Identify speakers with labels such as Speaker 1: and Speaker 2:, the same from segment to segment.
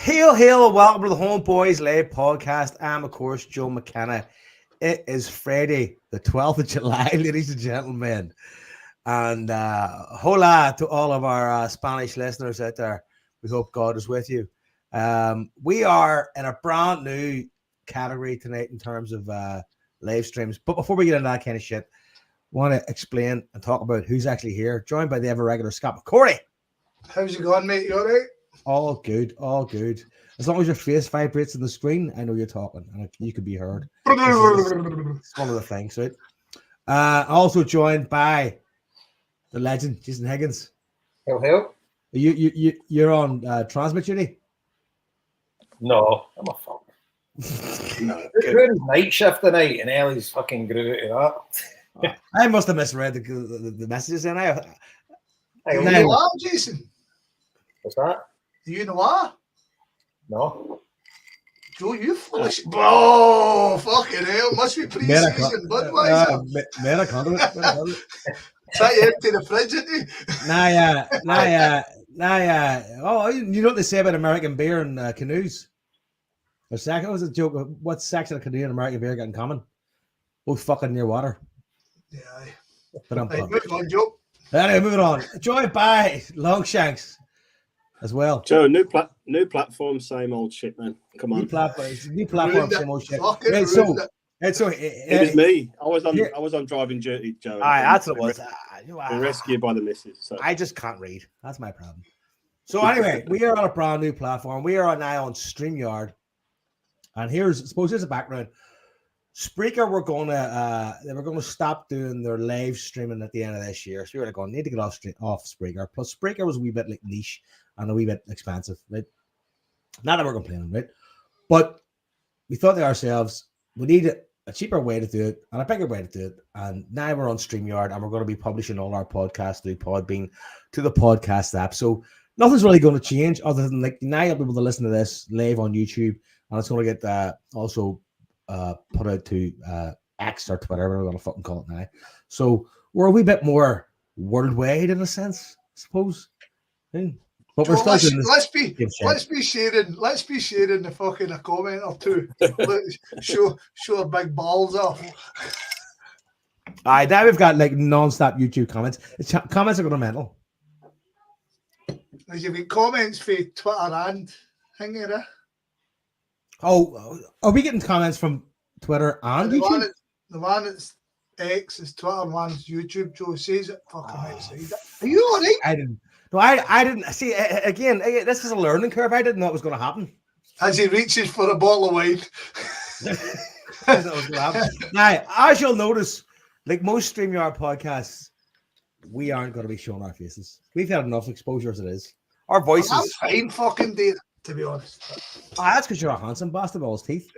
Speaker 1: Hail, hail, and welcome to the HomeBhoys Live podcast. I'm, of course, Joe McKenna. It is Friday, the 12th of July, ladies and gentlemen. And hola to all of our Spanish listeners out there. We hope God is with you. We are in a brand new category tonight in terms of live streams. But before we get into that kind of shit, I want to explain and talk about who's actually here. Joined by the ever-regular Scott McCorry.
Speaker 2: How's it going, mate? You all right?
Speaker 1: All good, all good. As long as your face vibrates on the screen, I know you're talking and you can be heard. It's one of the things, right? Also joined by the legend, Jason Higgins.
Speaker 3: Hello.
Speaker 1: You're on transmit duty?
Speaker 3: No, I'm a fuck. We're in night shift tonight, and Ellie's fucking grew to that.
Speaker 1: I must have misread the messages then.
Speaker 2: You know Jason?
Speaker 3: What's that?
Speaker 2: Do you know what?
Speaker 3: No.
Speaker 2: Joe, you foolish. Oh, fucking hell. Must be pre-season Budweiser. Try to empty the fridge, isn't he?
Speaker 1: Oh, you know what they say about American beer and canoes? That was a joke. What section of canoe and American beer got in common? Both fucking near water.
Speaker 2: Yeah.
Speaker 1: But I'm
Speaker 2: moving on, Joe.
Speaker 1: Anyway, moving on. Joined by Longshanks as well.
Speaker 4: Joe, new platform, same old shit, man. Come on.
Speaker 1: New platform, same old shit.
Speaker 2: It
Speaker 4: was me. I was on driving duty, Joe.
Speaker 1: That's what it was.
Speaker 4: Rescued by the missus. So.
Speaker 1: I just can't read. That's my problem. So anyway, we are on a brand new platform. We are now on StreamYard. And here's a background. Spreaker we're gonna stop doing their live streaming at the end of this year. So we're going to need to get off Spreaker. Plus Spreaker was a wee bit like niche and a wee bit expensive, right? Not that we're complaining, right? But we thought to ourselves, we need a cheaper way to do it and a bigger way to do it. And now we're on StreamYard and we're going to be publishing all our podcasts through Podbean to the podcast app. So nothing's really going to change other than like now you'll be able to listen to this live on YouTube and it's going to get also put out to X or Twitter, whatever we're going to fucking call it now. So we're a wee bit more worldwide in a sense, I suppose. Yeah. But we're still doing this.
Speaker 2: Let's be sharing the fucking a comment or two. show our big balls off.
Speaker 1: Alright, now we've got like non-stop YouTube comments. Comments are going to mental.
Speaker 2: You've got comments for Twitter and thing here.
Speaker 1: Oh, are we getting comments from Twitter and YouTube?
Speaker 2: The one that's X is Twitter, and one's YouTube. Joe says it fucking outside. Are you all right?
Speaker 1: I didn't see. Again, this is a learning curve. I didn't know it was going to happen.
Speaker 2: As he reaches for a bottle of wine.
Speaker 1: Now, as you'll notice, like most StreamYard podcasts, we aren't going to be showing our faces. We've had enough exposure as it is. Our voices.
Speaker 2: I'm fine fucking did, to be honest.
Speaker 1: That's because you're a handsome bastard with all his teeth.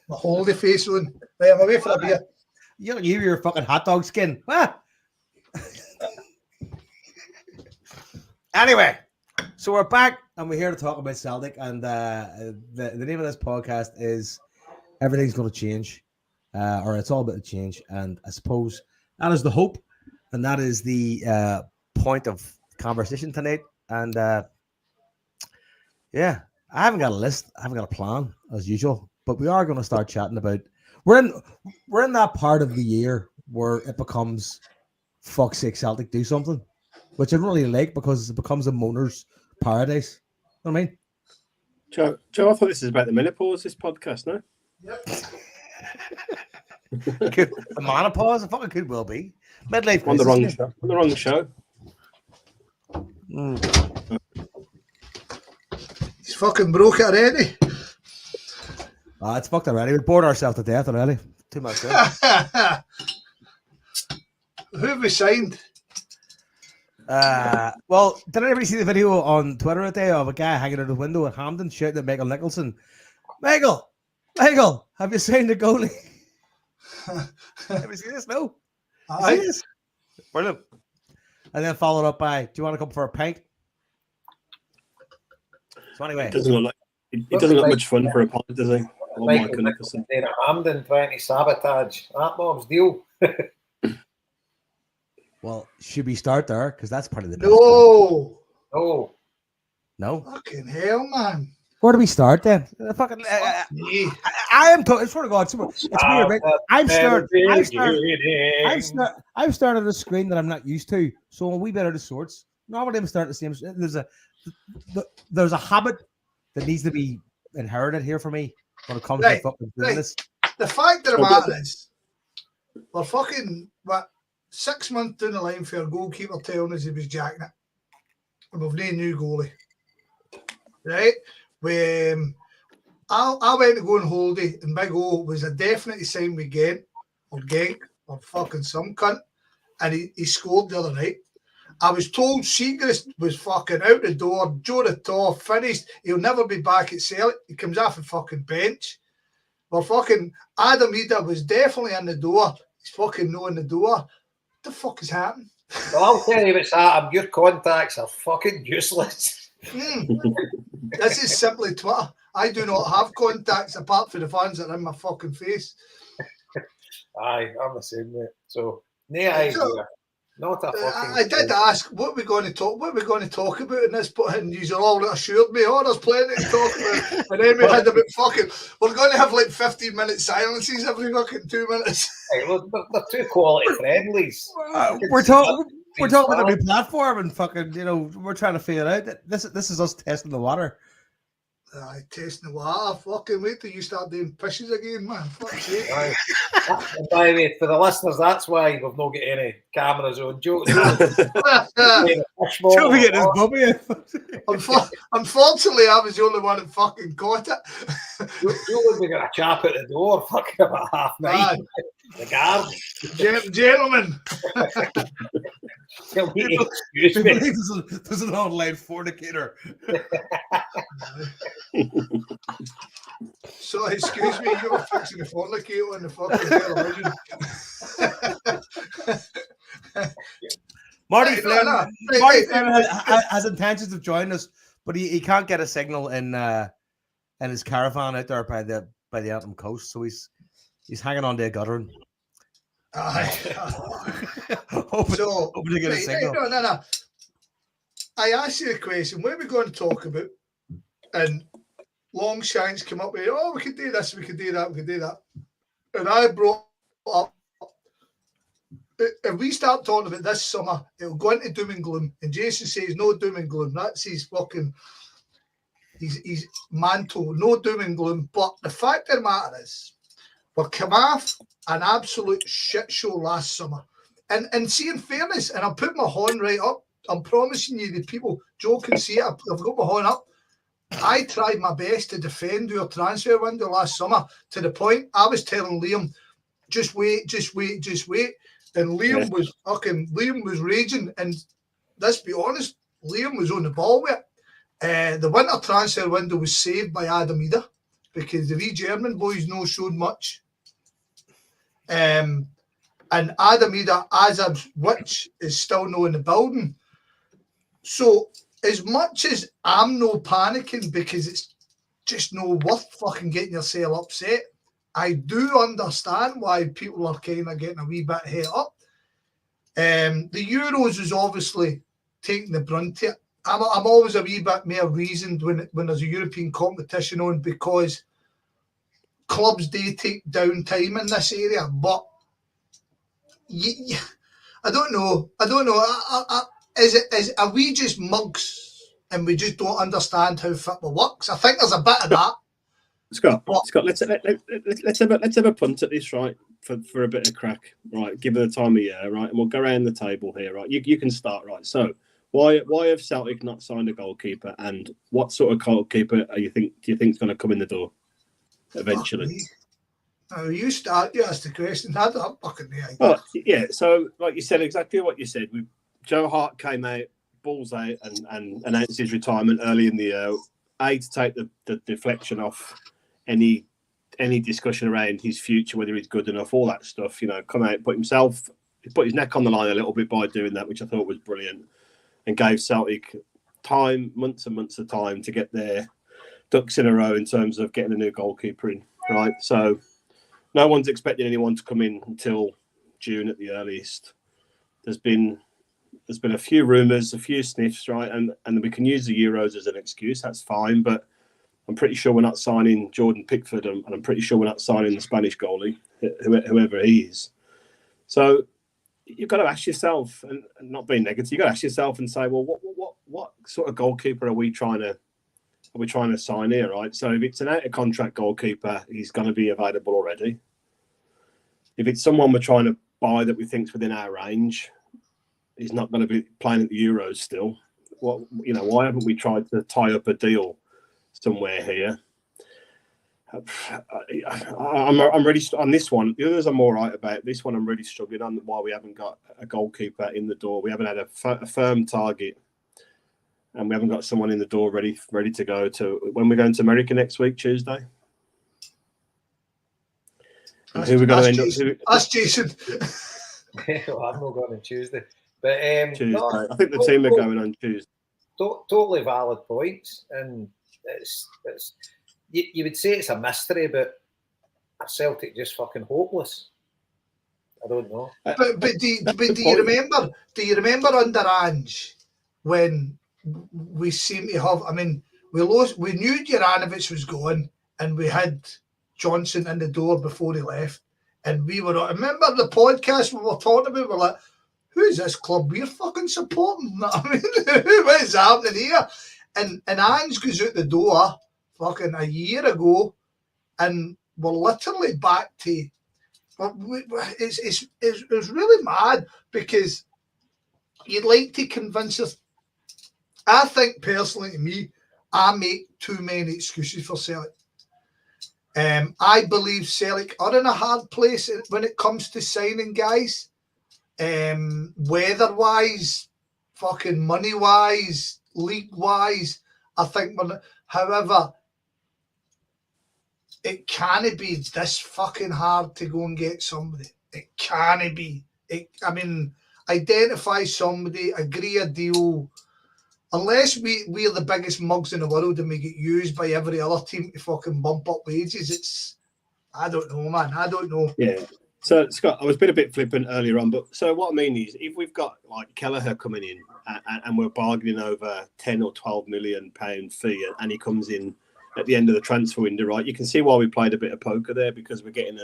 Speaker 2: My holdy face on. Right, I'm away for a beer.
Speaker 1: Your fucking hot dog skin. Anyway, so we're back and we're here to talk about Celtic. And the name of this podcast is Everything's Going to Change, or it's all about to change. And I suppose that is the hope, and that is the point of conversation tonight. And yeah, I haven't got a list, I haven't got a plan as usual, but we are going to start chatting about. We're in that part of the year where it becomes fuck's sake Celtic do something, which I don't really like because it becomes a moaner's paradise. You know what I mean?
Speaker 4: Joe, I thought this is about the menopause, this podcast, no?
Speaker 2: Yep.
Speaker 1: The menopause, it fucking could well be. Midlife
Speaker 4: on the wrong show. On the wrong show.
Speaker 2: He's fucking broke it already.
Speaker 1: It's fucked already. We bored ourselves to death already. Too much.
Speaker 2: Who have we signed?
Speaker 1: Well, did anybody see the video on Twitter today of a guy hanging out the window at Hampden shouting at Michael Nicholson? Michael, have you signed the goalie? Have you seen this? No.
Speaker 2: Aye.
Speaker 1: See this? Brilliant. And then followed up by, do you want to come for a pint? So anyway.
Speaker 4: It doesn't look much fun for a pint, does he? Oh,
Speaker 3: Michael Nicholson there at Hampden trying to sabotage that Bob's deal.
Speaker 1: Well, should we start there? Because that's part of the
Speaker 2: No.
Speaker 1: No.
Speaker 2: Fucking hell, man.
Speaker 1: Where do we start then? Fucking,
Speaker 2: Me.
Speaker 1: I am. I swear to God, it's weird. Right? I'm staring at a screen that I'm not used to, so a wee bit out of sorts. Normally, I'm starting the same. There's a habit that needs to be inherited here for me when it comes to fucking doing this.
Speaker 2: The fact of the matter is, we're fucking 6 months down the line for our goalkeeper telling us he was jacking it, and we've no new goalie. Right? I went to go on holiday, and Big O was a definitely signed with Genk or fucking some cunt, and he scored the other night. I was told Seagrass was fucking out the door, Joe the Toff, finished. He'll never be back at Celtic. He comes off the fucking bench. Well, fucking Adam Ida was definitely in the door. He's fucking no in the door. What the fuck is happening?
Speaker 3: Well, I'll tell you what's happened. Your contacts are fucking useless.
Speaker 2: This is simply Twitter. I do not have contacts apart from the fans that are in my fucking face.
Speaker 3: Aye, I'm the same, mate. So, no idea. Not a fucking.
Speaker 2: I did ask what we're going to talk. What we're going to talk about in this, and you all assured me, "Oh, there's plenty to talk about." And then we had about fucking. We're going to have like 15-minute silences every fucking 2 minutes.
Speaker 3: Hey, look, they're two quality friendlies.
Speaker 1: We're talking about the new platform and fucking. We're trying to figure out that this is us testing the water.
Speaker 2: Tasting the water. Fucking wait till you start doing fishes again, man. Fuck's sake.
Speaker 3: By the way, for the listeners, that's why we've not got any cameras on. Joe be
Speaker 1: getting his bubby.
Speaker 2: Unfortunately, I was the only one that fucking caught it.
Speaker 3: Joe would be going to chap at the door fucking about 9:30. The guard.
Speaker 2: Gentlemen.
Speaker 3: Excuse me.
Speaker 1: There's an online fornicator.
Speaker 2: So, excuse me, you were fixing the fornicator on the fucking television.
Speaker 1: Marty Flynn has intentions of joining us, but he can't get a signal in his caravan out there by the Antrim coast, so he's hanging on to a guttering. Hoping to get a signal.
Speaker 2: No. I asked you a question. What are we going to talk about? And Longshanks come up with, we could do this, we could do that, we could do that. And I brought up, if we start talking about this summer, it'll go into doom and gloom. And Jason says, no doom and gloom. That's his fucking, his mantle, no doom and gloom. But the fact of the matter is, we'll come off an absolute shit show last summer. And see, in fairness, and I'll put my horn right up, I'm promising you, the people, Joe can see it, I've got my horn up. I tried my best to defend your transfer window last summer to the point I was telling Liam, just wait. And Liam was raging. And let's be honest, Liam was on the ball with it. The winter transfer window was saved by Adam Ida because the wee German boys no showed much. And Adam Ida, as a witch, is still no in the building. So, as much as I'm no panicking because it's just no worth fucking getting yourself upset, I do understand why people are kind of getting a wee bit head up. The Euros is obviously taking the brunt of it. I'm always a wee bit more reasoned when there's a European competition on because clubs do take down time in this area. But I don't know. Are we just mugs and we just don't understand how football works? I think there's a bit of that.
Speaker 4: Scott, let's have a punt at this, right? For a bit of crack, right? Give it the time of year, right? And we'll go around the table here, right? You can start, right? So, why have Celtic not signed a goalkeeper? And what sort of goalkeeper do you think is going to come in the door eventually?
Speaker 2: You start. You ask the question. I don't fucking know.
Speaker 4: Oh, yeah. So, like you said, exactly what you said. Joe Hart came out, balls out, and announced his retirement early in the year. To take the deflection off any discussion around his future, whether he's good enough, all that stuff. Come out, put his neck on the line a little bit by doing that, which I thought was brilliant, and gave Celtic time, months and months of time to get their ducks in a row in terms of getting a new goalkeeper in. Right, so no one's expecting anyone to come in until June at the earliest. There's been there's been a few rumours, a few sniffs, right? And we can use the Euros as an excuse. That's fine, but I'm pretty sure we're not signing Jordan Pickford, and I'm pretty sure we're not signing the Spanish goalie, whoever he is. So you've got to ask yourself, and not being negative, you've got to ask yourself and say, well, what sort of goalkeeper are we trying to sign here, right? So if it's an out of contract goalkeeper, he's going to be available already. If it's someone we're trying to buy that we think's within our range, he's not going to be playing at the Euros still. Why haven't we tried to tie up a deal somewhere here? I'm really on this one. The others I'm all right about. This one I'm really struggling on why we haven't got a goalkeeper in the door. We haven't had a firm target, and we haven't got someone in the door ready to go to when we're going to America next week, Tuesday. And who we're going to end up?
Speaker 2: That's Jason.
Speaker 3: Well, I'm not going on Tuesday, but
Speaker 4: Tuesday. No, I think the team are going on Tuesday.
Speaker 3: Totally valid points, and it's you would say it's a mystery, but Celtic just fucking hopeless. I don't know.
Speaker 2: But do you remember? Do you remember under Ange when we seem to have? I mean, we knew Juranovic was going, and we had Johnson in the door before he left, and we were. Remember the podcast we were talking about? We're like, who's this club we're fucking supporting? I mean, what is happening here? And Ange goes out the door fucking a year ago, and we're literally back to. It's really mad because you'd like to convince us. I think personally, to me, I make too many excuses for Celtic. I believe Celtic are in a hard place when it comes to signing guys. Weather-wise, fucking money-wise, league-wise, I think however, it can't be this fucking hard to go and get somebody. It can't be. Identify somebody, agree a deal. Unless we're the biggest mugs in the world and we get used by every other team to fucking bump up wages, I don't know, man. I don't know.
Speaker 4: Yeah. So, Scott, I was being a bit flippant earlier on, but so what I mean is if we've got like Kelleher coming in and we're bargaining over 10 or 12 million pound fee and he comes in at the end of the transfer window, right? You can see why we played a bit of poker there because we're getting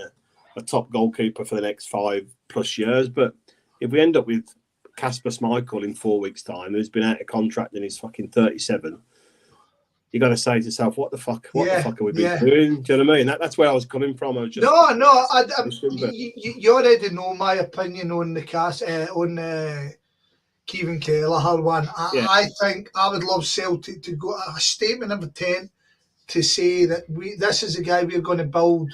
Speaker 4: a top goalkeeper for the next 5+ years. But if we end up with Kasper Schmeichel in 4 weeks' time, who's been out of contract and he's fucking 37, you got to say to yourself, what the fuck have we been doing? Do you know what I mean? That's where I was coming from. I was just
Speaker 2: you already know my opinion on the Kevin Kelleher one. I think I would love Celtic to go a statement of intent to say that this is a guy we're going to build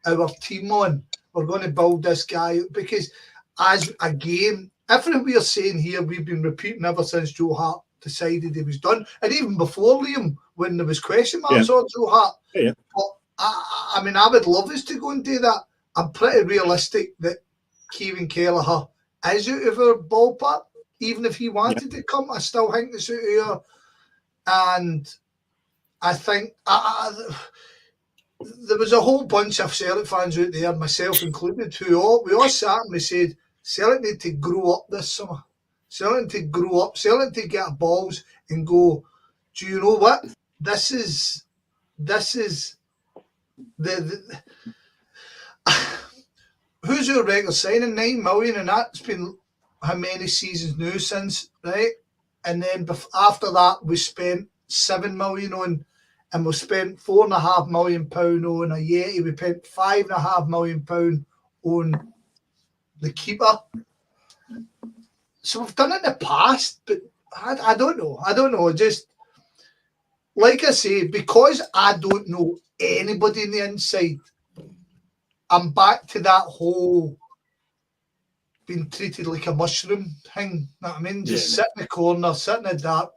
Speaker 2: our team on. We're going to build this guy because as a game, everything we are saying here, we've been repeating ever since Joe Hart decided he was done, and even before Liam, when there was question marks on Joe Hart.
Speaker 4: Yeah.
Speaker 2: But I would love us to go and do that. I'm pretty realistic that Kevin Kelleher is out of our ballpark. Even if he wanted to come, I still think it's out of here. And I think there was a whole bunch of Celtic fans out there, myself included, we all sat and we said, Celtic need to grow up this summer. Celtic to grow up. Celtic to get balls and go, do you know what? This is the who's our regular signing? 9 million, and that's been how many seasons now since, right? And then after that, we spent 7 million on, and we spent £4.5 million on a Yeti. We spent £5.5 million on the keeper. So we've done it in the past, but I don't know. Just like I say, because I don't know anybody in the inside, I'm back to that whole being treated like a mushroom thing. You know what I mean? Just sit in the corner, sit in the dark,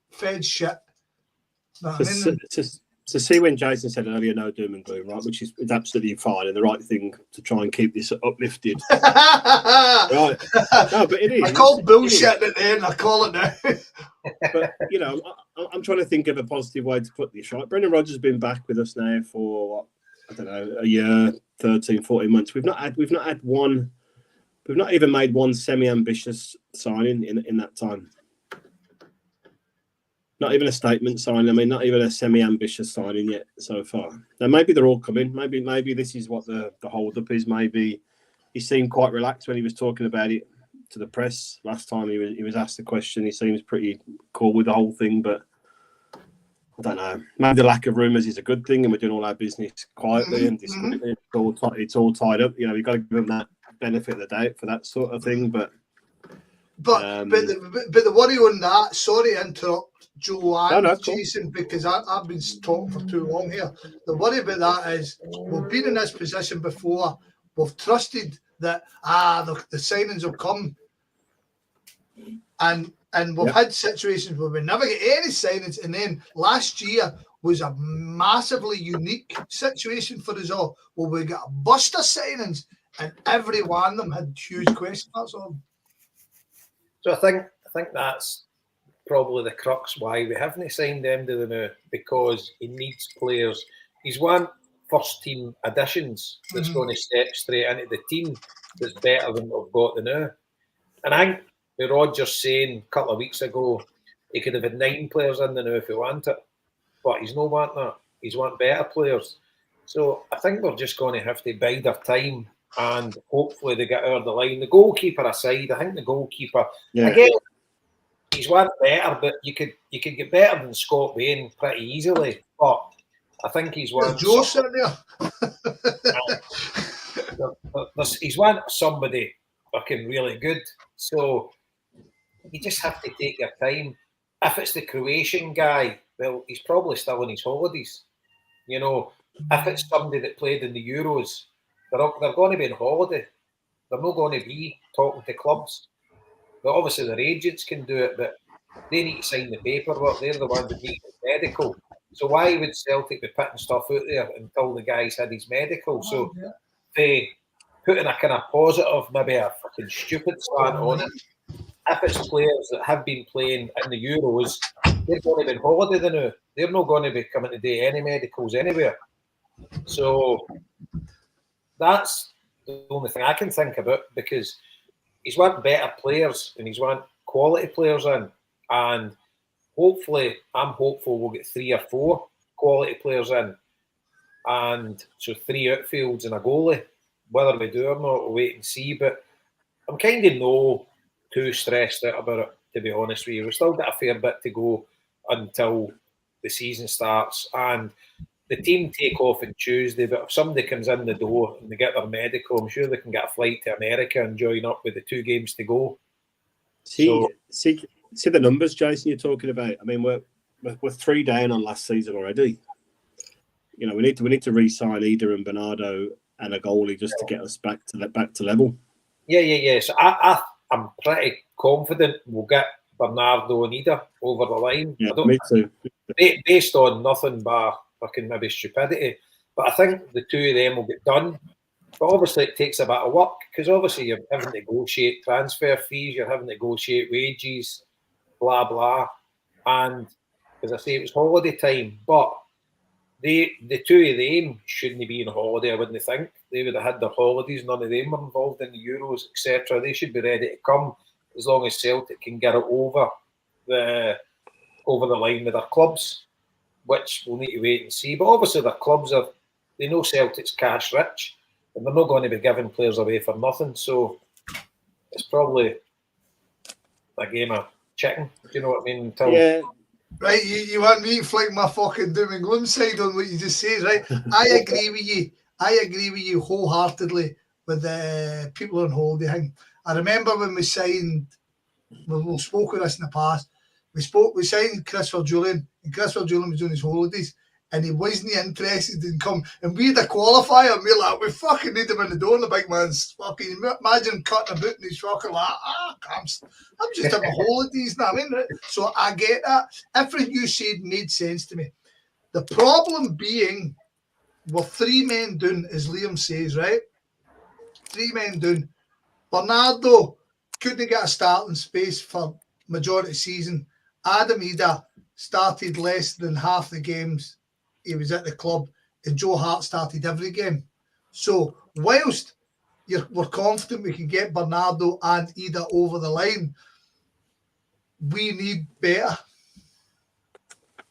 Speaker 2: fed shit. You know what I mean?
Speaker 4: To see when Jason said earlier, no doom and gloom, right? Which is absolutely fine and the right thing to try and keep this uplifted. Right. No, but it is.
Speaker 2: I call bullshit at the end. I call it now.
Speaker 4: But, I'm trying to think of a positive way to put this, right? Brendan Rodgers has been back with us now for, a year, 13, 14 months. We've not had one We've not even made one semi-ambitious signing in that time. Not even a statement signing. I mean, not even a semi-ambitious signing yet so far. Now, maybe they're all coming. Maybe this is what the hold-up is. Maybe he seemed quite relaxed when he was talking about it to the press last time he was asked the question. He seems pretty cool with the whole thing, but I don't know. Maybe the lack of rumours is a good thing, and we're doing all our business quietly and discreetly. It's all tied up. You know, you've got to give them that benefit of the doubt for that sort of thing. But
Speaker 2: the worry on that. Sorry to interrupt, Joe and
Speaker 4: cool.
Speaker 2: Jason, because I've been talking for too long here. The worry about that is we've been in this position before. We've trusted that the signings will come, and we've had situations where we never get any signings, and then last year was a massively unique situation for us all, where we got a burst of signings, and every one of them had huge question marks on them.
Speaker 3: So I think that's probably the crux why we haven't signed them to the now, because he needs players. He's one first team additions that's going to step straight into the team that's better than what we've got the now. And I think with Rodgers saying a couple of weeks ago he could have had 9 players in the now if he wanted, but he's not wanting that. He's wanting better players. So I think we're just going to have to bide our time and hopefully they get over the line. The goalkeeper aside, I think the goalkeeper again, he's one better, but you could get better than Scott Bain pretty easily. But I think he's one.
Speaker 2: Joe sitting there.
Speaker 3: He's one somebody fucking really good. So you just have to take your time. If it's the Croatian guy, well, he's probably still on his holidays. You know, if it's somebody that played in the Euros, they're going to be on holiday. They're not going to be talking to clubs. But obviously their agents can do it, but they need to sign the paperwork. They're the ones that need the medical. So why would Celtic be putting stuff out there until the guy's had his medical? So they put in a kind of positive, maybe a fucking stupid slant on it. If it's players that have been playing in the Euros, they're going to be on holiday now. They're not going to be coming to do any medicals anywhere. So that's the only thing I can think about, because he's want better players and he's want quality players in, and hopefully, I'm hopeful we'll get 3 or 4 quality players in, and so 3 outfields and a goalie. Whether we do or not, we'll wait and see. But I'm kind of not too stressed out about it, to be honest with you. We've still got a fair bit to go until the season starts, and the team take off on Tuesday. But if somebody comes in the door and they get their medical, I'm sure they can get a flight to America and join up with the 2 games to go.
Speaker 4: See the numbers, Jason, you're talking about. I mean, we're 3 down on last season already. You know, we need to re-sign Ida and Bernardo and a goalie just to get us back to level. Yeah.
Speaker 3: So I'm pretty confident we'll get Bernardo and Ida over the line.
Speaker 4: Yeah, me too.
Speaker 3: Based on nothing but fucking maybe stupidity, but I think the 2 of them will get done. But obviously it takes a bit of work, because obviously you're having to negotiate transfer fees, you're having to negotiate wages, blah blah. And as I say, it was holiday time, but the 2 of them shouldn't be on holiday. I wouldn't think they would have had their holidays. None of them were involved in the Euros, etc. They should be ready to come as long as Celtic can get it over the line with their clubs, which we'll need to wait and see. But obviously their clubs they know Celtic's cash rich, and they're not going to be giving players away for nothing. So it's probably a game of chicken. Do you know what I mean?
Speaker 4: Yeah.
Speaker 2: Right, you want me to flick my fucking doom and gloom side on what you just said, right? I agree with you. I agree with you wholeheartedly with the people on holiday thing. I remember when we signed, we've spoken of this in the past, we signed Christopher Julian, and Christopher Julian was doing his holidays, and he wasn't interested in come. And we had a qualifier, and we're like, we fucking need him in the door, and the big man's fucking, imagine him cutting a boot, and he's fucking like, I'm just having holidays now, I mean, right? So I get that. Everything you said made sense to me. The problem being, we're 3 men down, as Liam says, right? 3 men down. Bernardo couldn't get a starting space for majority of the season. Adam Ida started less than half the games he was at the club, and Joe Hart started every game. So whilst we're confident we can get Bernardo and Ida over the line. We need better.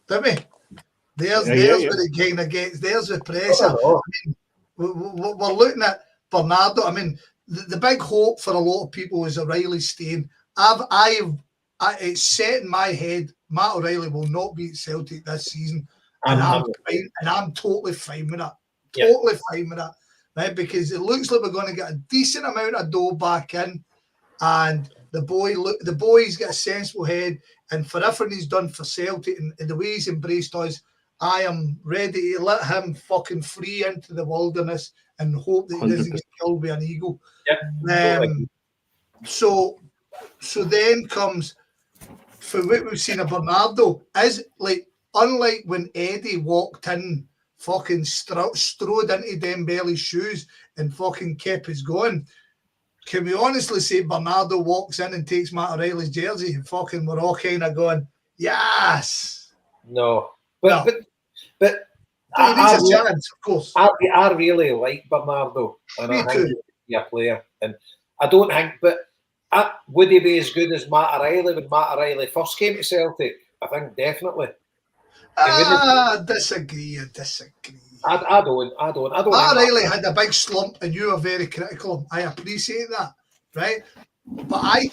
Speaker 2: Don't we? There's where it kind of gets. There's the pressure. I mean, we're looking at Bernardo. I mean, the big hope for a lot of people is O'Reilly staying. It's set in my head Matt O'Reilly will not be at Celtic this season, and I'm totally fine with that. Totally fine with that, right? Because it looks like we're going to get a decent amount of dough back in, and the boy's got a sensible head, and for everything he's done for Celtic and the way he's embraced us, I am ready to let him fucking free into the wilderness and hope that he doesn't get killed by an eagle. So then comes, for what we've seen of Bernardo, is like, unlike when Eddie walked in, fucking strode into Dembele's shoes and fucking kept us going. Can we honestly say Bernardo walks in and takes Matt O'Reilly's jersey and fucking we're all kind of going, yes?
Speaker 3: No. But
Speaker 2: he needs a chance, of course.
Speaker 3: I really like Bernardo. And I think he's a player. And I don't think, but would he be as good as Matt O'Reilly when Matt O'Reilly first came to Celtic? I think definitely.
Speaker 2: I disagree.
Speaker 3: I don't.
Speaker 2: Matt O'Reilly had a big slump and you were very critical. I appreciate that, right? But I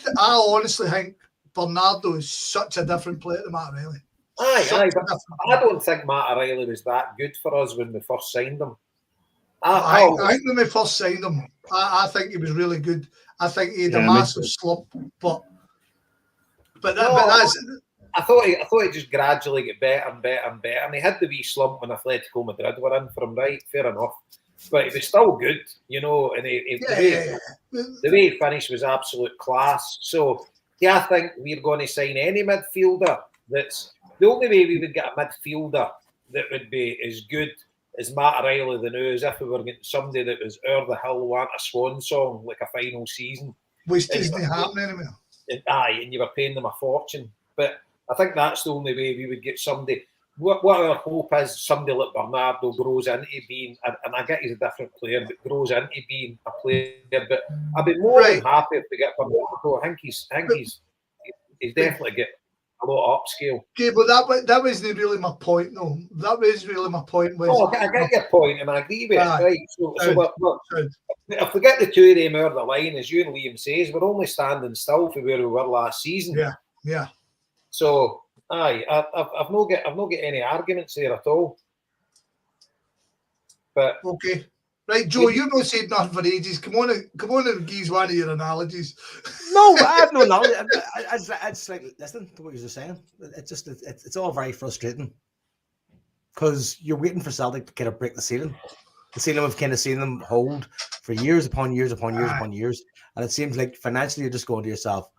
Speaker 2: honestly think Bernardo is such a different player to Matt O'Reilly.
Speaker 3: Aye, but I don't think Matt O'Reilly was that good for us when we first signed him. I
Speaker 2: think when we first signed him, I think he was really good. I think he had a massive slump, but that's.
Speaker 3: I thought he just gradually get better and better and better, and he had the wee slump when Atletico Madrid were in for him, right? Fair enough, but he was still good, you know. And the way he finished was absolute class. So I think we're going to sign any midfielder. That's the only way we would get a midfielder that would be as good as Matt O'Reilly than who, as if we were getting somebody that was o'er the hill, want a swan song like a final season.
Speaker 2: Which doesn't happen anymore.
Speaker 3: And you were paying them a fortune. But I think that's the only way we would get somebody. What our hope is, somebody like Bernardo grows into being, and I get he's a different player, but grows into being a player. But I'd be more than happy if we get Bernardo. I think he's definitely get a lot of upscale. Okay,
Speaker 2: but that wasn't really my point, though. That was really my point.
Speaker 3: I get your point, and I agree with it. Right. So if we get the two of them over the line, as you and Liam says, we're only standing still for where we were last season.
Speaker 2: Yeah.
Speaker 3: So, I've not got any arguments there at all. But
Speaker 2: okay, right, Joe, you've not said nothing for ages. Come on and give one of your analogies.
Speaker 1: No, I have no knowledge. I just like listen to what you're saying. It's all very frustrating because you're waiting for Celtic to kind of break the ceiling. The ceiling we've kind of seen them hold for years upon years, and it seems like financially you're just going to yourself,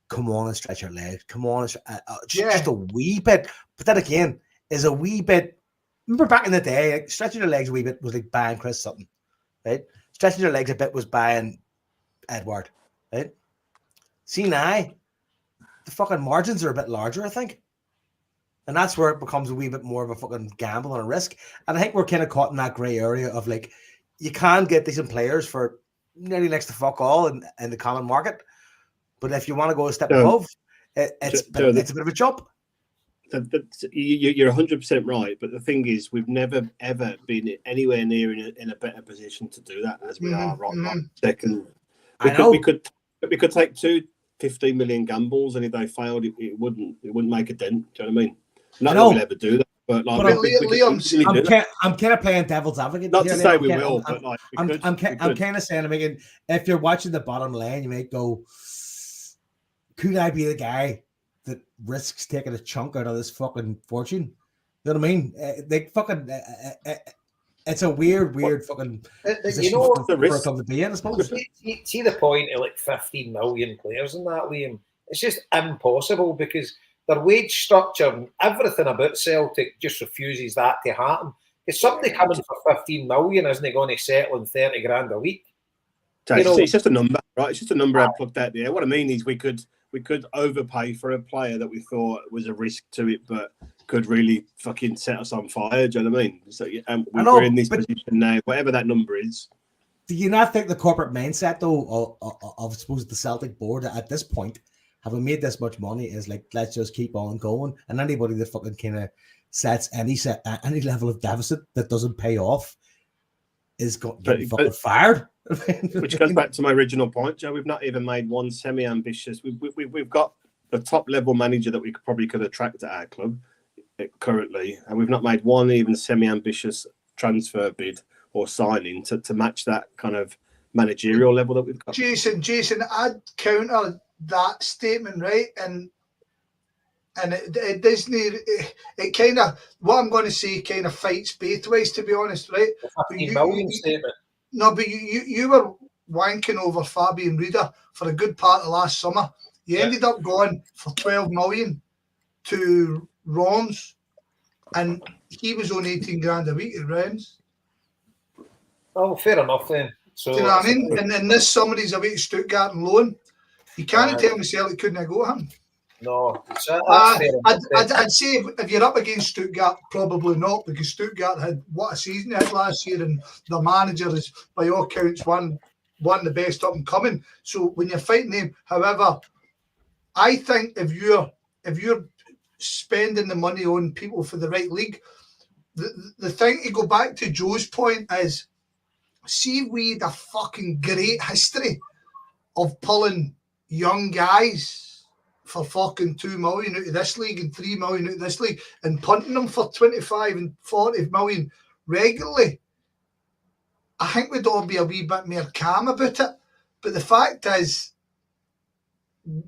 Speaker 1: come on and stretch your legs. Come on, just a wee bit. But that again is a wee bit. Remember back in the day, like, stretching your legs a wee bit was like buying Chris something, right? Stretching your legs a bit was buying Edward, right? See now, the fucking margins are a bit larger, I think. And that's where it becomes a wee bit more of a fucking gamble and a risk. And I think we're kind of caught in that grey area of like, you can get decent players for nearly next to fuck all in the common market. But if you want to go a step above, it's a bit of a jump.
Speaker 4: You're 100% right. But the thing is, we've never, ever been anywhere near in a better position to do that as we are right now. Second, we could take 15 million gambles, and if they failed, it wouldn't make a dent. Do you know what I mean? Not that we'll ever do that. But like,
Speaker 1: I'm kind of playing devil's advocate.
Speaker 4: Not to say we will, but like
Speaker 1: I'm kind of saying, I'm making, if you're watching the bottom line, you might go, could I be the guy that risks taking a chunk out of this fucking fortune? You know what I mean? It's a weird fucking.
Speaker 3: You know what the risk
Speaker 1: to be in, I suppose.
Speaker 3: See the point of like 15 million players in that, Liam. It's just impossible because their wage structure and everything about Celtic just refuses that to happen. If somebody coming for 15 million isn't going to settle in 30 grand a week.
Speaker 4: It's just a number, right? It's just a number I plugged out there. What I mean is we could overpay for a player that we thought was a risk to it, but could really fucking set us on fire. Do you know what I mean? So we're in this position now, whatever that number is.
Speaker 1: Do you not think the corporate mindset, though, of suppose the Celtic board at this point, having made this much money, is like, let's just keep on going, and anybody that fucking kind of sets any level of deficit that doesn't pay off is getting fucking fired.
Speaker 4: Which goes back to my original point, Joe. We've not even made one semi-ambitious. We've got the top level manager that we probably could attract at our club currently, and we've not made one even semi-ambitious transfer bid or signing to match that kind of managerial level that we've got.
Speaker 2: Jason, I'd counter that statement, right? And it doesn't. It kind of, what I'm going to say kind of fights both ways, to be honest, right?
Speaker 3: The 15 million statement.
Speaker 2: No, but you were wanking over Fabian Reader for a good part of last summer. You ended up going for 12 million to Roms, and he was on 18 grand a week at Rennes.
Speaker 3: Oh, fair enough then. So,
Speaker 2: do you know what I mean? And this summer he's away to Stuttgart and loan. You can't tell me Celtic couldn't go him.
Speaker 3: No,
Speaker 2: I'd say if you're up against Stuttgart, probably not, because Stuttgart had what a season they had last year, and their manager is, by all counts, one of the best up and coming. So when you're fighting them, however, I think if you're spending the money on people for the right league, the thing to go back to Joe's point is, see, we had a fucking great history of pulling young guys for fucking 2 million out of this league and 3 million out of this league and punting them for 25 and 40 million regularly. I think we'd all be a wee bit more calm about it. But the fact is,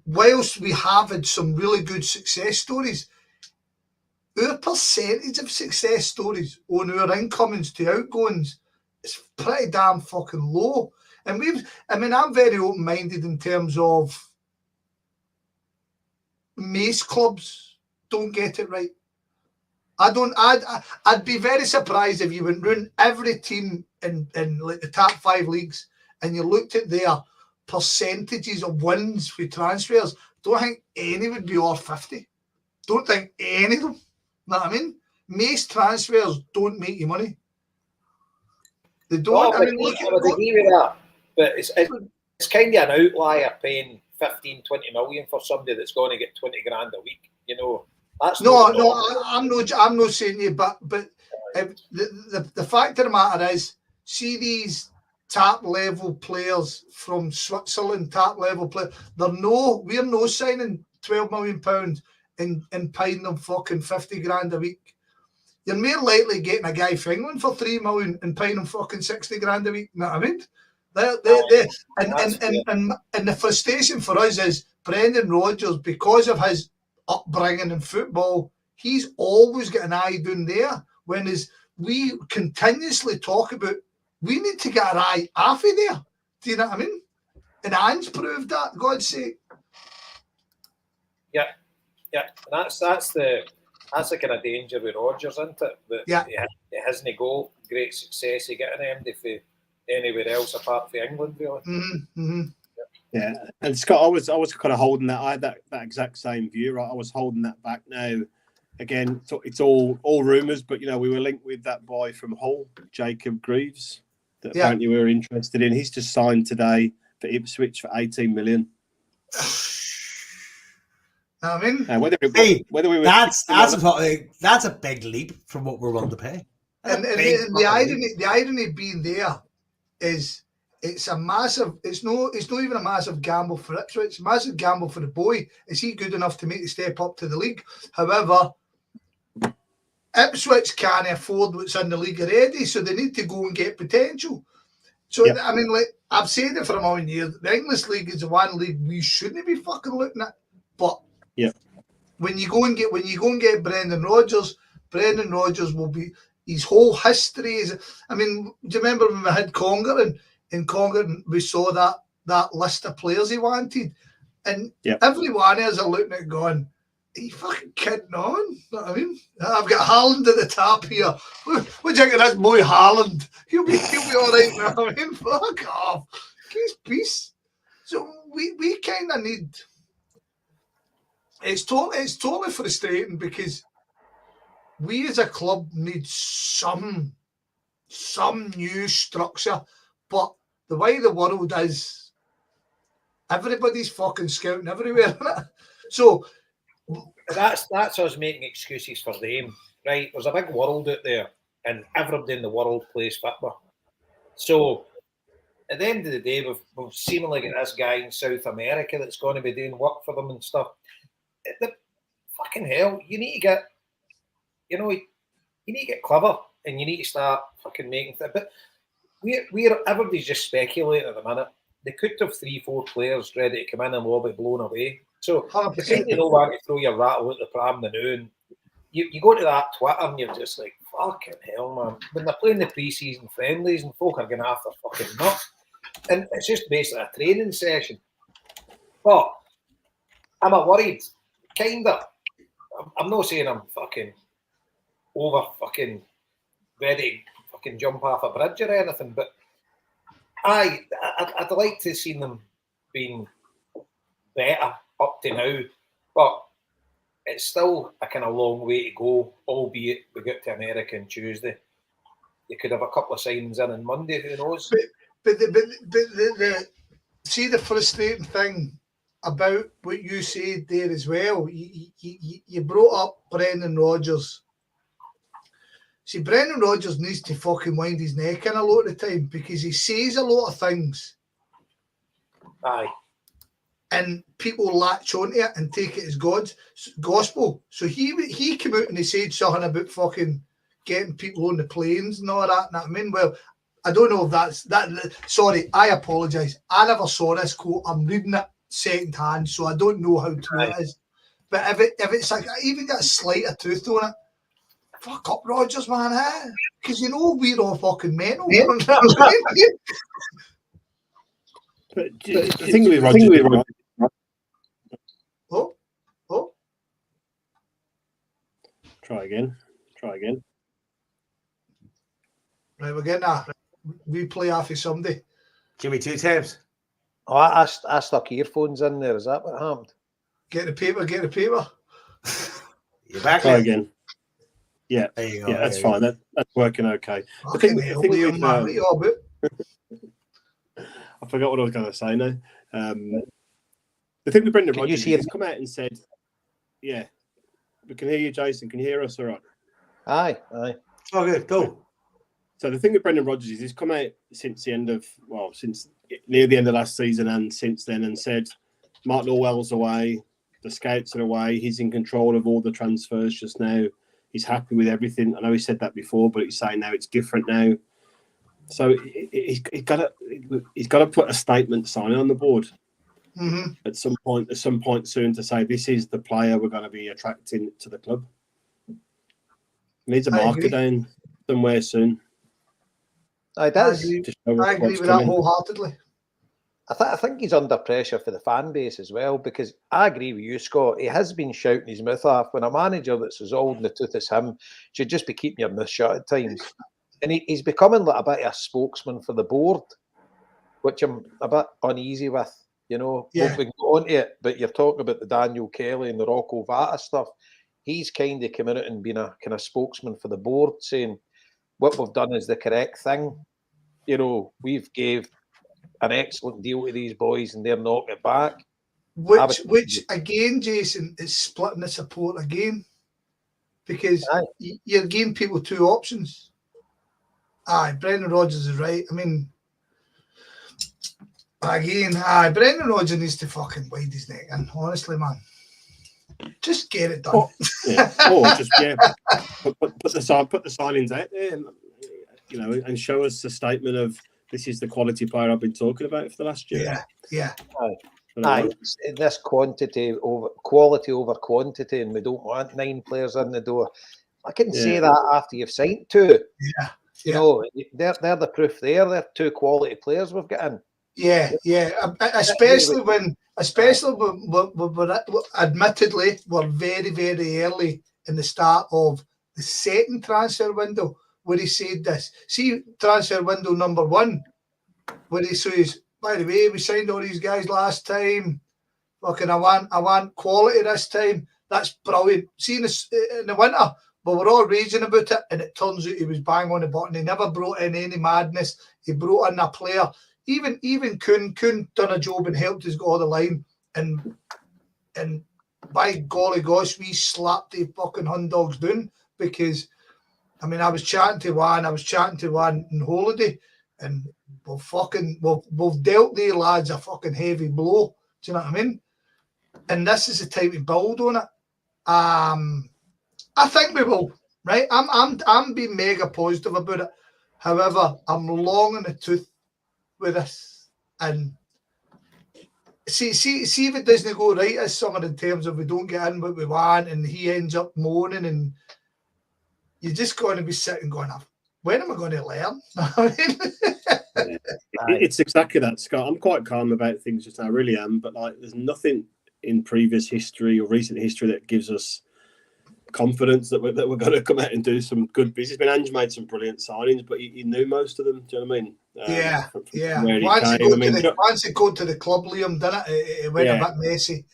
Speaker 2: whilst we have had some really good success stories, our percentage of success stories on our incomings to outgoings is pretty damn fucking low. And I'm very open-minded in terms of most clubs don't get it right. I'd be very surprised if you went round every team in like the top 5 leagues and you looked at their percentages of wins with transfers. Don't think any would be over 50. Don't think any of them. Know what I mean? Most transfers don't make you money. They don't.
Speaker 3: I would agree with that. But it's kind of an outlier paying 15, 20 million for somebody that's going to get 20 grand a week. You know, that's
Speaker 2: I'm not saying you, but the fact of the matter is, see these top level players from Switzerland, top level players. We're no signing £12 million and paying them fucking 50 grand a week. You're more likely getting a guy from England for 3 million and paying him fucking 60 grand a week. You know what I mean? And the frustration for us is Brendan Rodgers, because of his upbringing in football, he's always got an eye down there. When we continuously talk about, we need to get our eye off of there. Do you know what I mean? And Ange proved that, God's sake.
Speaker 3: Yeah. That's the kind of danger with Rodgers, isn't it? That it hasn't got great success. He getting MD for anywhere else apart from England, really.
Speaker 2: Mm-hmm.
Speaker 4: Yeah, and Scott, I was kind of holding that. I had that exact same view. Right, I was holding that back. Now, again, it's all rumours, but we were linked with that boy from Hull, Jacob Greaves, that apparently we were interested in. He's just signed today for Ipswich for 18 million.
Speaker 2: I mean,
Speaker 1: that's a big leap from what we're willing to pay.
Speaker 2: And the irony being there is it's a massive. It's not even a massive gamble for Ipswich. It's a massive gamble for the boy. Is he good enough to make the step up to the league? However, Ipswich can't afford what's in the league already, so they need to go and get potential. So I mean, like I've said it for a million years, the English league is the one league we shouldn't be fucking looking at. But when you go and get Brendan Rodgers will be, his whole history is. I mean, do you remember when we had Conger and in Conger we saw that list of players he wanted, and every one of us are looking at it going, are you fucking kidding on? You know what I mean? I've got Haaland at the top here. What do you think of this boy Haaland? He'll be all right. You know what I mean? Fuck off. Peace. So we kind of need. It's totally frustrating because we as a club need some new structure, but the way the world is, everybody's fucking scouting everywhere. So
Speaker 3: that's us making excuses for them, right? There's a big world out there, and everybody in the world plays football. So at the end of the day, we've seemingly got this guy in South America that's going to be doing work for them and stuff. The fucking hell, you need to get, you need to get clever, and you need to start fucking making things. But everybody's just speculating at the minute. They could have 3-4 players ready to come in and we'll be blown away. So you kind of know where to throw your rattle at the pram the noon. You go to that Twitter and you're just like, fucking hell, man. When they're playing the pre-season friendlies and folk are going to have their fucking nut. And it's just basically a training session. But am I worried? Kinda. I'm not saying I'm fucking over fucking ready to fucking jump off a bridge or anything, but I'd like to see them being better up to now, but it's still a kind of long way to go, albeit we get to America on Tuesday. You could have a couple of signings in on Monday, who knows?
Speaker 2: But see, the frustrating thing about what you said there as well, you brought up Brendan Rodgers. See, Brendan Rodgers needs to fucking wind his neck in a lot of the time because he says a lot of things.
Speaker 3: Aye.
Speaker 2: And people latch onto it and take it as God's gospel. So he came out and he said something about fucking getting people on the planes and all that. And I mean, well, I don't know if that's that. Sorry, I apologise. I never saw this quote. I'm reading it second hand, so I don't know how true it is. But if it's like, I even got a slight of truth on it. Fuck up, Rodgers, man, eh? Because we're all fucking mental.
Speaker 4: But the thing with Rodgers,
Speaker 2: Oh.
Speaker 4: Try again.
Speaker 2: Right, we're getting a replay off of somebody.
Speaker 1: Give me 2 times.
Speaker 3: Oh, I stuck earphones in there. Is that what happened?
Speaker 2: Get the paper.
Speaker 1: You're back
Speaker 4: Try again. Yeah,
Speaker 1: there you go.
Speaker 4: Yeah, that's fine. That's working okay. I forgot what I was going to say now. The thing with Brendan Rodgers, he's come out and said, "Yeah, we can hear you, Jason. Can you hear us all right?"
Speaker 3: Aye.
Speaker 1: Oh, good. Go.
Speaker 4: So the thing with Brendan Rodgers is he's come out since near the end of last season and since then and said, Mark Norwell's away, the scouts are away, he's in control of all the transfers just now. He's happy with everything. I know he said that before, but he's saying now it's different now. So he's got to put a statement sign on the board at some point soon to say this is the player we're going to be attracting to the club. Needs a marker down somewhere soon.
Speaker 3: It does.
Speaker 2: I agree with that wholeheartedly.
Speaker 3: I think he's under pressure for the fan base as well, because I agree with you, Scott. He has been shouting his mouth off. When a manager that's as old in the tooth as him should just be keeping your mouth shut at times. And he's becoming like a bit of a spokesman for the board, which I'm a bit uneasy with. We can go on to it, but you're talking about the Daniel Kelly and the Rocco Vata stuff. He's kind of come out and been a kind of spokesman for the board, saying what we've done is the correct thing. We've gave an excellent deal to these boys and they're knocking it back.
Speaker 2: Which again, Jason, is splitting the support again. Because you're giving people 2 options. Brendan Rodgers is right. I mean, again, Brendan Rodgers needs to fucking wind his neck in, honestly, man. Just get it done.
Speaker 4: Or just put the signings out there and, and show us a statement of this is the quality player I've been talking about for the last year.
Speaker 2: Yeah.
Speaker 3: This quality over quantity, and we don't want 9 players in the door. I can say that after you've signed 2. They're the proof there. They're 2 quality players we've got in.
Speaker 2: Yeah. Especially when admittedly we're very, very early in the start of the second transfer window where he said this. See, transfer window number 1, where he says, by the way, we signed all these guys last time. Fucking, I want quality this time. That's brilliant. See, in the winter, but we're all raging about it, and it turns out he was bang on the button. He never brought in any madness. He brought in a player. even Kuhn done a job and helped us go on the line, and by golly gosh, we slapped the fucking Hun dogs down, because I mean I was chatting to one in Holiday, and we've dealt the lads a fucking heavy blow. Do you know what I mean? And this is the time to build on it. I think we will. Right? I'm being mega positive about it. However, I'm long in the tooth with this, and see if it doesn't go right as summer, in terms of we don't get in what we want, and he ends up moaning, and you're just going to be sitting going, when am I going to learn?
Speaker 4: It's exactly that, Scott. I'm quite calm about things just now, I really am. But like, there's nothing in previous history or recent history that gives us confidence that we're going to come out and do some good business. I mean, Ange made some brilliant signings, but he knew most of them. Do you know what I mean?
Speaker 2: Yeah.
Speaker 4: Where
Speaker 2: Once
Speaker 4: he
Speaker 2: it got to the club, Liam, didn't it? It went a bit messy.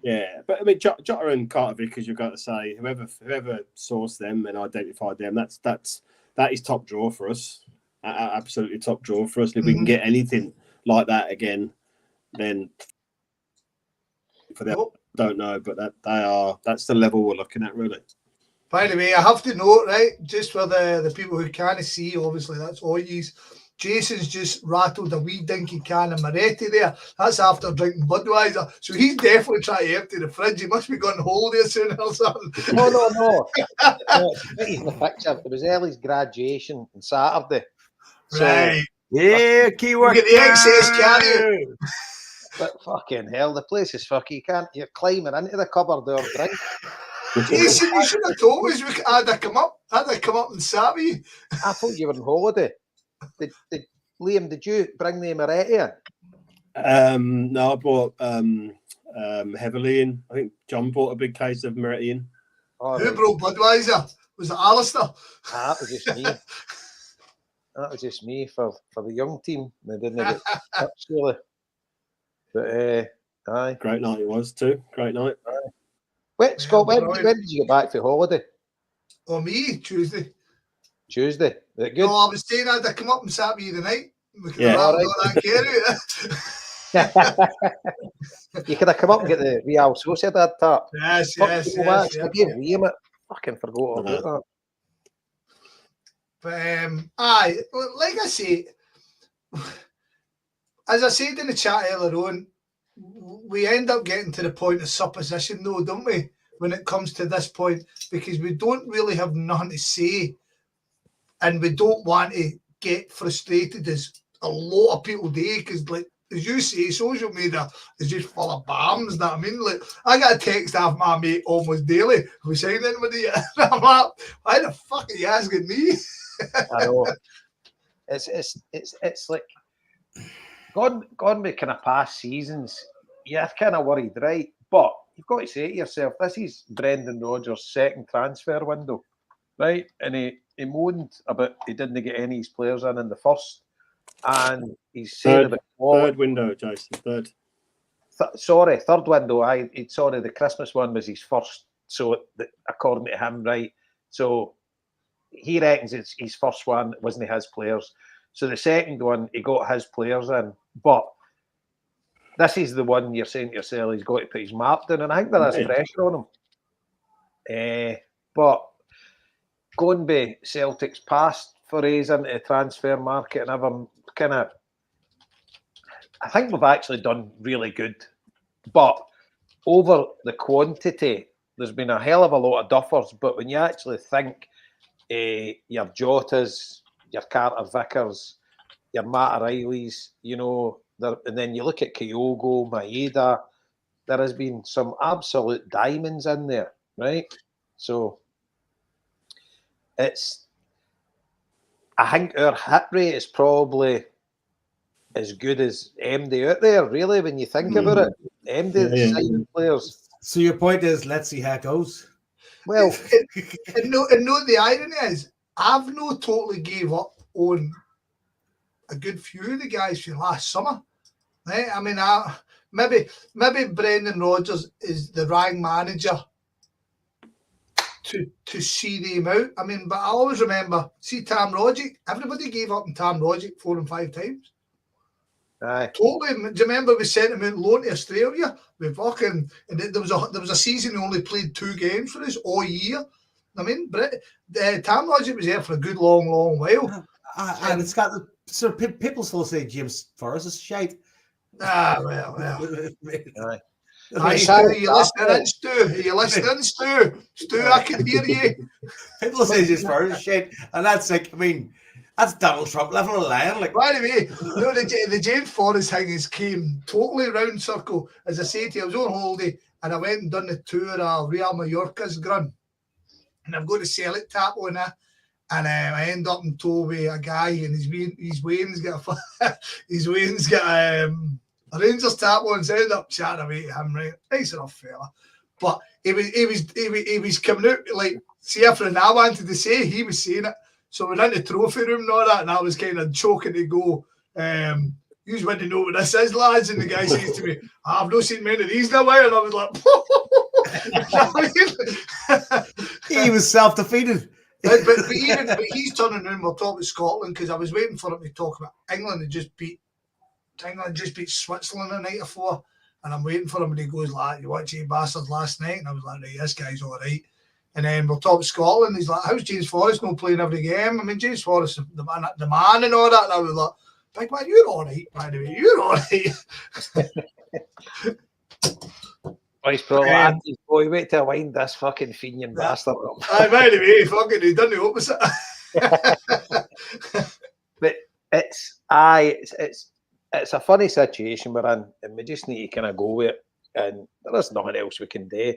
Speaker 4: Yeah, but I mean, Jota and Carter Vickers, you've got to say, whoever sourced them and identified them, that is top draw for us. Absolutely top draw for us. And if we can get anything like that again, then for them, don't know, but that's the level we're looking at, really.
Speaker 2: By the way, I have to note, right, just for the people who can't see, obviously that's all yous. Jason's just rattled a wee dinky can of Moretti there. That's after drinking Budweiser. So he's definitely trying to empty the fridge. He must be going on holiday soon or something.
Speaker 5: No. No, he's in the picture. It was Ellie's graduation on Saturday. So,
Speaker 2: right.
Speaker 1: Yeah, keyword.
Speaker 2: Get the excess carry.
Speaker 5: But fucking hell, the place is fucking. You're climbing into the cupboard or drink.
Speaker 2: Jason, you should have told us I'd have come up and sat with you.
Speaker 5: I thought you were on holiday. Liam, did you bring the Moretti in?
Speaker 4: No, I bought heavily in. I think John bought a big case of Moretti in.
Speaker 2: Who brought Budweiser? Was it Alistair?
Speaker 5: That was just me. That was just me for the young team. They didn't get touched really. But aye.
Speaker 4: Great night it was too. Great night.
Speaker 5: Aye. Wait, Scott, when did you get back for holiday?
Speaker 2: Oh, me? Tuesday.
Speaker 5: Is it good?
Speaker 2: No, I was saying I'd have come up and sat with you tonight. We could
Speaker 4: Yeah.
Speaker 2: have all that carry.
Speaker 5: You could have come up and get the Real Sociedad tap.
Speaker 2: Yes.
Speaker 5: Liam it. Fucking forgot about that.
Speaker 2: But aye, like I say, as I said in the chat earlier on, we end up getting to the point of supposition, though, don't we? When it comes to this point, because we don't really have nothing to say, and we don't want to get frustrated as a lot of people do, because, like as you say, social media is just full of bombs. That I mean, like I got a text off my mate almost daily. We saying anybody? I'm like, why the fuck are you asking me?
Speaker 5: I know. It's like gone with kind of past seasons. Yeah, I've kind of worried, right? But you've got to say to yourself, this is Brendan Rodgers' second transfer window, right? And he moaned about he didn't get any of his players in the first, and he's saying about
Speaker 4: third window, Jason. Third
Speaker 5: window. The Christmas one was his first. So according to him, right? So he reckons it's his first one. It wasn't his players. So the second one, he got his players in, but this is the one you're saying to yourself, he's got to put his map down, and I think there is pressure on him. But going by Celtic's past forays into the transfer market and I've I think we've actually done really good. But over the quantity, there's been a hell of a lot of duffers. But when you actually think your Jotas, your Carter Vickers, your Matt O'Reillys, and then you look at Kyogo, Maeda, there has been some absolute diamonds in there, right? So I think our hit rate is probably as good as MD out there, really, when you think about it. MD signing players.
Speaker 1: So your point is, let's see how it goes.
Speaker 5: Well,
Speaker 2: and the irony is, I've not totally gave up on a good few of the guys from last summer. Right? I mean, maybe Brendan Rodgers is the wrong manager to see them out. I mean, but I always remember, see Tam Rogic, everybody gave up on Tam Rogic 4 and 5 times.
Speaker 5: Aye.
Speaker 2: Totally. Do you remember we sent him out loan to Australia? We fucking, and there was a season he only played 2 games for us all year. I mean, Tam Logic was there for a good long while.
Speaker 1: And it's got so people still say James Forrest is shite.
Speaker 2: Well.
Speaker 5: Aye.
Speaker 2: Aye, Stu, are you listening, Stu? Are you listening, Stu? Stu, I can hear you.
Speaker 1: People say James Forrest is shite, and that's like, I mean, that's Donald Trump level of lying. Like,
Speaker 2: by the way, no, the James Forrest thing came totally round circle. As I say to you, I was on holiday and I went and done the tour of Real Mallorca's ground, and I've got a Celtic tap on there. And I end up in tow with a guy, and his Wayne's got a Rangers tap on. So I end up chatting away to him, right? Nice enough fella, but he was coming out like, see, everything I wanted to say, he was saying it. So we're in the trophy room and all that, and I was kind of choking to go. You want to know what this is, lads? And the guy says to me, "I've not seen many of these in a while," and I was like,
Speaker 1: he was self-defeated.
Speaker 2: But he's turning around. We'll talk about Scotland because I was waiting for him to talk about England. England just beat Switzerland the night before, and I'm waiting for him. And he goes, "Like, you watched you bastards last night?" And I was like, "Right, this guy's all right." And then we'll talk Scotland. He's like, "How's James Forrest not playing every game?" I mean, James Forrest, the man, and all that. And I was like, "Big man, you're all right. By the way, you're all right."
Speaker 5: Oh, he's probably boy, wait till I wind this fucking Fenian bastard up.
Speaker 2: By the way, fucking, he's done the opposite.
Speaker 5: But it's a funny situation we're in, and we just need to kind of go with it. And there's nothing else we can do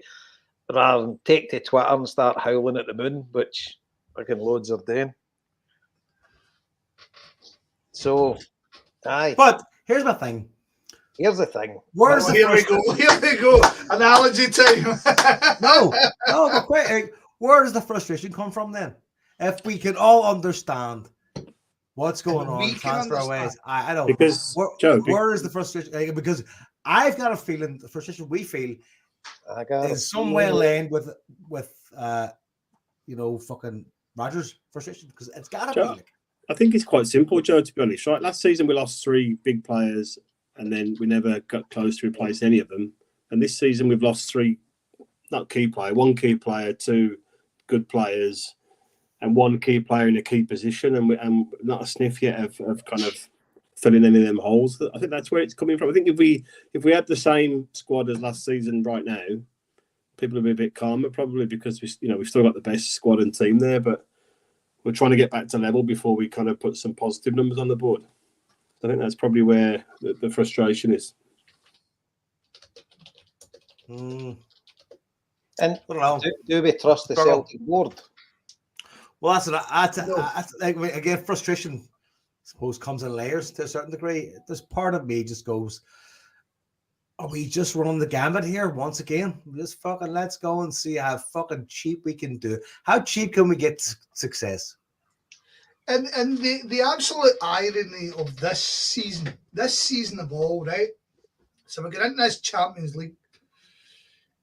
Speaker 5: rather than take to Twitter and start howling at the moon, which fucking loads are doing. So, aye.
Speaker 1: But here's my thing.
Speaker 5: Here's the thing.
Speaker 2: Here we go. Analogy time.
Speaker 1: No, but quite. Where does the frustration come from then? If we can all understand what's going on, transfer ways, I don't.
Speaker 4: Because
Speaker 1: where is the frustration? Because I've got a feeling the frustration we feel is somewhere aligned with fucking Rodgers' frustration, because it's got to be. Like,
Speaker 4: I think it's quite simple, Joe. To be honest, right? Last season we lost 3 big players, and then we never got close to replace any of them. And this season we've lost 3, not key player, 1 key player, 2 good players, and 1 key player in a key position, and not a sniff yet of kind of filling any of them holes. I think that's where it's coming from. I think if we had the same squad as last season right now, people would be a bit calmer, probably because we've still got the best squad and team there, but we're trying to get back to level before we kind of put some positive numbers on the board. I think that's probably where the frustration is.
Speaker 5: And do we trust the Celtic board?
Speaker 1: Well, that's again, frustration, I suppose, comes in layers to a certain degree. There's part of me just goes, are we just running the gambit here once again? Just fucking let's go and see how fucking cheap we can do. How cheap can we get success?
Speaker 2: And the absolute irony of this season of all, right? So we're getting into this Champions League,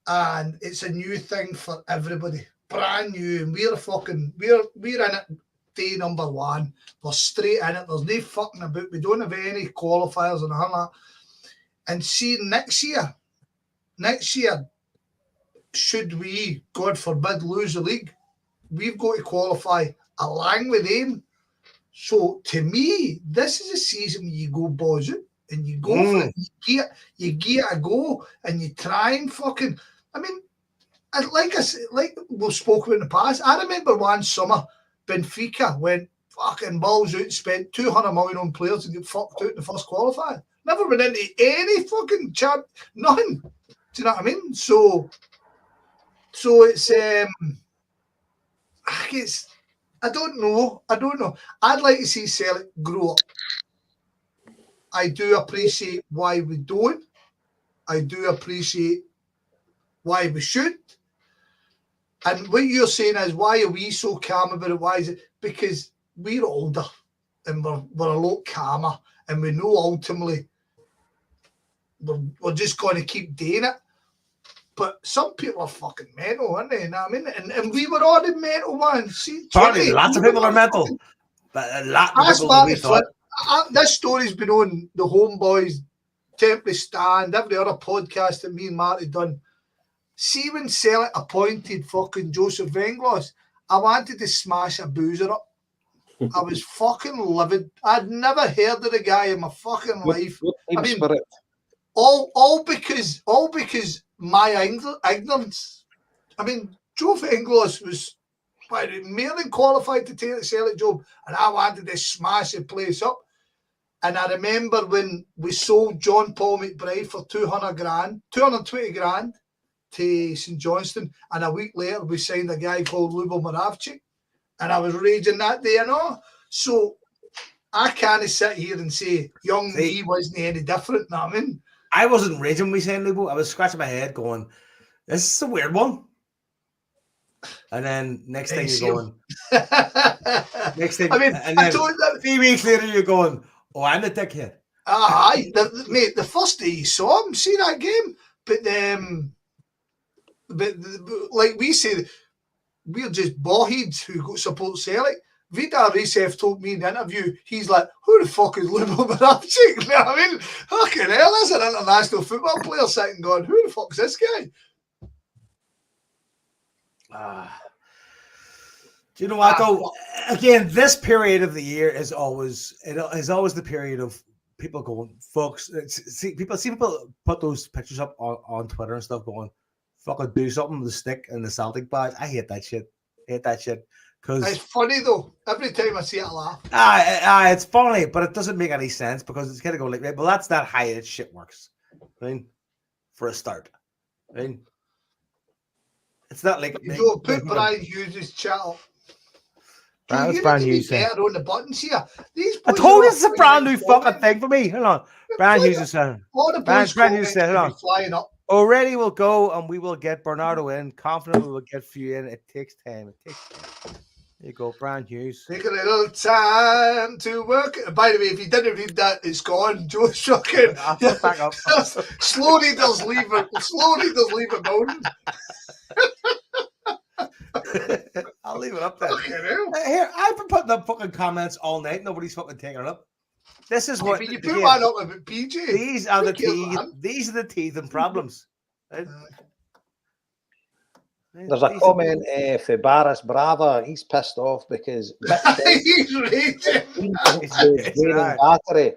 Speaker 2: and it's a new thing for everybody, brand new, and we're in it day number 1. We're straight in it. There's no fucking about. We don't have any qualifiers and all that. And see, next year, should we, God forbid, lose the league, we've got to qualify along with them. So to me, this is a season where you go balls out and you go for it. You get a go and you try and fucking. I mean, like we've spoken in the past. I remember one summer Benfica went fucking balls out, spent 200 million on players and get fucked out in the first qualifier. Never went into any fucking champ, nothing. Do you know what I mean? So it's I don't know. I'd like to see Celtic grow up. I do appreciate why we don't. I do appreciate why we should. And what you're saying is, why are we so calm about it? Why is it? Because we're older and we're a lot calmer, and we know ultimately we're just going to keep doing it. But some people are fucking mental, aren't they? You know what I mean? And we were all the mental ones. See,
Speaker 1: lots of people are mental. But a lot of people
Speaker 2: this story's been on the HomeBhoys, Temporary Stand, every other podcast that me and Marty done. See, when Celtic appointed fucking Joseph Venglos, I wanted to smash a boozer up. I was fucking livid. I'd never heard of the guy in my fucking life. I mean, all because my ignorance. I mean, Joe Venglos was more than qualified to take the Celtic job, and I wanted to smash the place up. And I remember when we sold John Paul McBride for 220 grand to St Johnstone, and a week later we signed a guy called Lubo Moravchik, and I was raging that day and all. So I can't sit here and say young me wasn't any different. Know what I mean?
Speaker 1: I wasn't raging when we signed Lubo. I was scratching my head going, this is a weird one. And then next thing you're going, next thing,
Speaker 2: I mean,
Speaker 1: and then 3 weeks later you're going, oh, I'm the dickhead.
Speaker 2: Aye, mate, the first day you saw him, see that game, but like we say, we're just ballheads who support Celtic. Vidar Risef told me in the interview, he's like, who the fuck is Lubo Moravchik? You know what I mean? Fucking hell, that's an international football player sitting going, who the fuck's this guy?
Speaker 1: Do you know what though? Again, this period of the year is always the period of people going, folks. See people put those pictures up on Twitter and stuff, going, fucking do something with the stick and the Celtic badge. I hate that shit. Because
Speaker 2: it's funny though. Every time I see it, I laugh.
Speaker 1: It's funny, but it doesn't make any sense because it's kind of go like, well, that's not how that shit works. I mean, for a start, I mean, it's not like
Speaker 2: you don't put Brian Hughes' chat up.
Speaker 1: That's brand new.
Speaker 2: Better on the buttons here.
Speaker 1: I told you it's a brand new fucking thing for me. Hold on, Brian Hughes is saying. Brian Hughes said, hold on.
Speaker 2: Flying up.
Speaker 1: Already will go and we will get Bernardo in. Confident we will get few in. It takes time. There you go, Brian Hughes.
Speaker 2: Take a little time to work. By the way, if you didn't read that, it's gone. Joe's shocking.
Speaker 1: I'll put back up.
Speaker 2: Slowly does leave a mountain.
Speaker 1: I'll leave it up there. Here, I've been putting up fucking comments all night. Nobody's fucking taking it up. This is what
Speaker 2: you put one up about PJ.
Speaker 1: These are the teeth. These are the teeth and problems. Right?
Speaker 5: There's a comment for Barras Brava. He's pissed off because
Speaker 2: he's raging.
Speaker 5: Battery.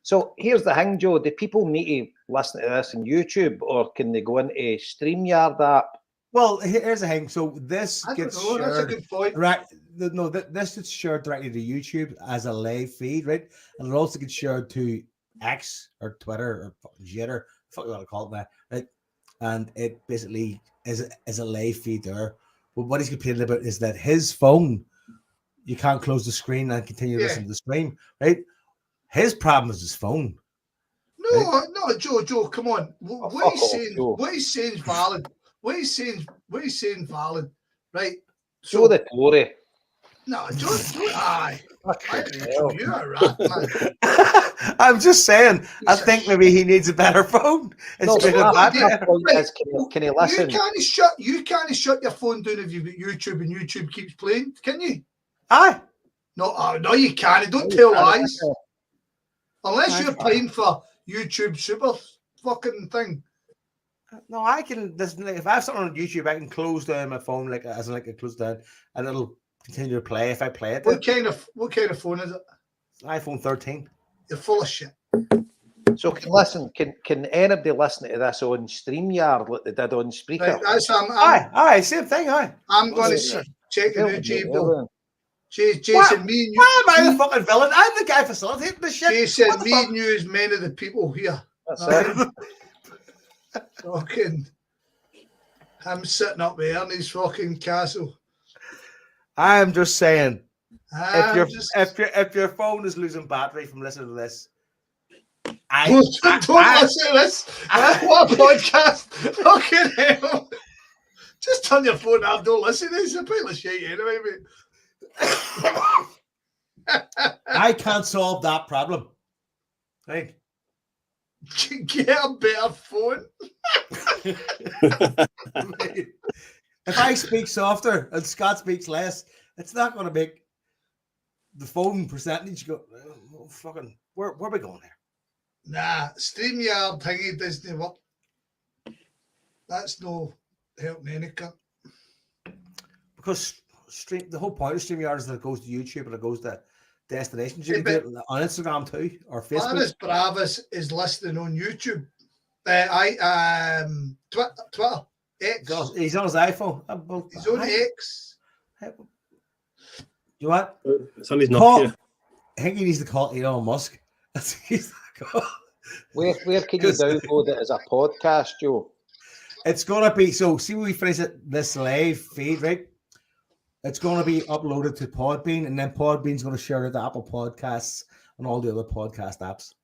Speaker 5: So here's the thing, Joe. Do people need to listen to this on YouTube, or can they go into StreamYard app?
Speaker 1: Well, here's the thing. So this gets shared.
Speaker 2: That's a good point.
Speaker 1: Right? No, this gets shared directly to YouTube as a live feed, right? And it also gets shared to X or Twitter or Jitter, fuck you want to call it that, right? And it basically is a live feed there. But what he's complaining about is that his phone, you can't close the screen and continue to listen to the stream, right? His problem is his phone.
Speaker 2: No, Joe, come on. What he's saying is valid. What he's saying valid, right?
Speaker 5: Show the Tory.
Speaker 2: No, Joe, aye. You're a rat, man.
Speaker 1: I'm just saying, I think maybe he needs a better phone.
Speaker 5: Can he listen?
Speaker 2: You can't shut your phone down if you've got YouTube and YouTube keeps playing, can you?
Speaker 1: Aye.
Speaker 2: No, you can't. Don't tell lies. Unless you're paying for YouTube Super fucking thing.
Speaker 1: No, I can listen. If I have something on YouTube, I can close down my phone, like as in like it close down, and it'll continue to play if I play it.
Speaker 2: What kind of phone is it?
Speaker 1: It's an iPhone 13.
Speaker 2: You're full of shit.
Speaker 5: So can anybody listen to this on StreamYard like they did on Spreaker?
Speaker 2: Right,
Speaker 1: aye, same thing, aye.
Speaker 2: I'm going to check the new Jason, me and you.
Speaker 1: Why am I the fucking villain? I'm the guy facilitating this shit.
Speaker 2: Jason, me and you is many of the people here.
Speaker 5: That's it.
Speaker 2: Fucking, I'm sitting up there in his fucking castle.
Speaker 1: I'm just saying, if your phone is losing battery from listening to this, don't listen to this.
Speaker 2: What a podcast! Fucking hell! Just turn your phone off. Don't listen to this. It's a pile of shit anyway, mate.
Speaker 1: I can't solve that problem. Right?
Speaker 2: Get a better phone.
Speaker 1: If I speak softer and Scott speaks less, it's not going to make the phone percentage, you go, oh, fucking, where are we going here?
Speaker 2: Nah, StreamYard thingy doesn't work. That's no help me any cunt.
Speaker 1: Because the whole point of StreamYard is that it goes to YouTube and it goes to destinations. You
Speaker 2: Yeah,
Speaker 1: can do it on Instagram too, or Facebook.
Speaker 2: Paris Bravis is listening on YouTube. Twitter, X.
Speaker 1: He's on his iPhone.
Speaker 2: He's on X.
Speaker 1: You what?
Speaker 4: It's on his Nokia.
Speaker 1: I think he needs to call Elon Musk. That's what he's called.
Speaker 5: Where can you download it as a podcast, Joe?
Speaker 1: It's gonna be so. See when we finish this live feed, right? It's gonna be uploaded to Podbean, and then Podbean's gonna share it to Apple Podcasts and all the other podcast apps.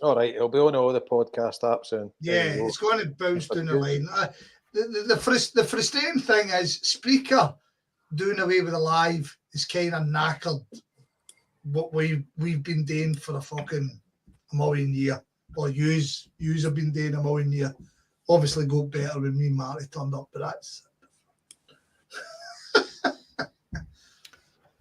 Speaker 5: All right, it'll be on all the podcast apps soon.
Speaker 2: Yeah, it's going to bounce down the line. The frustrating thing is Spreaker doing away with the live is kind of knackered what we've been doing for a fucking million year. Or yous have been doing a million year. Obviously go better when me and Marty turned up, but that's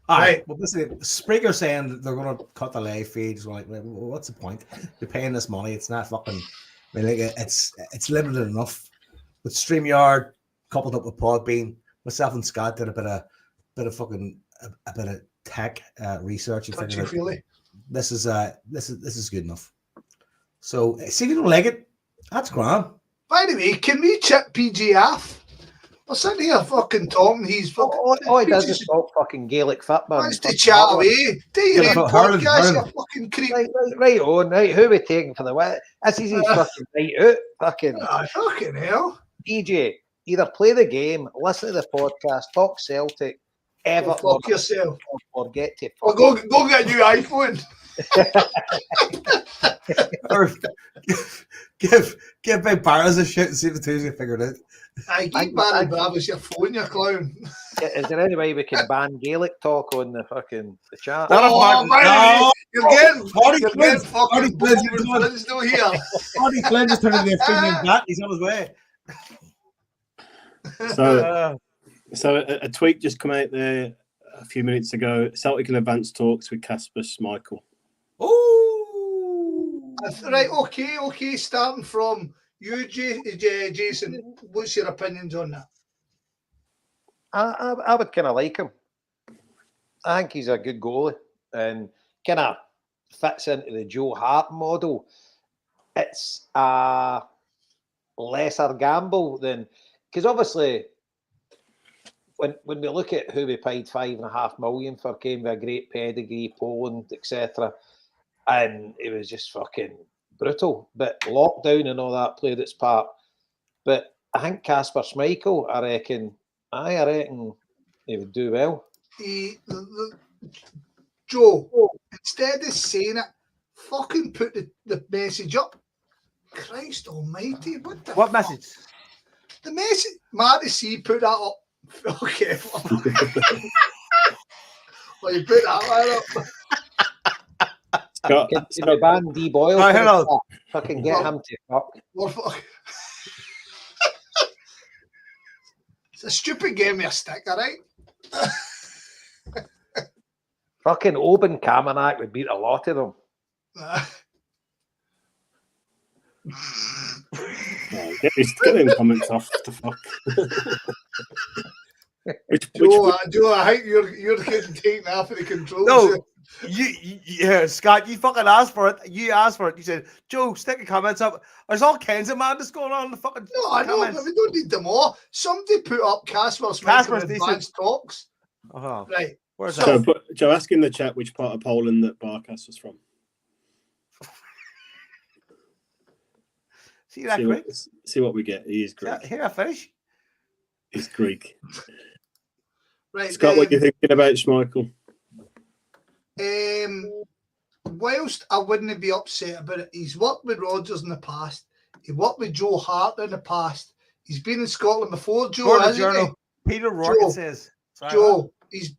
Speaker 1: all right. Well, listen, Spreaker saying that they're going to cut the live feeds. Like, well, what's the point? You're paying this money. It's not fucking. I mean, like, it's limited enough. With StreamYard coupled up with Podbean, myself and Scott did a bit of tech research. And
Speaker 2: touchy-feely.
Speaker 1: This is good enough. So, see if you don't like it, that's grand.
Speaker 2: By the way, can we chip PG off? We're sitting here fucking talking. He's fucking.
Speaker 5: All he does is talk fucking Gaelic football.
Speaker 2: Wants to chat away. Do you podcast, you fucking creep?
Speaker 5: Right on, right. Who are we taking for the win? This is his fucking night out.
Speaker 2: Fucking hell.
Speaker 5: DJ, either play the game, listen to the podcast, talk Celtic,
Speaker 2: Go fuck yourself.
Speaker 5: Or get to
Speaker 2: fuck. Or go get a new iPhone.
Speaker 1: Or give Big Barras a shit and see if the two's can figure it out.
Speaker 2: I keep Barry Bravis your phone, you clown.
Speaker 5: Is there any way we can ban Gaelic talk on the fucking the chat?
Speaker 2: You're getting fucking Flynn's no here.
Speaker 1: Marty Flynn just turned into a premium bat. He's on his way.
Speaker 4: So a tweet just come out there a few minutes ago. Celtic in advanced talks with Kasper Schmeichel.
Speaker 1: Oh,
Speaker 2: right. Okay. Starting from you, Jason. What's your opinions on that?
Speaker 5: I would kind of like him. I think he's a good goalie and kind of fits into the Joe Hart model. It's a lesser gamble than because obviously when we look at who we paid $5.5 million for, came with a great pedigree, Poland, etc., and it was just fucking brutal. But lockdown and all that played its part. But I think Kasper Schmeichel, I reckon he would do well.
Speaker 2: Joe, instead of saying it, fucking put the message up. Christ almighty, what
Speaker 1: message?
Speaker 2: The message. Marty C put that up. Okay. Well, you put that one up.
Speaker 5: Can we ban D Boyle?
Speaker 1: Hello.
Speaker 5: Fucking get him to fuck.
Speaker 2: It's a stupid game with a stick, alright?
Speaker 5: Fucking Oban Kamenak would beat a lot of them.
Speaker 4: Get them comments off the fuck.
Speaker 2: Joe, I think you're getting taken off of the controls.
Speaker 1: No, you Scott, you fucking asked for it. You asked for it. You said, Joe, stick your comments up. There's all kinds of madness going on in the fucking
Speaker 2: No, I know,
Speaker 1: comments.
Speaker 2: but we don't need them all. Somebody put up Kasper's advanced talks.
Speaker 1: Uh-huh.
Speaker 2: Right.
Speaker 1: Where's
Speaker 4: So,
Speaker 1: that?
Speaker 4: Joe, ask in the chat which part of Poland that Barkas was from.
Speaker 1: See that quick?
Speaker 4: See what we get. He is Greek.
Speaker 1: Here, I finish.
Speaker 4: He's Greek.
Speaker 2: Right.
Speaker 4: Scott, what are you thinking about Schmeichel?
Speaker 2: Whilst I wouldn't be upset about it, he's worked with Rodgers in the past. He worked with Joe Hart in the past. He's been in Scotland before, Joe, hasn't he?
Speaker 1: Peter Rourke says.
Speaker 2: Sorry, Joe, he's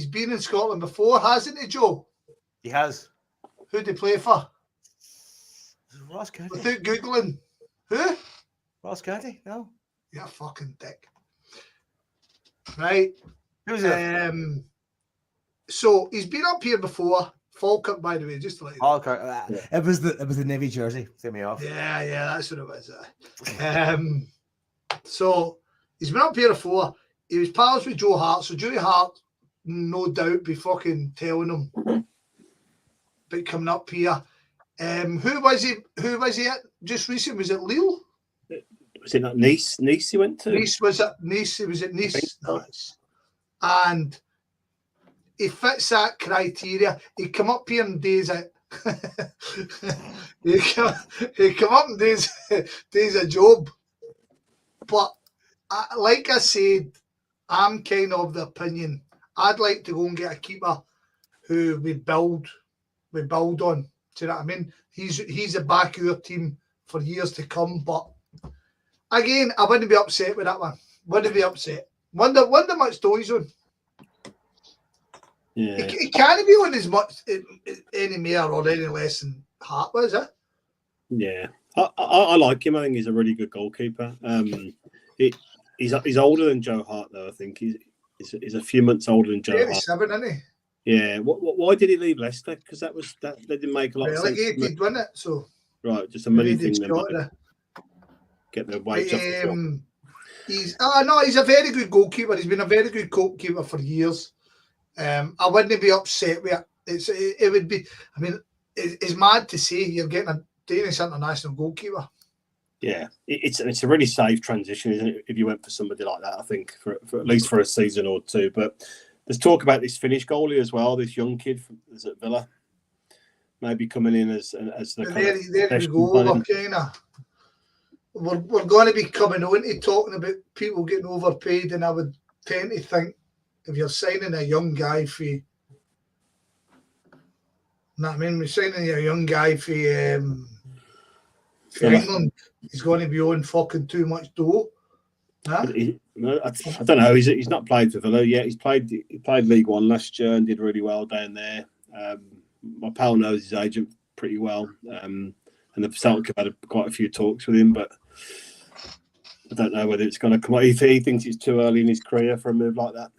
Speaker 2: been in Scotland before, hasn't he, Joe?
Speaker 1: He has.
Speaker 2: Who did he play for?
Speaker 1: Ross County.
Speaker 2: Without Googling. Who?
Speaker 1: Ross County? No.
Speaker 2: You're a fucking dick. Right.
Speaker 1: Who's it?
Speaker 2: So he's been up here before. Falkirk, by the way, just to let you know.
Speaker 1: Okay. It was the Navy jersey. Threw me off.
Speaker 2: Yeah, that's what it was. So he's been up here before. He was pals with Joe Hart. So Joe Hart, no doubt, be fucking telling him about coming up here. Who was he at just recently? Was it Lille?
Speaker 4: Was it not Nice? Nice he went to?
Speaker 2: Nice, was it Nice? He was at Nice. Nice. And he fits that criteria. He come up here and days it. he come up and days a job. But like I said, I'm kind of the opinion I'd like to go and get a keeper who we build on. Do you know what I mean? He's the back of your team for years to come. But again, I wouldn't be upset with that one. Wouldn't be upset. Wonder much though he's on.
Speaker 4: Yeah.
Speaker 2: He can't be on as much any more or any less than Hart was, it?
Speaker 4: Yeah. I like him. I think he's a really good goalkeeper. He's older than Joe Hart though. I think he's a few months older than Joe Hart.
Speaker 2: 37, isn't he?
Speaker 4: Yeah. Why did he leave Leicester? Because that they didn't make a lot of sense.
Speaker 2: Relegated, wasn't it? So
Speaker 4: right, just a money thing.
Speaker 2: Get
Speaker 4: the wage off the top.
Speaker 2: He's a very good goalkeeper. He's been a very good goalkeeper for years. I wouldn't be upset with it. It would be. I mean, it's mad to say you're getting a Danish international goalkeeper.
Speaker 4: Yeah, it's a really safe transition, isn't it? If you went for somebody like that, I think for at least for a season or two. But there's talk about this Finnish goalie as well. This young kid is at Villa, maybe coming in as the
Speaker 2: there we go. We're going to be coming on to talking about people getting overpaid, and I would tend to think if you're signing a young guy for, you know what I mean? We're signing a young guy for England. He's going to be on fucking too much dough. Huh?
Speaker 4: I don't know. He's not played for Villa yet. He played League One last year and did really well down there. My pal knows his agent pretty well, and the Celtic have had quite a few talks with him, but I don't know whether it's going to come out. He thinks it's too early in his career for a move like that.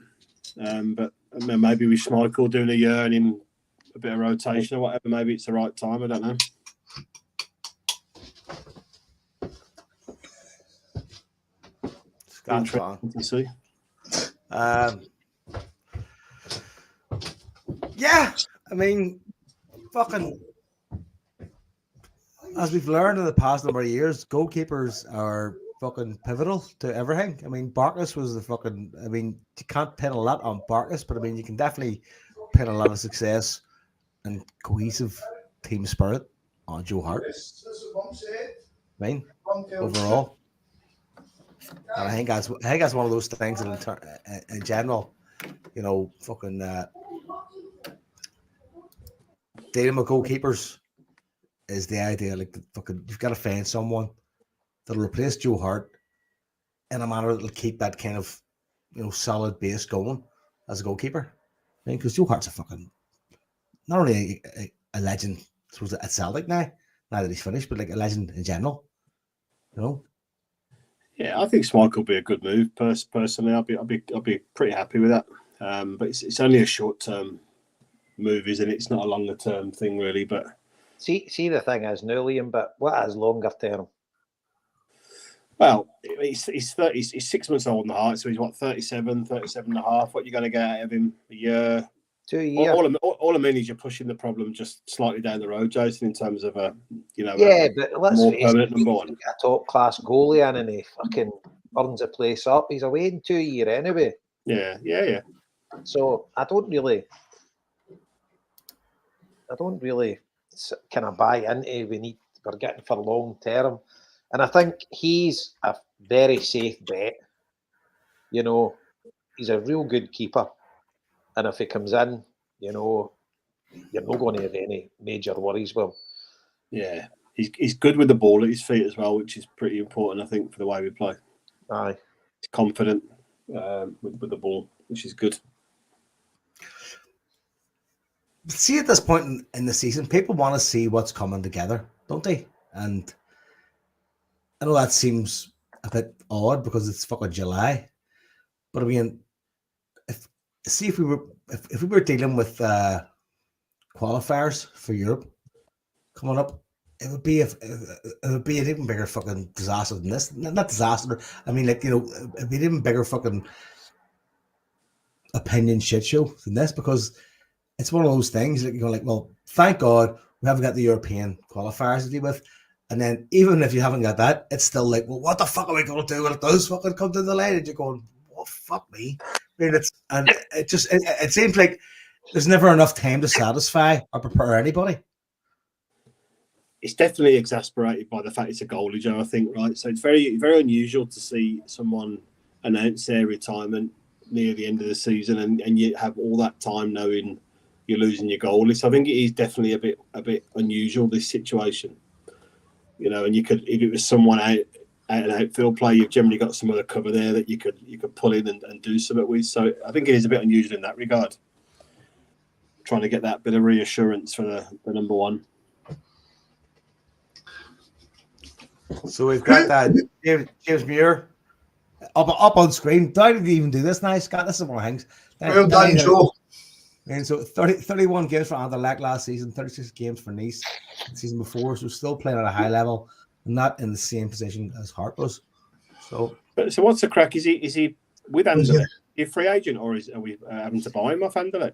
Speaker 4: But maybe with Schmeichel doing a year and him a bit of rotation or whatever, maybe it's the right time. I don't know. Interesting to see.
Speaker 1: Yeah, I mean, fucking, as we've learned in the past number of years, goalkeepers are fucking pivotal to everything. I mean, Barkas was the fucking. I mean, you can't pin a lot on Barkas, but I mean, you can definitely pin a lot of success and cohesive team spirit on Joe Hart. I mean, overall. And I think that's one of those things that in general, you know, fucking dealing with goalkeepers is the idea. Like, you've got to find someone that'll replace Joe Hart in a manner that'll keep that kind of, you know, solid base going as a goalkeeper. I mean, because Joe Hart's a fucking not only a legend, I suppose, at Celtic now that he's finished, but like a legend in general. You know.
Speaker 4: Yeah, I think Schmeichel will be a good move. Personally, I'll be pretty happy with that. But it's only a short term move, isn't it? It's not a longer term thing, really. But
Speaker 5: see, the thing is, now, Liam, but what is longer term?
Speaker 4: Well, he's 6 months old in the Heart, so he's what, 37 and a half. What are you going to get out of him? A year?
Speaker 5: 2 years.
Speaker 4: All I mean is you're pushing the problem just slightly down the road, Jason, in terms of
Speaker 5: but let's
Speaker 4: more
Speaker 5: face
Speaker 4: permanent
Speaker 5: it,
Speaker 4: number one.
Speaker 5: A top class goalie in and he fucking burns the place up. He's away in 2 years anyway.
Speaker 4: Yeah.
Speaker 5: So I don't really kind of buy into we're getting for long term. And I think he's a very safe bet. You know, he's a real good keeper. And if he comes in, you know, you're not going to have any major worries with him.
Speaker 4: Yeah, he's good with the ball at his feet as well, which is pretty important, I think, for the way we play.
Speaker 5: Aye.
Speaker 4: He's confident with the ball, which is good.
Speaker 1: See, at this point in the season, people want to see what's coming together, don't they? And I know that seems a bit odd because it's fucking July, but I mean, if see if we were dealing with qualifiers for Europe coming up, it would be an even bigger fucking disaster than this. Not disaster. I mean, like, you know, it'd be an even bigger fucking opinion shit show than this, because it's one of those things that you're like, well, thank God we haven't got the European qualifiers to deal with. And then even if you haven't got that, it's still like, well, what the fuck are we going to do when it does fucking come to the line? And you're going, well, fuck me. I mean, it seems like there's never enough time to satisfy or prepare anybody.
Speaker 4: It's definitely exasperated by the fact it's a goalie, Joe, I think, right? So it's very, very unusual to see someone announce their retirement near the end of the season and you have all that time knowing you're losing your goalie. So I think it is definitely a bit unusual, this situation. You know, and you could, if it was someone out an outfield player, you've generally got some other cover there that you could pull in and do something with. So I think it is a bit unusual in that regard. Trying to get that bit of reassurance for the number one.
Speaker 1: So we've got that James Muir up on screen. Down didn't even do this now, Scott. This is one of things.
Speaker 2: Well done, Joe.
Speaker 1: And so 31 games for Anderlecht last season, 36 games for Nice the season before, so still playing at a high level, not in the same position as Hart was. So
Speaker 4: what's the crack? Is he with Anderlecht? Is he a free agent, or are we having to buy him off Anderlecht?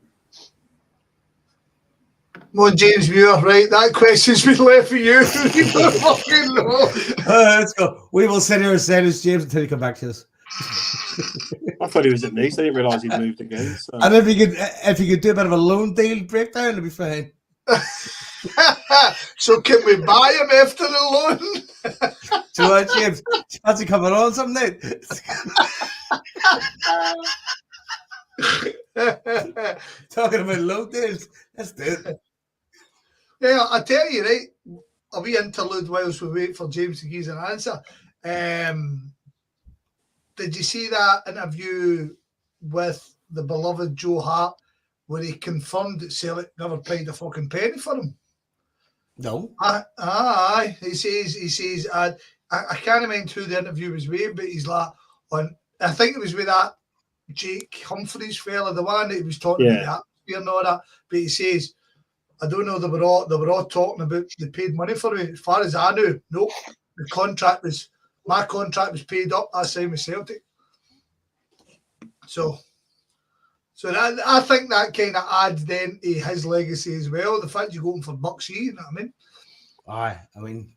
Speaker 2: Come on, James Muir, right? That question's been left for you. You don't fucking know.
Speaker 1: Let's go. We will sit here and say this, James, until you come back to us.
Speaker 4: I thought he was at Nice. I didn't realise he'd moved again. So.
Speaker 1: And if you could do a bit of a loan deal breakdown, it'll be fine.
Speaker 2: So can we buy him after the loan?
Speaker 1: Do you want, James? Fancy coming on some night? Talking about loan deals. Let's do it.
Speaker 2: Yeah, I tell you, right, a wee interlude whilst we wait for James to give us an answer. Did you see that interview with the beloved Joe Hart where he confirmed that Celtic never paid a fucking penny for him?
Speaker 1: No.
Speaker 2: Aye. He says, I can't remember who the interview was with, but he's like, I think it was with that Jake Humphreys fella, the one that he was talking about the atmosphere and all that. But he says, I don't know, they were all talking about they paid money for me. As far as I knew, nope. My contract was paid up. I signed with Celtic. So that, I think that kind of adds then to his legacy as well. The fact you're going for bucks, you know what I mean?
Speaker 1: Aye, I mean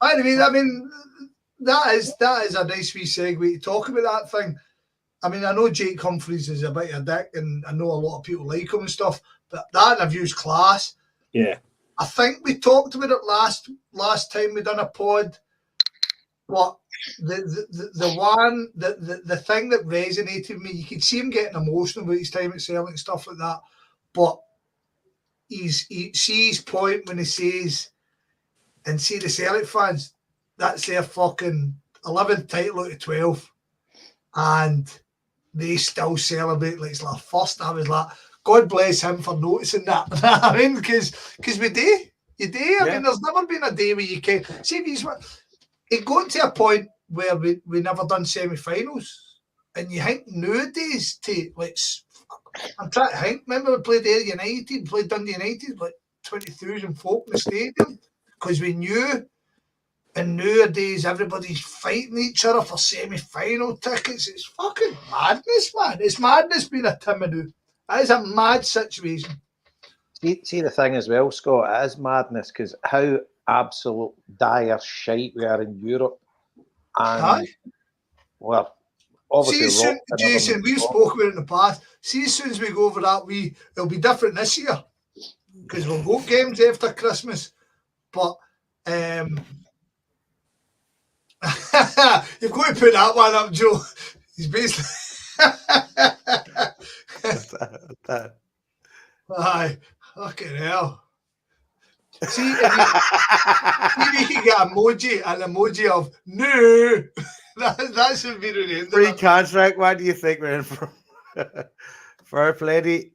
Speaker 1: that is a nice wee segue to talk about that thing. I mean, I know Jake Humphreys is a bit of a dick, and I know a lot of people like him and stuff, but that interview's class.
Speaker 4: Yeah.
Speaker 2: I think we talked about it last time we done a pod. What the thing that resonated with me, you could see him getting emotional about his time at Celtic and stuff like that. But he sees his point when he says, and see the Celtic fans, that's their fucking 11th title out of 12. And they still celebrate like it's their first. I was like, God bless him for noticing that. I mean, because we do. You do. I mean, there's never been a day where you can see these. It got to a point where we never done semi-finals, and you think nowadays I'm trying to think. Remember we played Ayr United, played Dundee United, like 20,000 folk in the stadium because we knew. And nowadays everybody's fighting each other for semi-final tickets. It's fucking madness, man. It's madness being a Timadou. That is a mad situation.
Speaker 5: See the thing as well, Scott, it is madness because how absolute dire shite we are in Europe. And well, obviously,
Speaker 2: Jason, we've spoken about it in the past. See, as soon as we go over that, it'll be different this year because we'll go games after Christmas. But you've got to put that one up, Joe. He's basically. Aye, fucking hell. See, if you can get an emoji of no, that should be the end.
Speaker 1: Free contract. What do you think we're in for? Fair play,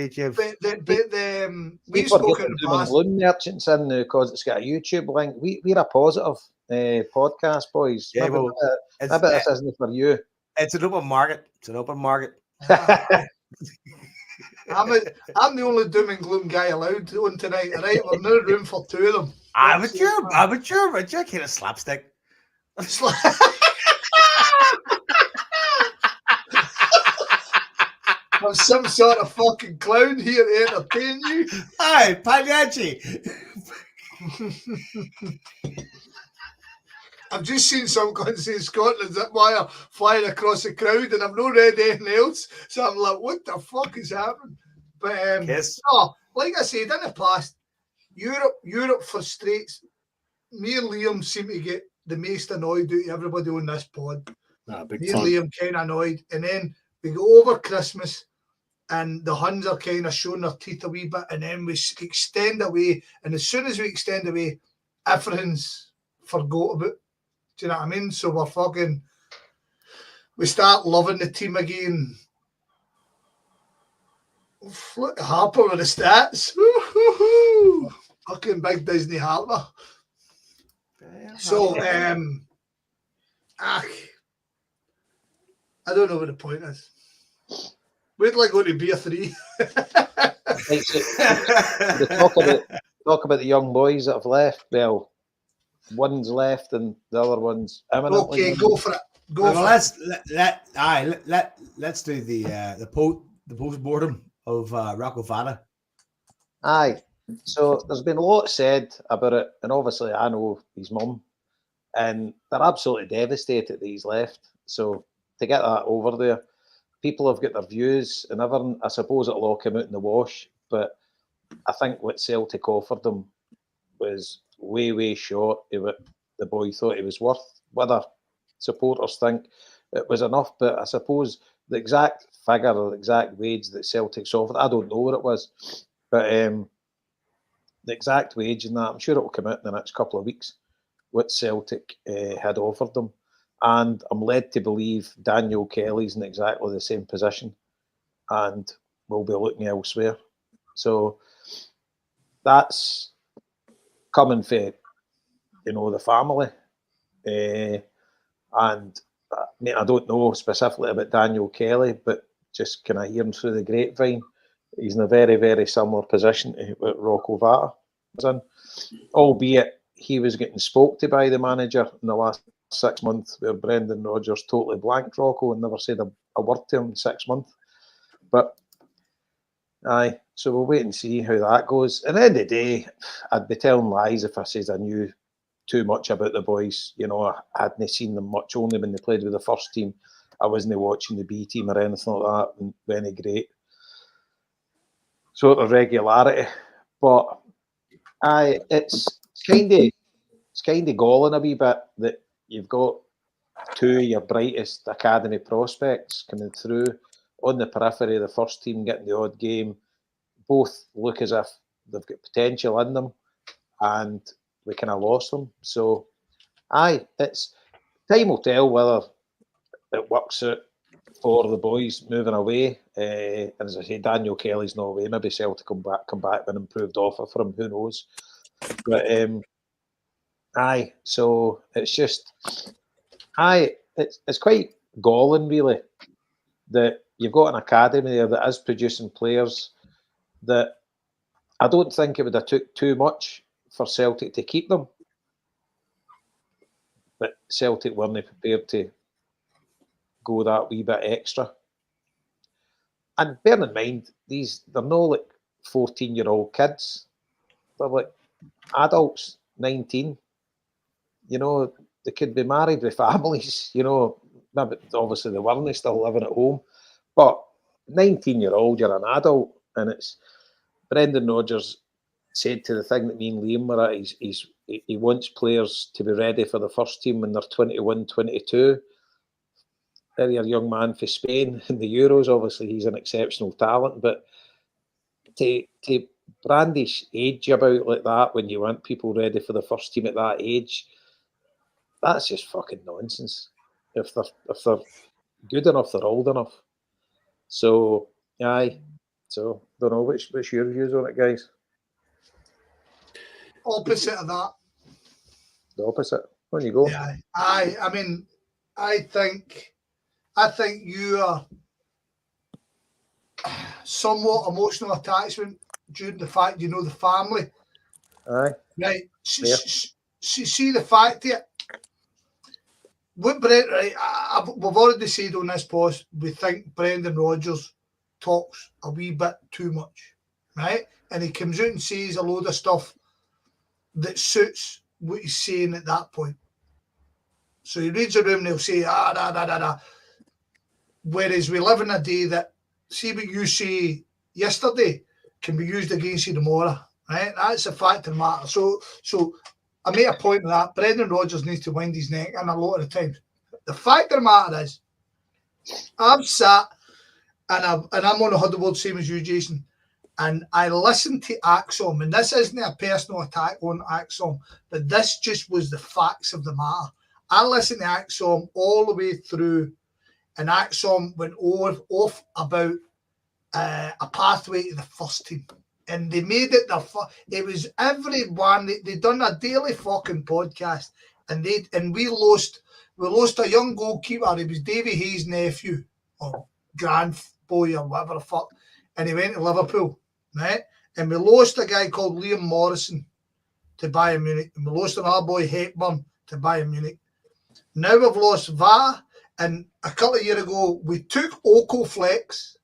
Speaker 1: James.
Speaker 2: We've spoken in the past.
Speaker 5: Balloon merchants in now because it's got a YouTube link. We're a positive podcast, boys.
Speaker 1: Yeah,
Speaker 5: maybe this isn't for you.
Speaker 1: It's an open market.
Speaker 2: I'm the only doom and gloom guy allowed on tonight. All right, we're no room for two of them.
Speaker 1: But you're kind of slapstick.
Speaker 2: I'm some sort of fucking clown here to entertain you.
Speaker 1: Aye, Pagliacci.
Speaker 2: I've just seen some country in Scotland zip wire flying across the crowd, and I've not read anything else. So I'm like, what the fuck is happening? But no, like I said, in the past, Europe frustrates me and Liam. Seem to get the most annoyed out of everybody on this pod. Me and Liam kind of annoyed, and then we go over Christmas, and the Huns are kind of showing their teeth a wee bit, and then we extend away, and as soon as we extend away, everything's forgot about. Do you know what I mean? So we start loving the team again. Look at Harper with the stats. Woo-hoo-hoo. Fucking big Disney Harper. So, I don't know what the point is. Wait till I go to beer 3.
Speaker 5: Right, so talk about the young boys that have left. Well, one's left and the other one's imminently.
Speaker 2: Okay, go for it.
Speaker 1: Let's do the post-mortem of Rocco Fana.
Speaker 5: Aye. So there's been a lot said about it, and obviously I know his mum, and they're absolutely devastated that he's left. So to get that over there, people have got their views and everything. I suppose it'll all come out in the wash, but I think what Celtic offered them was way short of what the boy thought he was worth. Whether supporters think it was enough, but I suppose the exact figure or the exact wage that Celtic's offered, I don't know what it was, but the exact wage and that, I'm sure it will come out in the next couple of weeks, what Celtic had offered them. And I'm led to believe Daniel Kelly's in exactly the same position and will be looking elsewhere. So that's coming for, the family. And I mean, I don't know specifically about Daniel Kelly, but just kind of hearing through the grapevine, he's in a very, very similar position to what Rocco Vata was in, albeit he was getting spoke to by the manager in the last 6 months, where Brendan Rodgers totally blanked Rocco and never said a word to him in 6 months. But aye, so we'll wait and see how that goes. At the end of the day, I'd be telling lies if I says I knew too much about the boys. I hadn't seen them much, only when they played with the first team. I wasn't watching the B team or anything like that, when any great sort of regularity. But aye, it's kind of galling a wee bit that you've got two of your brightest academy prospects coming through on the periphery of the first team, getting the odd game. Both look as if they've got potential in them, and we kind of lost them. So, aye, it's time will tell whether it works out for the boys moving away. And as I say, Daniel Kelly's not away. Maybe Celtic come back with an improved offer for him. Who knows? But aye, so it's just it's quite galling, really, that you've got an academy there that is producing players that I don't think it would have took too much for Celtic to keep them, but Celtic weren't prepared to go that wee bit extra. And bear in mind, they're not like 14-year-old kids. They're like adults, 19. They could be married with families, maybe obviously they weren't still living at home. But 19-year-old, you're an adult, and it's Brendan Rodgers said to the thing that me and Liam were at, he wants players to be ready for the first team when they're 21, 22. Very young man for Spain in the Euros. Obviously, he's an exceptional talent, but to brandish age about like that when you want people ready for the first team at that age, that's just fucking nonsense. If they're good enough, they're old enough. So, aye. So, don't know, what's your views on it, guys?
Speaker 2: Opposite of that.
Speaker 5: The opposite. On you go.
Speaker 2: Yeah, I mean, I think you are somewhat emotional attachment due to the fact you know the family.
Speaker 5: Aye.
Speaker 2: Right. See the fact here. What Brent, right? We've already said on this post, we think Brendan Rodgers talks a wee bit too much, right? And he comes out and says a load of stuff that suits what he's saying at that point. So he reads the room and he'll say, da, da, da, da. Whereas we live in a day that, see what you say yesterday can be used against you tomorrow, right? That's a fact of the matter. So I made a point of that. Brendan Rodgers needs to wind his neck in a lot of the times. The fact of the matter is, I'm sat and I'm on the huddle board, same as you, Jason, and I listened to Axom, and this isn't a personal attack on Axom, but this just was the facts of the matter. I listened to Axom all the way through, and Axom went off about a pathway to the first team. And they made it it was everyone. They done a daily fucking podcast, and we lost a young goalkeeper. It was Davy Hayes' nephew or grandboy or whatever the fuck, and he went to Liverpool, right? And we lost a guy called Liam Morrison to Bayern Munich, and we lost another boy Hepburn to Bayern Munich. Now we've lost Va, and a couple of years ago we took Oko Flex,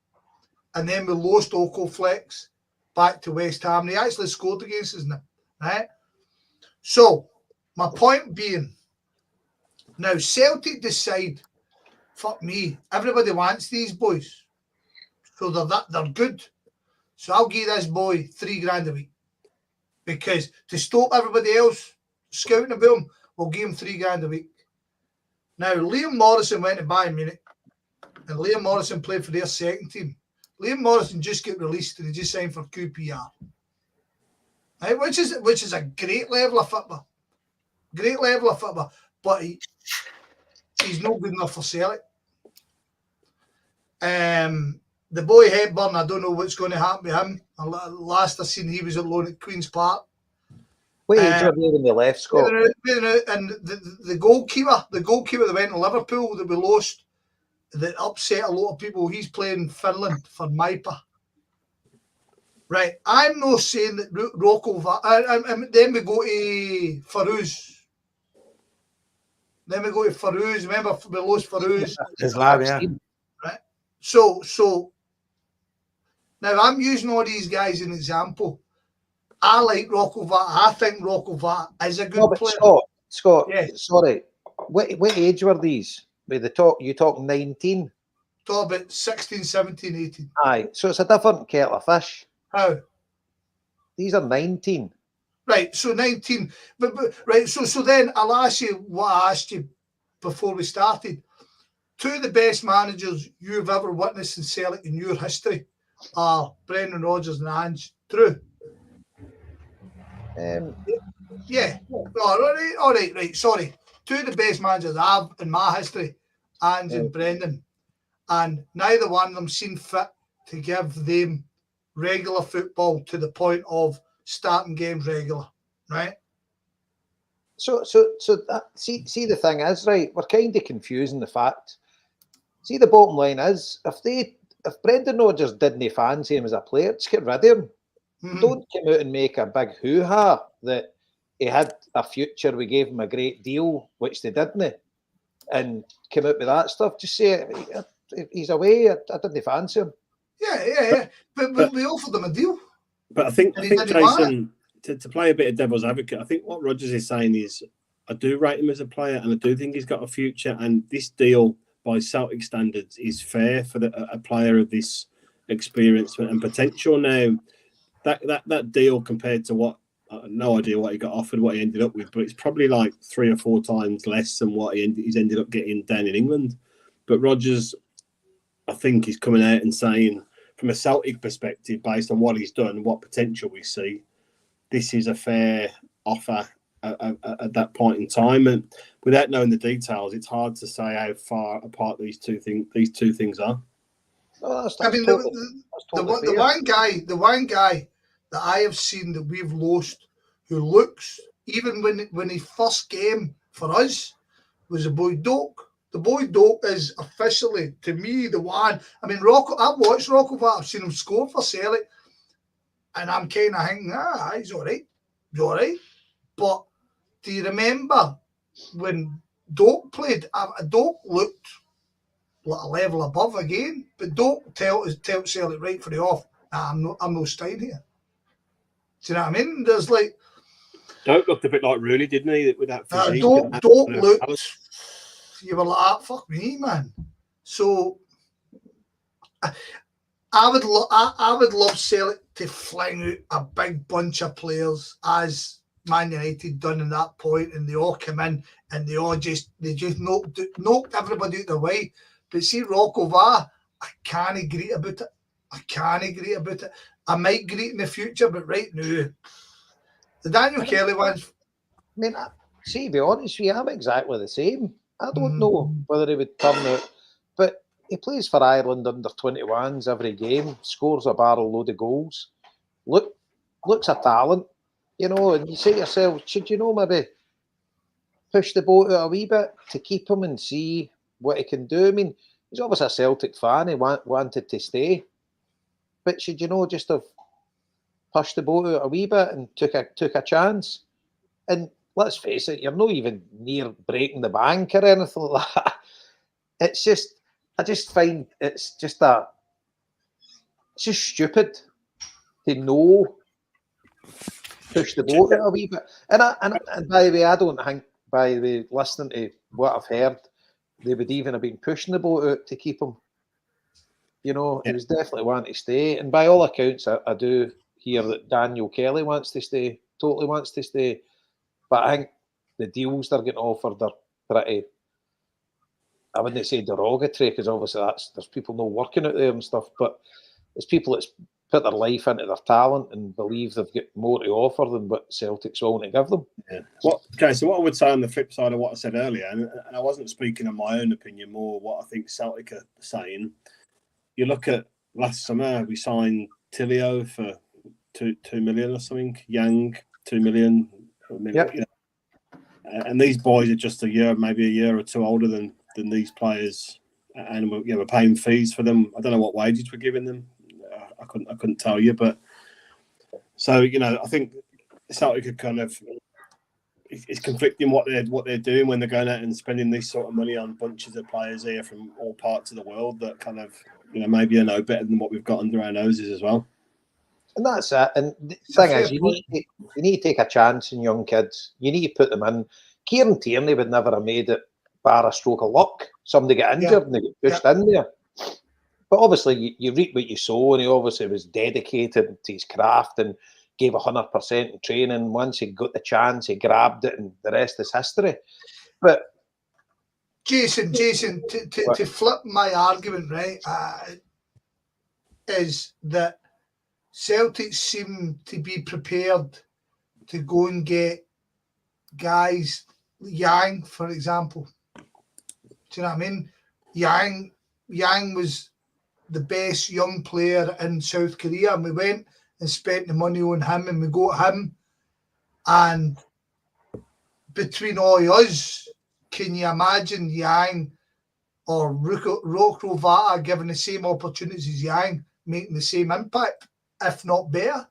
Speaker 2: and then we lost Oko Flex back to West Ham. He actually scored against us now, right? So, my point being, now Celtic decide, fuck me, everybody wants these boys. So they're good. So I'll give this boy $3,000 a week. Because to stop everybody else scouting about him, we'll give him $3,000 a week. Now, Liam Morrison went to Bayern Munich, and Liam Morrison played for their second team. Liam Morrison just got released and he just signed for QPR, right? Which is a great level of football, but he's not good enough for Celtic. The boy Hepburn, I don't know what's going to happen to him. Last I seen, he was at loan at Queen's Park.
Speaker 5: What age were they when they left, Scott?
Speaker 2: And the goalkeeper that went to Liverpool that we lost, that upset a lot of people. He's playing Finland for Maipa. Right. I'm not saying that Rocco... then we go to Farouz. Remember, we lost Farouz.
Speaker 1: Islam, yeah.
Speaker 2: Right. So, now I'm using all these guys as an example. I like Rocco Vata. I think Rocco Vata is a good player.
Speaker 5: Scott,
Speaker 2: yes.
Speaker 5: Sorry. What age were these? You talk 19?
Speaker 2: Talk about 16, 17, 18.
Speaker 5: Aye, so it's a different kettle of fish.
Speaker 2: How?
Speaker 5: These are 19.
Speaker 2: Right, so 19. But right, so then I'll ask you what I asked you before we started. Two of the best managers you've ever witnessed in Celtic in your history are Brendan Rodgers and Ange. True? Yeah. All right. Sorry. Two of the best managers I've in my history, Ange and Brendan, and neither one of them seemed fit to give them regular football to the point of starting games regular, right?
Speaker 5: So that, see the thing is, right, we're kind of confusing the fact. See, the bottom line is, if Brendan Rodgers didn't fancy him as a player, just get rid of him. Mm-hmm. Don't come out and make a big hoo-ha that he had a future, we gave him a great deal, which they didn't, and come out with that stuff. Just say, he's away, I didn't fancy him.
Speaker 2: Yeah. But we offered them a deal.
Speaker 4: But I think Jason, to play a bit of devil's advocate, I think what Rodgers is saying is, I do rate him as a player, and I do think he's got a future, and this deal, by Celtic standards, is fair for a player of this experience and potential. Now, that deal compared to what, no idea what he got offered, what he ended up with, but it's probably like 3 or 4 times less than what he's ended up getting down in England. But Rodgers, I think, is coming out and saying, from a Celtic perspective, based on what he's done, what potential we see, this is a fair offer at that point in time. And without knowing the details, it's hard to say how far apart these two things are.
Speaker 2: Oh, the one guy that I have seen that we've lost, who looks, even when he first came for us, was a boy Doak. The boy Doak is officially, to me, the one. I mean, Rocco. I've watched Rocco Vart. I've seen him score for Celtic, and I'm kind of thinking, he's all right. He's all right. But do you remember when Doak played? Doak looked like a level above again, but Doak tell Celtic right for the off. I'm no staying here. Do you know what I mean? There's like
Speaker 4: Doak looked a bit like Rooney, didn't he? With that physique.
Speaker 2: Doak looked. You were like, fuck me, man. So I would love Celtic to fling out a big bunch of players as Man United done in that point, and they all come in and they just knocked everybody out of the way. But see, Rocco Vart, I can't agree about it. I might agree in the future, but right now, the Daniel Kelly ones.
Speaker 5: I mean, see, to be honest with you, I'm exactly the same. I don't know whether he would turn out, but he plays for Ireland under 21s every game, scores a barrel load of goals. Looks a talent, and you say to yourself, should maybe push the boat out a wee bit to keep him and see what he can do? I mean, he's obviously a Celtic fan, he wanted to stay, but should just have pushed the boat out a wee bit and took a chance? And let's face it, you're not even near breaking the bank or anything like that. It's just, I just find it's just stupid to know push the boat out a wee bit. And by the way, I don't think, by the way, listening to what I've heard, they would even have been pushing the boat out to keep him. He was definitely wanting to stay. And by all accounts, I do hear that Daniel Kelly wants to stay, totally wants to stay. But I think the deals they're getting offered are pretty, I wouldn't say derogatory, because obviously there's people not working out there and stuff, but it's people that's put their life into their talent and believe they've got more to offer than what Celtic's willing to give them.
Speaker 4: Yeah. So what I would say on the flip side of what I said earlier, and I wasn't speaking of my own opinion, more what I think Celtic are saying. You look at last summer, we signed Tilio for 2 million or something, Yang 2 million.
Speaker 5: Yep.
Speaker 4: And these boys are just maybe a year or two older than these players, and we're paying fees for them. I don't know what wages we're giving them. I couldn't tell you, but so I think Celtic could kind of, it's conflicting what they're doing when they're going out and spending this sort of money on bunches of players here from all parts of the world that kind of maybe are better than what we've got under our noses as well.
Speaker 5: And that's it. And the thing is, you need to take a chance in young kids. You need to put them in. Kieran Tierney would never have made it bar a stroke of luck. Somebody get injured and they get pushed in there. But obviously, you reap what you sow, and he obviously was dedicated to his craft and gave 100% in training. Once he got the chance, he grabbed it, and the rest is history. But
Speaker 2: Jason, to flip my argument, right, is that Celtic seem to be prepared to go and get guys, Yang, for example. Do you know what I mean? Yang was the best young player in South Korea, and we went and spent the money on him, and we got him. And between all of us, can you imagine Yang or Rocco Vart given the same opportunities as Yang, making the same impact, if not better?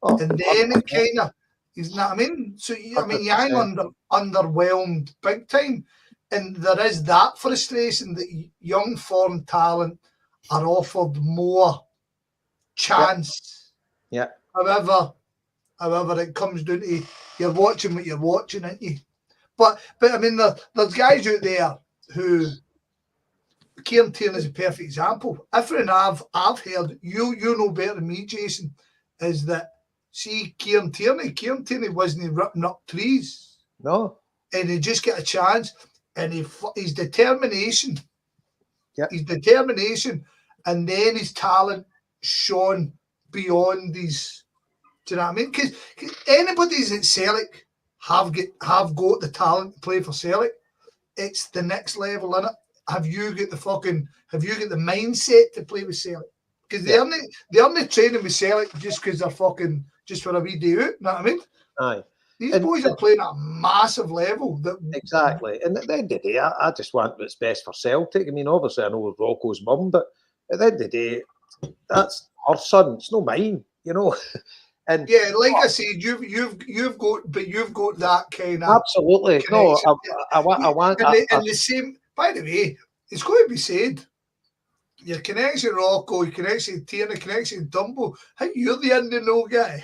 Speaker 2: And then it kind of, you know what I mean? So, I mean, Yang underwhelmed big time. And there is that frustration that young foreign talent are offered more chance.
Speaker 5: Yeah.
Speaker 2: However, it comes down to you're watching what you're watching, aren't you? But I mean, there's guys out there who, Kieran Tierney is a perfect example. Everything I've heard, you know better than me, Jason, is that, see, Kieran Tierney wasn't ripping up trees.
Speaker 5: No.
Speaker 2: And he just get a chance, and his determination, and then his talent shone beyond these. Do you know what I mean? Because anybody's at Celtic have got the talent to play for Celtic. It's the next level, innit? Have you got the mindset to play with Celtic? Because they aren't training with Celtic just because they're just for a wee day out. You know what I mean?
Speaker 5: Aye.
Speaker 2: These boys are playing at a massive level.
Speaker 5: Exactly. And at the end of the day, I just want what's best for Celtic. I mean, obviously, I know Rocco's mum, but at the end of the day, that's her son. It's not mine, you know. And
Speaker 2: yeah, like I said, you've got that kind of
Speaker 5: absolutely
Speaker 2: connection.
Speaker 5: no. I want.
Speaker 2: And the same. By the way, it's going to be said. Your connection, Rocco, your connection, Tierney, connection, Dumbo. Hey, you're the end of no guy.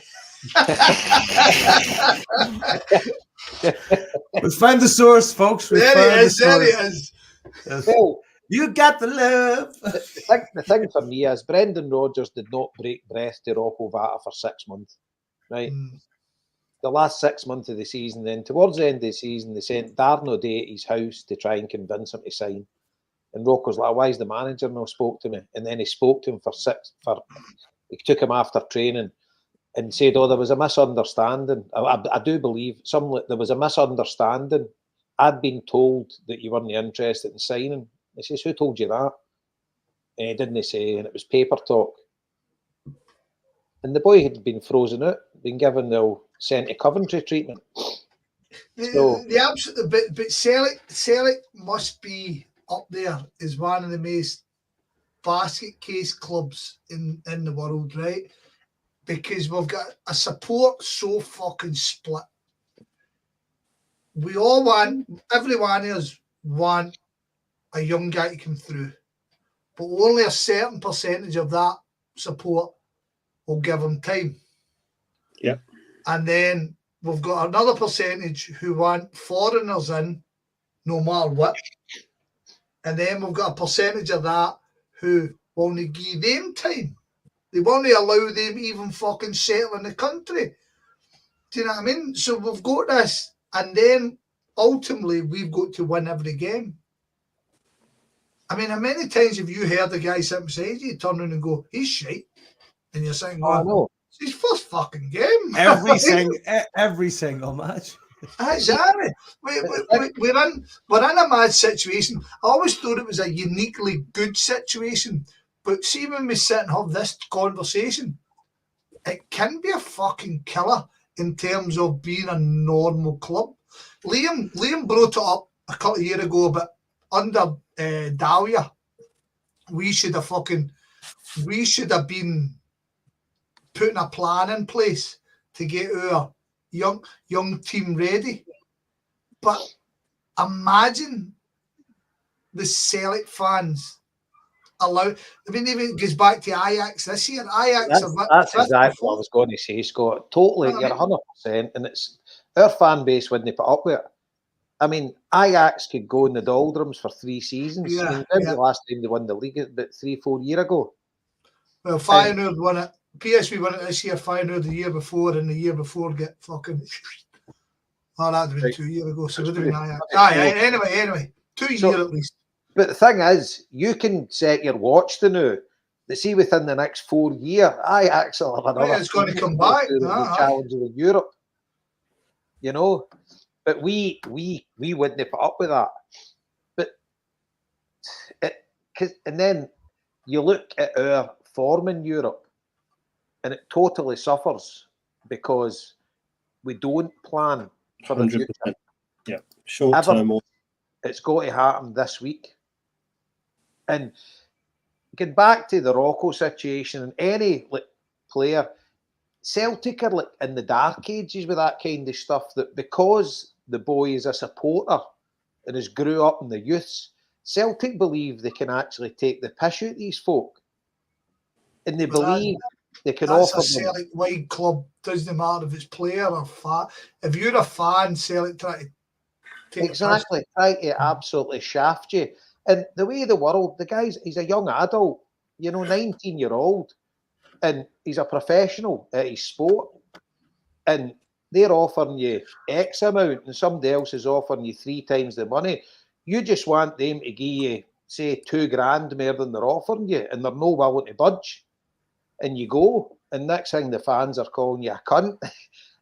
Speaker 1: We found the source, folks.
Speaker 2: There it is.
Speaker 5: Well,
Speaker 1: you got the love.
Speaker 5: The thing for me is Brendan Rodgers did not break breath to Rocco Vata for 6 months, right? The last 6 months of the season, then towards the end of the season, they sent Darren O'Day at his house to try and convince him to sign. And Rocco's like, why is the manager not spoke to me? And then he spoke to him he took him after training and said, oh, there was a misunderstanding. I do believe there was a misunderstanding. I'd been told that you weren't interested in signing. He says, who told you that? And he didn't say, and it was paper talk. And the boy had been frozen out, been given the sent to Coventry treatment.
Speaker 2: But Celtic must be up there as one of the most basket case clubs in the world, right? Because we've got a support so fucking split. We all want, every one of us want a young guy to come through, but only a certain percentage of that support will give him time.
Speaker 4: Yeah.
Speaker 2: And then we've got another percentage who want foreigners in no matter what. And then we've got a percentage of that who want to give them time. They want to allow them even fucking settle in the country. Do you know what I mean? So we've got this, and then ultimately we've got to win every game. I mean, how many times have you heard the guy sit beside you turn around and go, he's shite? And you're saying,
Speaker 5: I know.
Speaker 2: It's his first fucking game.
Speaker 1: Every single match.
Speaker 2: Exactly. We're in a mad situation. I always thought it was a uniquely good situation. But see, when we sit and have this conversation, it can be a fucking killer in terms of being a normal club. Liam brought it up a couple of years ago, but under Dahlia, we should have been putting a plan in place to get our young team ready. But imagine the Celtic fans even it goes back to Ajax this year. Ajax
Speaker 5: that's exactly what I was going to say, Scott. Totally, you're 100%, and it's our fan base wouldn't put up with it. I mean, Ajax could go in the doldrums for 3 seasons.
Speaker 2: Yeah,
Speaker 5: I mean, when was the last time they won the league? About 3-4 years ago.
Speaker 2: Well, Feyenoord won it. PSV won it this year. Feyenoord the year before, and the year before get fucking. Oh, that'd have been 2 years ago. So it would have been Ajax. Anyway, 2 years at least.
Speaker 5: But the thing is, you can set your watch to now. They see within the next 4 years, Ajax will have another.
Speaker 2: It's going to come back.
Speaker 5: Challenge in Europe, you know. But we wouldn't put up with that. But and then you look at our form in Europe, and it totally suffers because we don't plan for the
Speaker 4: 100%.
Speaker 5: future.
Speaker 4: Yeah, short term.
Speaker 5: It's got to happen this week. And getting back to the Rocco situation, and any player, Celtic are like in the dark ages with that kind of stuff. That because the boy is a supporter and has grew up in the youths, Celtic believe they can actually take the piss out of these folk, and they believe they can offer them.
Speaker 2: Celtic wide club. Doesn't matter if it's player or fan. If you're a fan, Celtic try to take
Speaker 5: exactly try to absolutely shaft you. And the way the world, the guy's he's a young adult, 19-year-old, and he's a professional at his sport, and they're offering you X amount, and somebody else is offering you 3 times the money. You just want them to give you, say, $2,000 more than they're offering you, and they're no willing to budge. And you go, and next thing the fans are calling you a cunt,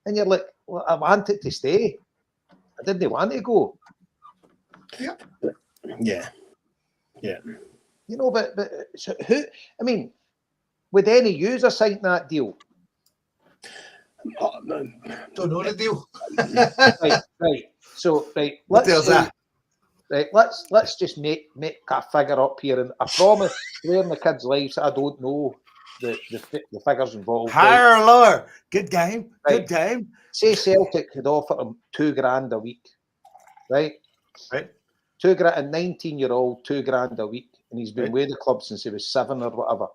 Speaker 5: and you're like, well, I wanted to stay. I didn't want to go.
Speaker 4: Yeah.
Speaker 5: But so who? I mean, would any user sign that deal?
Speaker 4: Oh, no.
Speaker 2: Don't know the deal.
Speaker 5: Right. So, right,
Speaker 1: What deal's that?
Speaker 5: Right, let's just make a figure up here, and I promise, clearing the kids' lives, I don't know the figures involved.
Speaker 1: Higher or lower? Good game.
Speaker 5: Right.
Speaker 1: Good game.
Speaker 5: Say Celtic had offered him $2,000 a week, right?
Speaker 1: Right.
Speaker 5: A 19-year-old, $2,000 a week, and he's been with the club since he was 7 or whatever,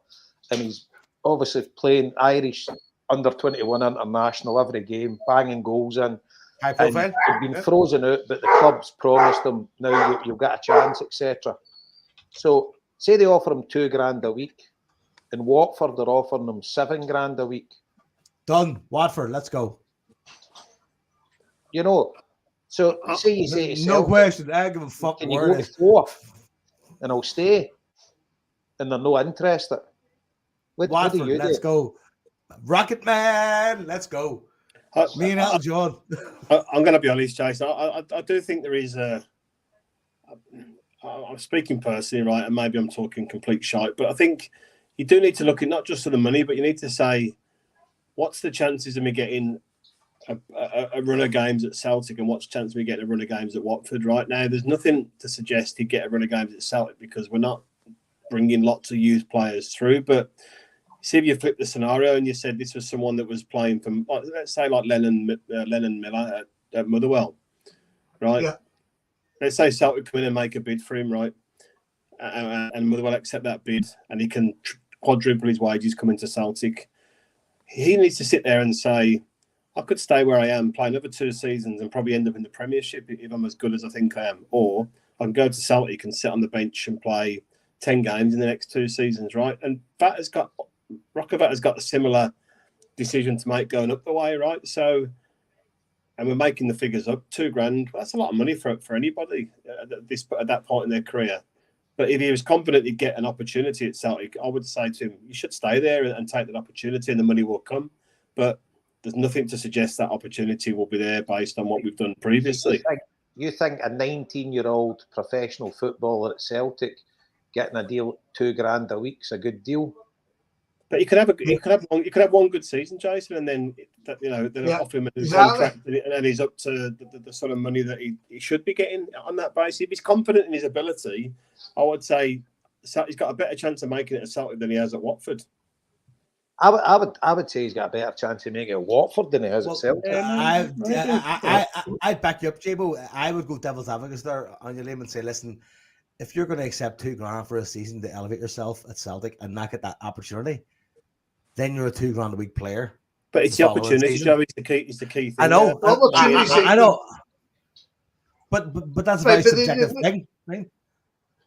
Speaker 5: and he's obviously playing Irish under 21 international every game, banging goals in.
Speaker 1: High profile.
Speaker 5: And he'd been frozen out, but the club's promised him now you'll get a chance, etc. So say they offer him $2,000 a week, and Watford are offering him $7,000 a week.
Speaker 1: Done. Watford. Let's go.
Speaker 5: You know, so say you say to
Speaker 1: No
Speaker 5: Celtic,
Speaker 1: question. I give a fuck.
Speaker 5: can you go to 4 and I'll stay, and they're no interested. What
Speaker 1: Watford.
Speaker 5: do you
Speaker 1: Let's
Speaker 5: do?
Speaker 1: go. Rocket Man. Let's go. Me and Elton John.
Speaker 4: I'm going to be honest, Jason. I do think there is a. I'm speaking personally, right, and maybe I'm talking complete shite, but I think you do need to look at not just for the money, but you need to say, what's the chances of me getting a run of games at Celtic, and what's the chance of me getting a run of games at Watford right now? There's nothing to suggest he'd get a run of games at Celtic because we're not bringing lots of youth players through, but see if you flip the scenario and you said this was someone that was playing from, let's say, like Lennon Miller at Motherwell, right?
Speaker 2: Yeah.
Speaker 4: Let's say Celtic come in and make a bid for him, right? And Motherwell accept that bid, and he can quadruple his wages coming to Celtic. He needs to sit there and say, I could stay where I am, play another 2 seasons, and probably end up in the Premiership if I'm as good as I think I am. Or I can go to Celtic and sit on the bench and play 10 games in the next 2 seasons, right? And Rockevat has got a similar decision to make going up the way, right? So, and we're making the figures up, $2,000. That's a lot of money for anybody at that point in their career. But if he was confident he'd get an opportunity at Celtic, I would say to him, you should stay there and take that opportunity, and the money will come. But there's nothing to suggest that opportunity will be there based on what we've done previously.
Speaker 5: You think a 19-year-old professional footballer at Celtic getting a deal $2,000 a week is a good deal?
Speaker 4: But you could have one good season, Jason, and then offer him a new contract, and he's up to the sort of money that he should be getting on that basis. If he's confident in his ability, I would say he's got a better chance of making it at Celtic than he has at Watford.
Speaker 5: I would say he's got a better chance of making it at Watford than he has at Celtic.
Speaker 1: I'd back you up, Jabo. I would go devil's advocate there on your name and say, listen, if you're going to accept $2,000 for a season to elevate yourself at Celtic and not get that opportunity, then you're a $2,000 a week player.
Speaker 4: But it's the opportunity, Joe. It's the key thing.
Speaker 1: I know. I know. But that's a very subjective thing, right?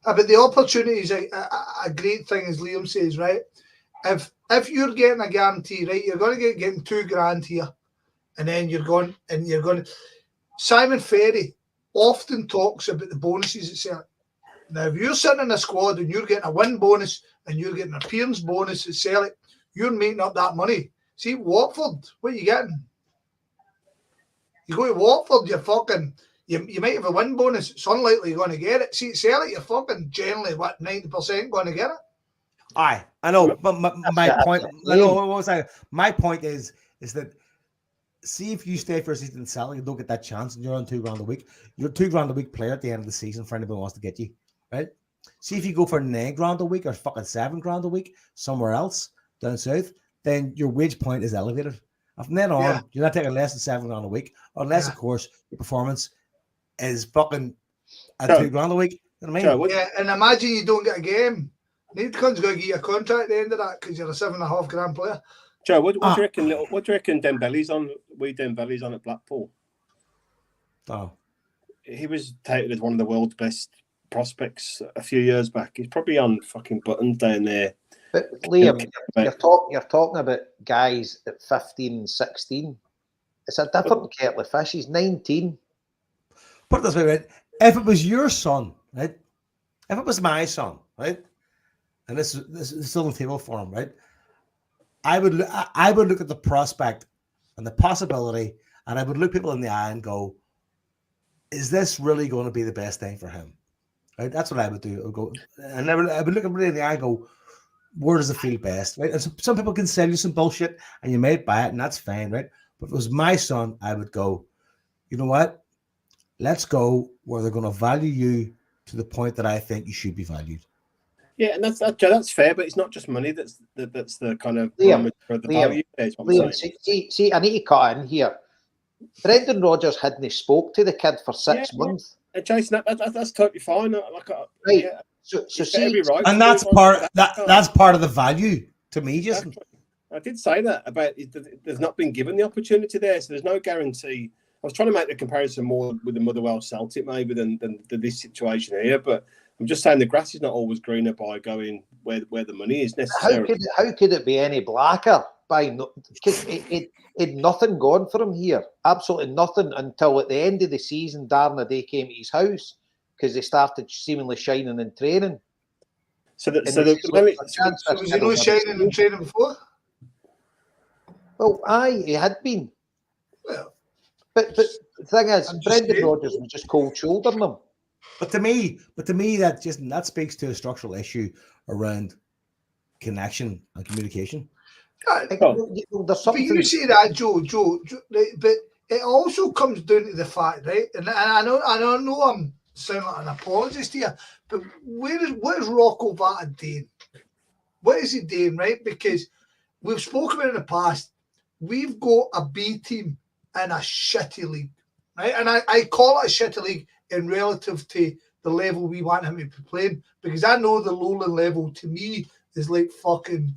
Speaker 2: But the opportunity is a great thing, as Liam says, right? If you're getting a guarantee, right, you're going to get $2,000 here, and then you're going. Simon Ferry often talks about the bonuses at Celtic. Now, if you're sitting in a squad and you're getting a win bonus and you're getting an appearance bonus at Celtic, you're making up that money. See, Watford, what are you getting? You go to Watford, you might have a win bonus. It's unlikely you're going to get it. See, at Celtic, you're fucking generally, 90% going to get it?
Speaker 1: Aye, I know. But my point, my point is that, see, if you stay for a season in Celtic and don't get that chance and you're on $2,000 a week, you're a $2,000 a week player at the end of the season for anybody who wants to get you, right? See, if you go for $9,000 a week or fucking $7,000 a week somewhere else down south, then your wage point is elevated. And from then on, you're not taking less than $7,000 a week, unless, of course, your performance is fucking at $2,000 a week. You know what I mean?
Speaker 2: And imagine you don't get a game. Needcom's going to give you a contract at the end of that because you're a $7,500 player.
Speaker 4: Joe, what do you reckon? What do you reckon Dembele's on? Dembele's on at Blackpool.
Speaker 1: Oh,
Speaker 4: he was touted as one of the world's best prospects a few years back. He's probably on fucking buttons down there.
Speaker 5: But Liam, you're talking about guys at 15, 16. It's a different kettle of fish. He's 19.
Speaker 1: Put it this way, right? If it was your son, right? If it was my son, right? And this is still on the table for him, right? I would look at the prospect and the possibility, and I would look people in the eye and go, is this really going to be the best thing for him? Right? That's what I would do. I would go, and I would look everybody in the eye and go, where does it feel best? Right? And some people can sell you some bullshit and you might buy it, and that's fine, right? But if it was my son, I would go, you know what? Let's go where they're going to value you to the point that I think you should be valued.
Speaker 4: Yeah, and that's fair, but it's not just money that's the kind of
Speaker 5: Liam,
Speaker 4: for the value. Is what I'm
Speaker 5: Liam,
Speaker 4: saying.
Speaker 5: see, I need to cut in here. Brendan Rodgers hadn't spoke to the kid for 6 months.
Speaker 4: Jason, that's totally fine.
Speaker 5: Right.
Speaker 4: Yeah,
Speaker 5: So
Speaker 4: it's
Speaker 5: see,
Speaker 4: every right.
Speaker 1: And that's part of the value to me, Jason.
Speaker 4: I did say that about there's not been given the opportunity there, so there's no guarantee. I was trying to make the comparison more with the Motherwell Celtic maybe than this situation here, but I'm just saying the grass is not always greener by going where the money is necessarily.
Speaker 5: How could it be any blacker? Because it had nothing going for him here. Absolutely nothing until at the end of the season, Darren Day came to his house because they started seemingly shining in training.
Speaker 2: So was he not shining in training before?
Speaker 5: Well, aye, he had been.
Speaker 2: Well,
Speaker 5: but the thing is, Brendan Rodgers was just cold shouldering him.
Speaker 1: But to me, that speaks to a structural issue around connection and communication.
Speaker 5: There's something.
Speaker 2: But you say that, Joe, but it also comes down to the fact, right? And I know I'm sounding like an apologist here, but what is Rocco Vata doing? What is he doing, right? Because we've spoken about in the past, we've got a B team in a shitty league, right? And I call it a shitty league in relative to the level we want him to be playing, because I know the lowland level to me is like fucking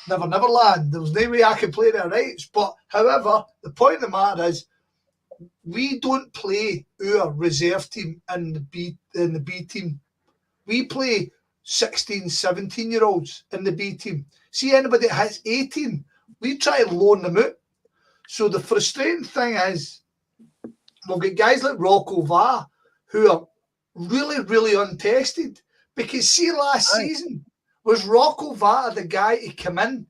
Speaker 2: Never Land. There was no way I could play their rights. But however, the point of the matter is, we don't play our reserve team in the B team. We play 16, 17-year-olds in the B team. See anybody that has 18, we try and loan them out. So the frustrating thing is, we'll get guys like Rocco Vata who are really, really untested. Because see, last season, was Rocco Vata the guy to come in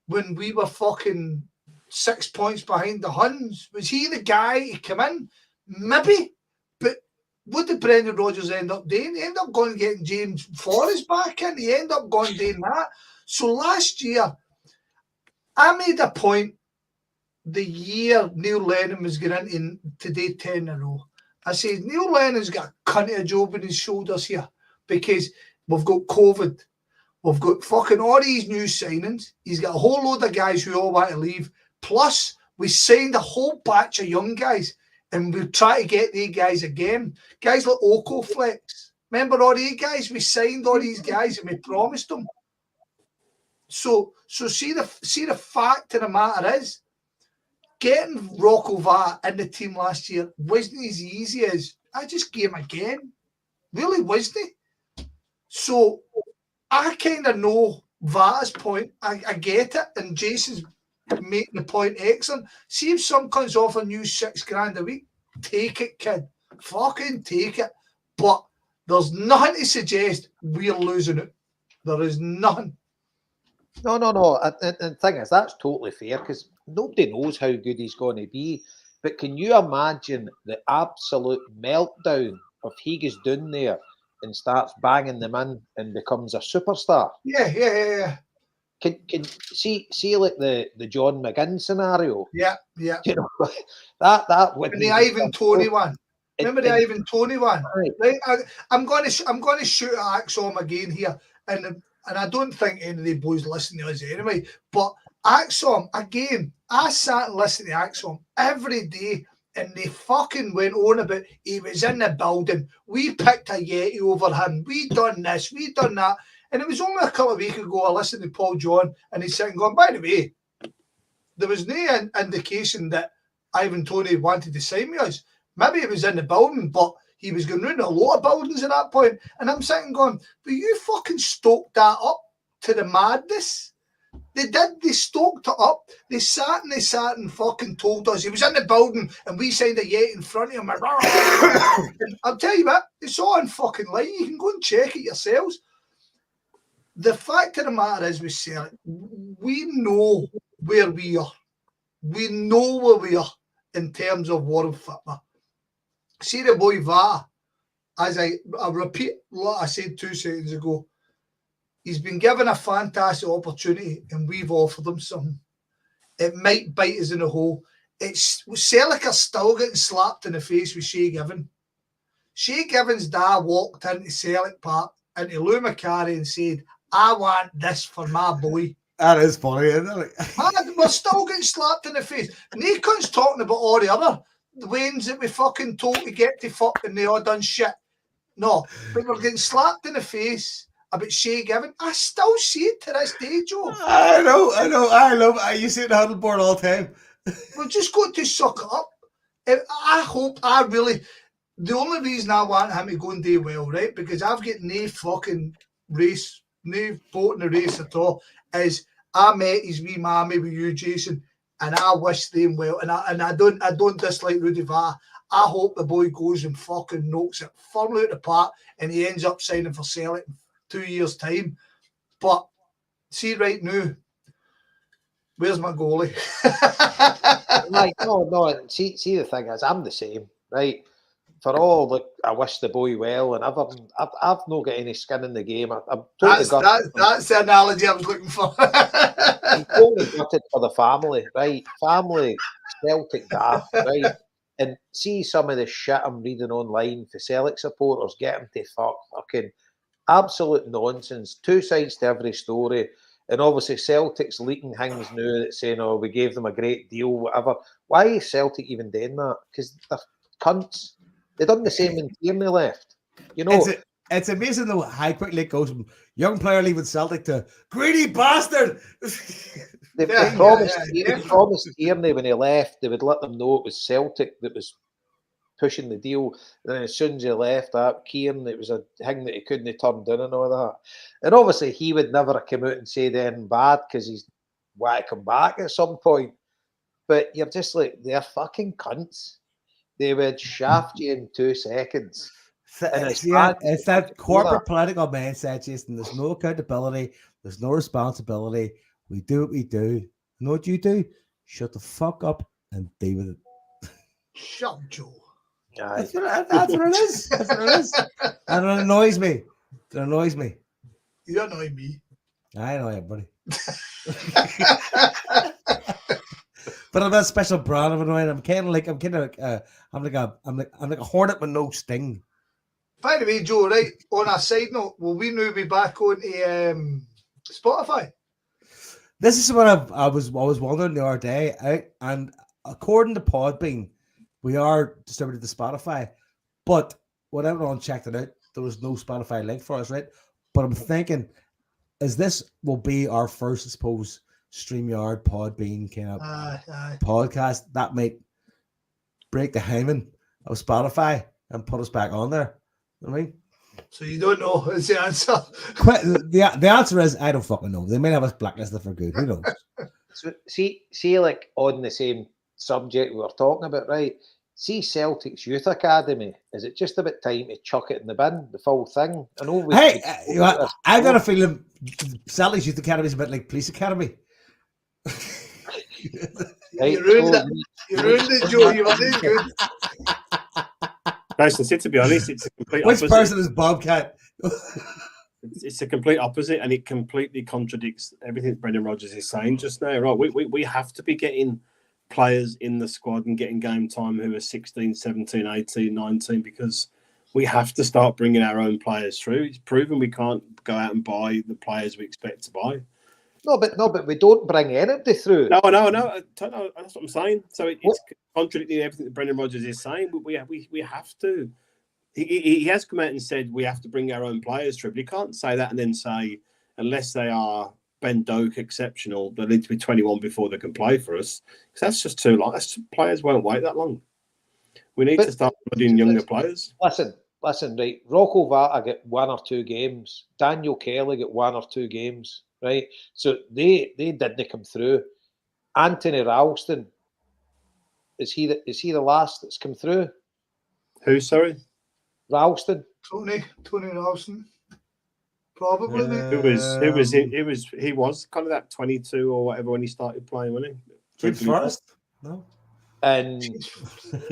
Speaker 2: when we were fucking 6 points behind the Huns? Was he the guy to come in? Maybe. But what did Brendan Rodgers end up doing? He ended up going and getting James Forrest back in. He ended up going doing that. So last year, I made a point the year Neil Lennon was getting into today 10 in a row. I said, Neil Lennon's got a cunt of a job on his shoulders here because we've got COVID. We've got fucking all these new signings. He's got a whole load of guys who all want to leave. Plus, we signed a whole batch of young guys, and we'll try to get these guys again. Guys like Oko Flex. Remember all these guys? We signed all these guys and we promised them. So see the fact of the matter is, getting Rocco Vata in the team last year wasn't as easy as I just gave him again. Really wasn't it? So I kind of know Vata's point. I get it. And Jason's making the point excellent. See if some comes offering you $6,000 a week, take it, kid. Fucking take it. But there's nothing to suggest we're losing it. There is nothing.
Speaker 5: No. And the thing is, that's totally fair because nobody knows how good he's going to be. But can you imagine the absolute meltdown if he goes down there and starts banging them in and becomes a superstar?
Speaker 2: Yeah.
Speaker 5: Can see like the John McGinn scenario?
Speaker 2: Yeah.
Speaker 5: You know, that would.
Speaker 2: And the Ivan Toney one. Remember the Ivan Toney one? Right. I'm going to shoot at Axom again here, and I don't think any of the boys listen to us anyway. But Axom again, I sat and listened to Axom every day, and they fucking went on about he was in the building. We picked a Yeti over him. We done this. We done that. And it was only a couple of weeks ago I listened to Paul John, and he's sitting going, by the way, there was no indication that Ivan Toney wanted to sign me us. Maybe he was in the building, but he was going around a lot of buildings at that point. And I'm sitting going, but you fucking stoked that up to the madness. They did. They stoked it up. They sat and fucking told us he was in the building and we signed a Yeti in front of him. And I'll tell you what, it's all in fucking line. You can go and check it yourselves. The fact of the matter is with Celtic, we know where we are. We know where we are in terms of world football. See the boy Vata, as I repeat what I said 2 seconds ago, he's been given a fantastic opportunity and we've offered him something. It might bite us in the hole. it's Celtic are still getting slapped in the face with Shay Given. Shay Given's dad walked into Celtic Park, into Lou McCarry and said, I want this for my boy.
Speaker 1: That is funny, isn't it?
Speaker 2: Man, we're still getting slapped in the face. Nikon's talking about all the other Waynes that we fucking told to get to fucking they all done shit. No, but we're getting slapped in the face about Shay Given. I still see it to this day, Joe.
Speaker 1: I love it. You see it on the board all the time.
Speaker 2: We've just got to suck it up. The only reason I want him to go and do well, right, because I've got no fucking race, no boat in the race at all, is I met his wee mammy with you, Jason, and I wish them well. And I don't dislike Rudy Vah. I hope the boy goes and fucking knocks it firmly out the park and he ends up signing for Celtic in 2 years' time. But see right now, where's my goalie?
Speaker 5: Like, no. See, the thing is, I'm the same, right? For all, look, I wish the boy well, and I've not got any skin in the game. I'm totally
Speaker 2: that's the analogy I was looking for.
Speaker 5: I'm totally gutted for the family, right? Family, Celtic daft, right? And see some of the shit I'm reading online for Celtic supporters, get them to fucking absolute nonsense. Two sides to every story. And obviously Celtic's leaking things now that saying, oh, we gave them a great deal, whatever. Why is Celtic even doing that? Because they're cunts. They done the same when Tierney left. You know,
Speaker 1: it's amazing though how quickly it goes from young player leaving Celtic to greedy bastard.
Speaker 5: They promised Tierney when he left, they would let them know it was Celtic that was pushing the deal. And then as soon as he left, Kieran, it was a thing that he couldn't turn down and all that. And obviously he would never have come out and said anything bad because he's want to come back at some point. But you're just like, they're fucking cunts. They would shaft you in 2 seconds.
Speaker 1: It's that corporate political mindset, Jason. There's no accountability. There's no responsibility. We do what we do. You know what you do? Shut the fuck up and deal with it.
Speaker 2: Shut up, Joe.
Speaker 1: That's what it is. That's what it is. And it annoys me. It annoys me.
Speaker 2: You annoy me.
Speaker 1: I know it, buddy. But I'm that special brand of annoying. I'm like a hornet with no sting.
Speaker 2: By the way, Joe, right, on a side note, will we now be back on to Spotify?
Speaker 1: This is what I was wondering the other day, and according to Podbean, we are distributed to Spotify, but when everyone checked it out, there was no Spotify link for us, right? But I'm thinking, this will be our first, I suppose, StreamYard, Podbean kind of podcast that might break the hymen of Spotify and put us back on there. You know what I mean?
Speaker 2: So you don't know is the answer.
Speaker 1: The answer is I don't fucking know. They may have us blacklisted for good. Who knows?
Speaker 5: So see, like on the same subject we were talking about, right? See Celtic's Youth Academy. Is it just about time to chuck it in the bin, the full thing? I know.
Speaker 1: I've got a feeling Celtic's Youth Academy is a bit like Police Academy.
Speaker 5: Right,
Speaker 2: you ruined it, Joe. You were doing good.
Speaker 4: Personally, to be honest, it's a complete
Speaker 1: Which
Speaker 4: opposite.
Speaker 1: person is Bobcat?
Speaker 4: It's a complete opposite, and it completely contradicts everything Brendan Rodgers is saying just now. Right, we have to be getting players in the squad and getting game time who are 16, 17, 18, 19, because we have to start bringing our own players through. It's proven we can't go out and buy the players we expect to buy.
Speaker 5: No, but we don't bring anybody through.
Speaker 4: No, that's what I'm saying. So it's contradicting everything that Brendan Rodgers is saying. We have to. He has come out and said we have to bring our own players through, but he can't say that and then say, unless they are Ben Doak exceptional, they need to be 21 before they can play for us. Because that's just too long. Players won't wait that long. We need to start putting younger players.
Speaker 5: Listen, right. Rocco Vata get 1 or 2 games. Daniel Kelly get 1 or 2 games. Right, so they didn't come through. Anthony Ralston, is he the last that's come through?
Speaker 4: Who? Sorry,
Speaker 2: Ralston. Tony Ralston, probably. He was kind of that 22 or whatever when he started playing, wasn't he?
Speaker 1: James Forrest, no,
Speaker 5: and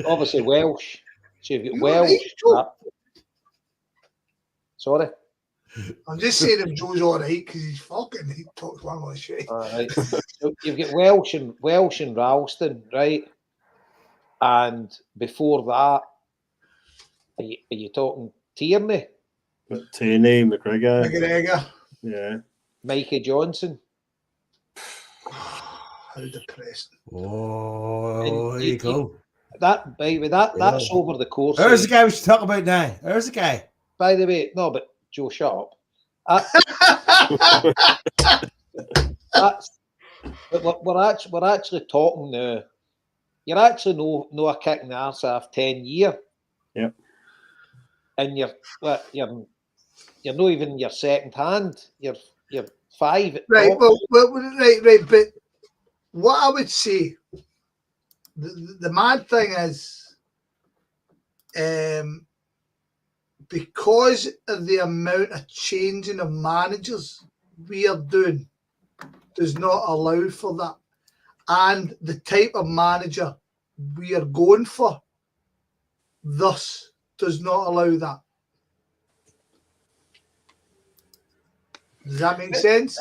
Speaker 5: obviously Welsh. So you've got Welsh. Sorry.
Speaker 2: I'm just saying if Joe's all right because he talks one of the shit.
Speaker 5: All right. So you've got Welsh and Ralston, right? And before that, are you talking Tierney?
Speaker 4: Tierney, McGregor.
Speaker 2: McGregor.
Speaker 4: Yeah.
Speaker 5: Mikey Johnson?
Speaker 2: How depressing.
Speaker 1: Oh, there you go.
Speaker 5: That, baby, that's over the course.
Speaker 1: There's the guy we should talk about now. There's the guy.
Speaker 5: By the way, no, but Joe, shut up. We're actually talking now. You're actually no a kick in the arse after 10 years.
Speaker 4: Yep.
Speaker 5: And you're not even your second hand. You're 5.
Speaker 2: Right, right. But what I would say, the mad thing is, because of the amount of changing of managers we are doing, does not allow for that. And the type of manager we are going for, thus, does not allow that. Does that make sense?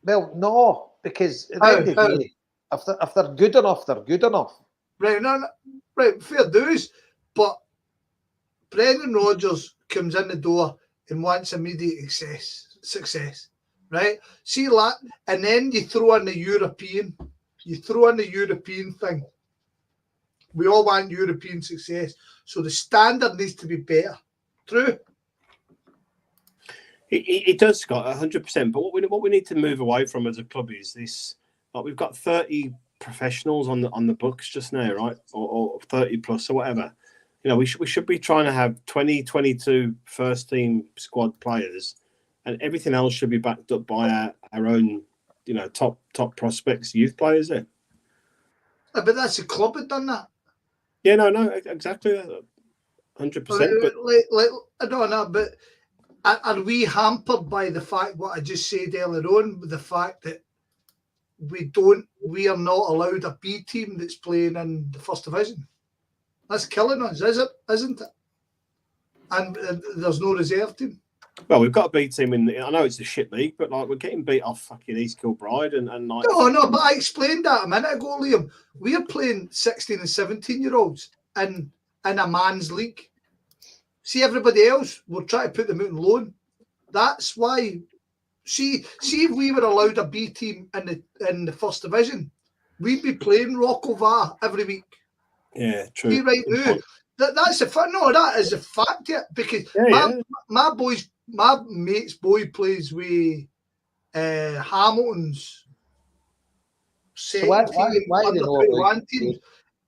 Speaker 5: Well, no, because at the end of the day, if they're good enough, they're good enough.
Speaker 2: Right, no, right, fair dues. But Brendan Rodgers comes in the door and wants immediate success, right? See that, and then you throw in the European thing. We all want European success, so the standard needs to be better. True.
Speaker 4: It does, Scott, 100%. But what we need to move away from as a club is this: like, we've got 30 professionals on the books just now, right, or 30 plus or whatever. You know, we should be trying to have 20, 22 first team squad players, and everything else should be backed up by our own, you know, top prospects, youth players. There.
Speaker 2: But that's the club that done that.
Speaker 4: Yeah, no, exactly, 100%.
Speaker 2: But are we hampered by the fact what I just said earlier on, with the fact that we are not allowed a B team that's playing in the first division? That's killing us, isn't it? And there's no reserve team.
Speaker 4: Well, we've got a B team I know it's a shit league, but like, we're getting beat off fucking East Kilbride and like.
Speaker 2: No, but I explained that a minute ago, Liam. We're playing 16 and 17-year-olds in a man's league. See, everybody else, we're trying to put them out on loan. That's why. See if we were allowed a B team in the first division, we'd be playing Rockovar every week.
Speaker 4: Yeah, true.
Speaker 2: See, right now, that's a fact. No, that is a fact. Yeah, because my mate's boy plays with Hamilton's second team, under 21 teams,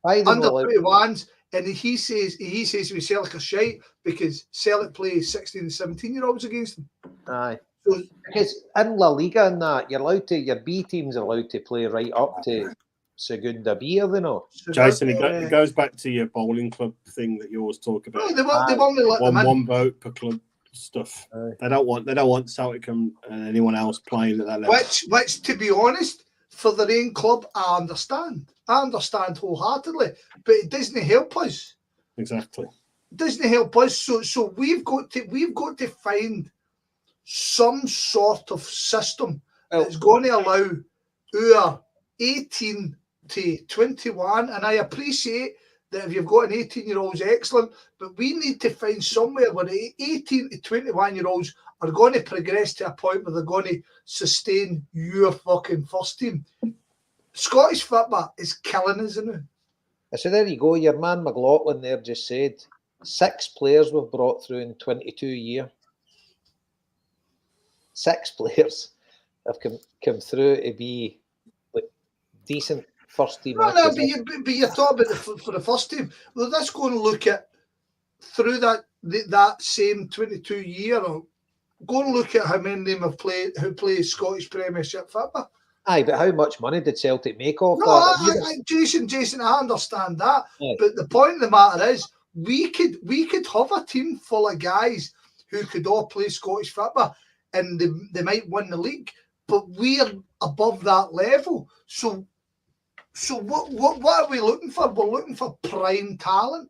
Speaker 2: under 21s. And he says we Celtic are shite because Celtic plays 16 and 17-year-olds against them.
Speaker 5: Aye. So, because in La Liga and that, your B teams are allowed to play right up to Segunda B, are they not?
Speaker 4: Jason, it goes back to your bowling club thing that you always talk about.
Speaker 2: No, they won't let them in.
Speaker 4: One vote per club stuff. Aye. They don't want Celtic and anyone else playing at that level.
Speaker 2: Which, to be honest, for their own club, I understand. I understand wholeheartedly, but it doesn't help us.
Speaker 4: Exactly.
Speaker 2: It doesn't help us. So we've got to find some sort of system that's going to allow our 18 to 21. And I appreciate that if you've got an 18-year-old, excellent, but we need to find somewhere where the 18 to 21-year-olds are going to progress to a point where they're going to sustain your fucking first team. Scottish football is killing us, isn't it?
Speaker 5: So there you go. Your man McLaughlin there just said 6 players were brought through in 22 years. 6 players have come through to be like decent first team.
Speaker 2: No, but you're talking about for the first team. Well, let's go and look at through that same 22 year. Or go and look at how many of them have played who play Scottish Premiership football.
Speaker 5: Aye, but how much money did Celtic make off
Speaker 2: that? Jason, I understand that. Aye. But the point of the matter is, we could have a team full of guys who could all play Scottish football, and they might win the league. But we're above that level. So what are we looking for? We're looking for prime talent,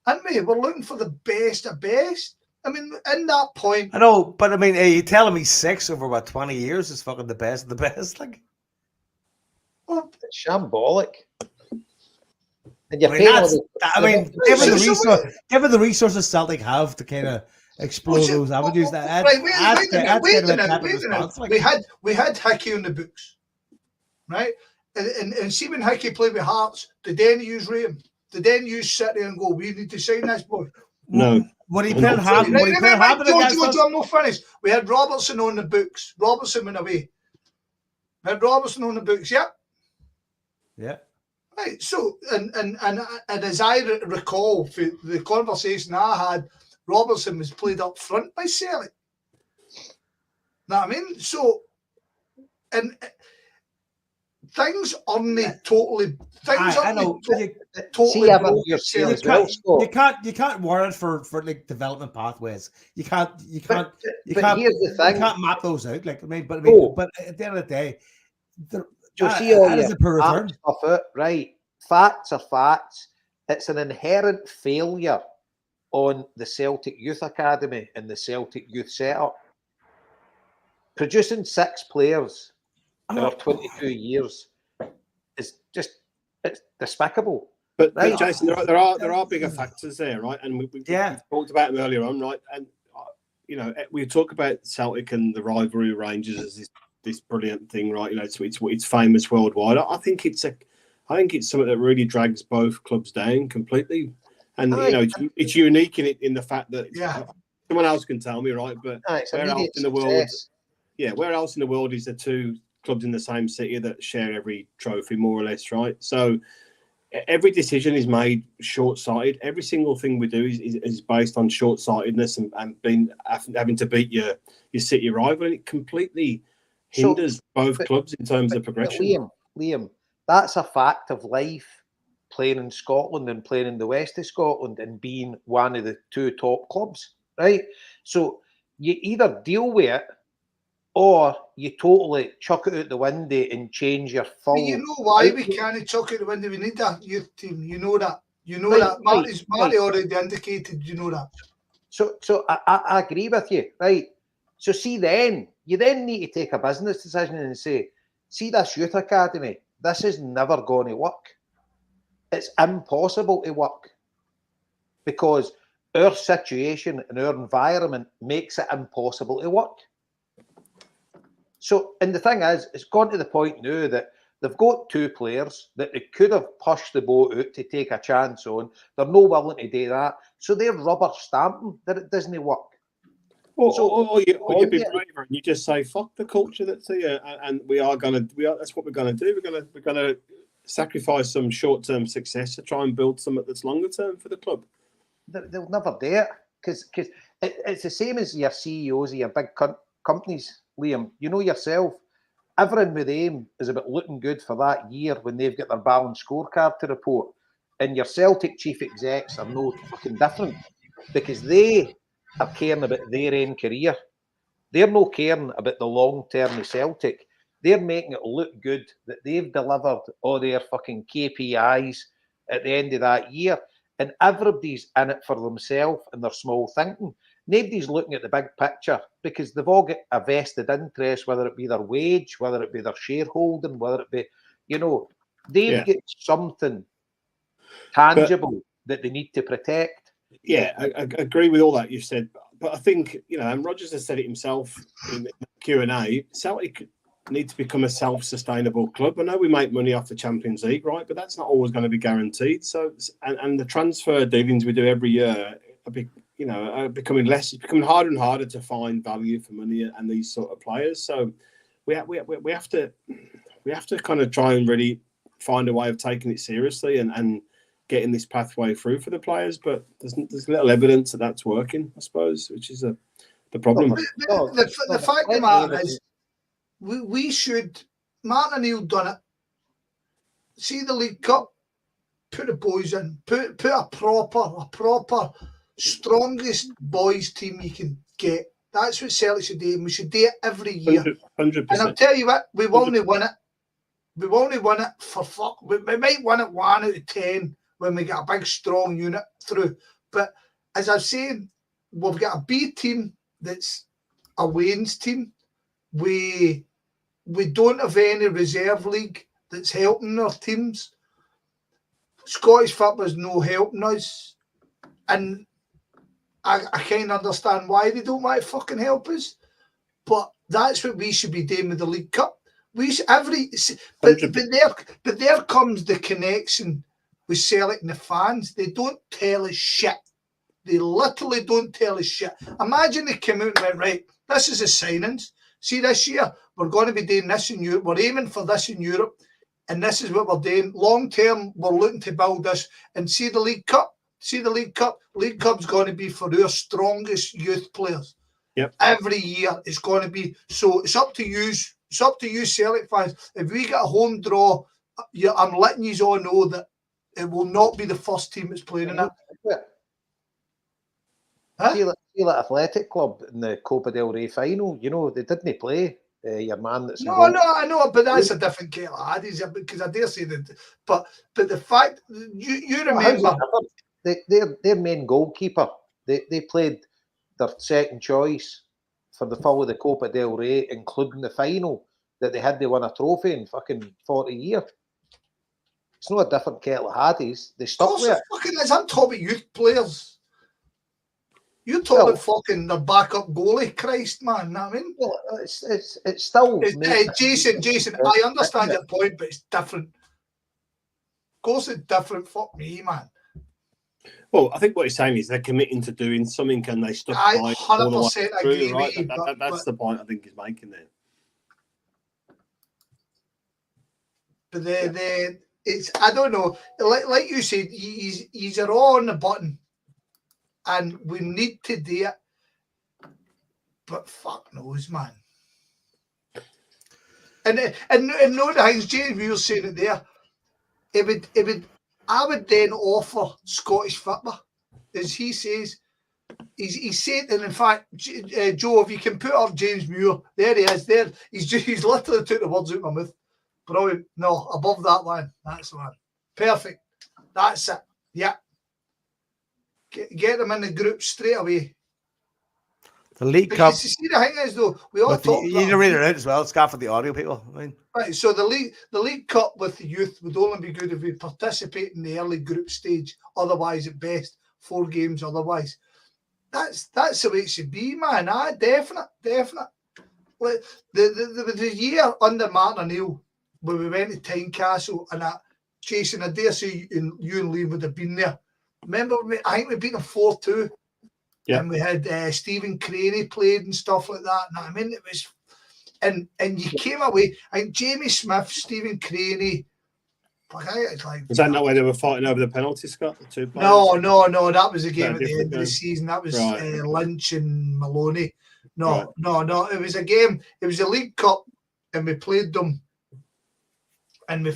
Speaker 2: aren't we? We're looking for the best of best. I mean, in that point,
Speaker 1: I know, but I mean, are you telling me 6 over about 20 years is fucking the best of the best? Like,
Speaker 5: well, it's shambolic. And you're
Speaker 1: I mean,
Speaker 5: paying all
Speaker 1: that's,
Speaker 5: the,
Speaker 1: I mean,
Speaker 2: So-
Speaker 1: given the resources Celtic have to kind of explore those avenues, that's
Speaker 2: Right,
Speaker 1: kind of a type of
Speaker 2: wait a
Speaker 1: response.
Speaker 2: minute.
Speaker 1: Like,
Speaker 2: We had Hickey on the books, right? And see when Hickey played with Hearts, did they use Rayham? Did they use sit there and go, we need to sign this boy?
Speaker 4: No.
Speaker 1: When he played Hampton, against us,
Speaker 2: I'm not finished. We had Robertson on the books. Robertson went away. We had Robertson on the books, yeah.
Speaker 1: yeah.
Speaker 2: Right, so and as I recall, for the conversation I had, Robertson was played up front by Celtic. Know what I mean? So, and things aren't totally. Things
Speaker 1: I know.
Speaker 2: totally.
Speaker 5: see, Evan,
Speaker 2: broken
Speaker 5: you're
Speaker 2: at
Speaker 5: saying
Speaker 2: Celtic.
Speaker 5: as well, Scott.
Speaker 1: You can't warrant for like development pathways. You can't
Speaker 5: But here's the thing.
Speaker 1: You can't map those out. Like, but
Speaker 5: No.
Speaker 1: but at the end of the day,
Speaker 5: You'll see all
Speaker 1: that is
Speaker 5: your
Speaker 1: a poor return.
Speaker 5: app stuff out, right? Facts are facts. It's an inherent failure on the Celtic Youth Academy and the Celtic Youth setup. Producing 6 players over 22 years is just, it's despicable.
Speaker 4: But
Speaker 5: Right.
Speaker 4: Jason, there are bigger factors there, right? And we talked about them earlier on, right? And you know, we talk about Celtic and the rivalry with Rangers as this brilliant thing, right? You know, it's famous worldwide. I think it's something that really drags both clubs down completely. And you know, it's unique in the fact that someone else can tell me, right? But where else in the world? Yeah, where else in the world is there 2 clubs in the same city that share every trophy, more or less, right? So every decision is made short-sighted. Every single thing we do is based on short-sightedness and having to beat your city rival, and it completely hinders both clubs in terms of progression.
Speaker 5: Liam, that's a fact of life. Playing in Scotland and playing in the west of Scotland and being one of the 2 top clubs, right? So you either deal with it, or you totally chuck it out the window and change your full.
Speaker 2: But you know why we can't chuck it out the window? We need that youth team. You know that. You know that. Marty already indicated. You know that.
Speaker 5: So I agree with you, right? So see, you then need to take a business decision and say, see, this youth academy, this is never going to work. It's impossible to work because our situation and our environment makes it impossible to work. So, and the thing is, it's gone to the point now that they've got 2 players that they could have pushed the boat out to take a chance on. They're no willing to do that. So they're rubber stamping that it doesn't work.
Speaker 4: Or you be braver and you just say, fuck the culture that's here, and that's what we're gonna do. We're gonna sacrifice some short-term success to try and build something that's longer term for the club.
Speaker 5: They'll never do it because it's the same as your CEOs of your big companies, Liam. You know yourself, everyone with them is about looking good for that year when they've got their balanced scorecard to report. And your Celtic chief execs are no fucking different because they are caring about their own career. They're no caring about the long term of Celtic. They're making it look good that they've delivered all their fucking KPIs at the end of that year. And everybody's in it for themselves and their small thinking. Nobody's looking at the big picture because they've all got a vested interest, whether it be their wage, whether it be their shareholding, whether it be, they've got something tangible that they need to protect.
Speaker 4: Yeah, I agree with all that you've said. But I think, and Rodgers has said it himself in the Q&A, Celtic need to become a self-sustainable club. I know we make money off the Champions League, right? But that's not always going to be guaranteed. So, and the transfer dealings we do every year are becoming less. It's becoming harder and harder to find value for money and these sort of players. So we have to kind of try and really find a way of taking it seriously and getting this pathway through for the players. But there's little evidence that that's working, I suppose, which is the problem.
Speaker 2: The fact of the matter is, we should. Martin O'Neill done it. See the League Cup, put the boys in, put a proper strongest boys team you can get. That's what Celtic should do, and we should do it every year.
Speaker 4: 100%.
Speaker 2: And I'll tell you what, we won't win it. We won't win it for fuck. We might win it 1 out of 10 when we get a big strong unit through. But as I've said, we've got a B team that's a Wayne's team. We don't have any reserve league that's helping our teams. Scottish football's no helping us, and I kind of understand why they don't want to fucking help us, but that's what we should be doing with the League Cup. We should, but there comes the connection with Celtic and the fans. They don't tell us shit. They literally don't tell us shit. Imagine they came out and went, right, this is the signings. See, this year, we're going to be doing this in Europe. We're aiming for this in Europe. And this is what we're doing. Long term, we're looking to build this. And see the League Cup. See the League Cup. League Cup's going to be for our strongest youth players.
Speaker 4: Yep.
Speaker 2: Every year it's going to be. So it's up to you. It's up to you, Celtic fans. If we get a home draw, I'm letting you all know that it will not be the first team that's playing in it. Huh?
Speaker 5: See that Athletic Club in the Copa del Rey final, you know, they didn't play your man that's
Speaker 2: No, I know, but that's a different kettle of haddies, because I dare say that. But the fact, you remember...
Speaker 5: Their main goalkeeper, they played their second choice for the full of the Copa del Rey, including the final, that they had to win a trophy in fucking 40 years. It's not a different kettle of haddies. They stuck with it.
Speaker 2: Fucking is. I'm talking about youth players. You're talking about fucking their backup goalie, Christ, man. You know what I mean?
Speaker 5: Well, it's still...
Speaker 2: Jason, I understand your point, but it's different. Of course it's different. Fuck me, man.
Speaker 4: Well, I think what he's saying is they're committing to doing something and they stuck by
Speaker 2: I 100% agree
Speaker 4: right?
Speaker 2: with you.
Speaker 4: That's the point I think he's making there.
Speaker 2: But it's, I don't know, like you said, he's all on the button. And we need to do it. But fuck knows, man. And no, the things James Muir saying it there. I would then offer Scottish football, as he says. He's said, and in fact, Joe, if you can put up James Muir, there he is. There, he's literally took the words out of my mouth. Brilliant. No, above that one. That's the one. Perfect. That's it. Yeah. Get them in the group straight away.
Speaker 1: The League Cup.
Speaker 2: You see, the thing is, though, we all talk.
Speaker 1: You need to read it out as well. It's got for the audio people. I mean.
Speaker 2: Right, so the League Cup with the youth would only be good if we participate in the early group stage. Otherwise, at best, 4 games. Otherwise, that's the way it should be, man. Definite. Like the year under Martin O'Neill when we went to Tynecastle and that, Jason, I dare say you and Liam would have been there. Remember, I think we beat them 4-2.
Speaker 4: Yeah.
Speaker 2: And we had Stephen Craney played and stuff like that. And I mean, it was, and you came away. I think Jamie Smith, Stephen Craney.
Speaker 4: Was that not where they were fighting over the penalty, Scott? The 2 players?
Speaker 2: No. That was a game at the end of the season. That was Lynch and Maloney. No. It was a game. It was a League Cup, and we played them, and we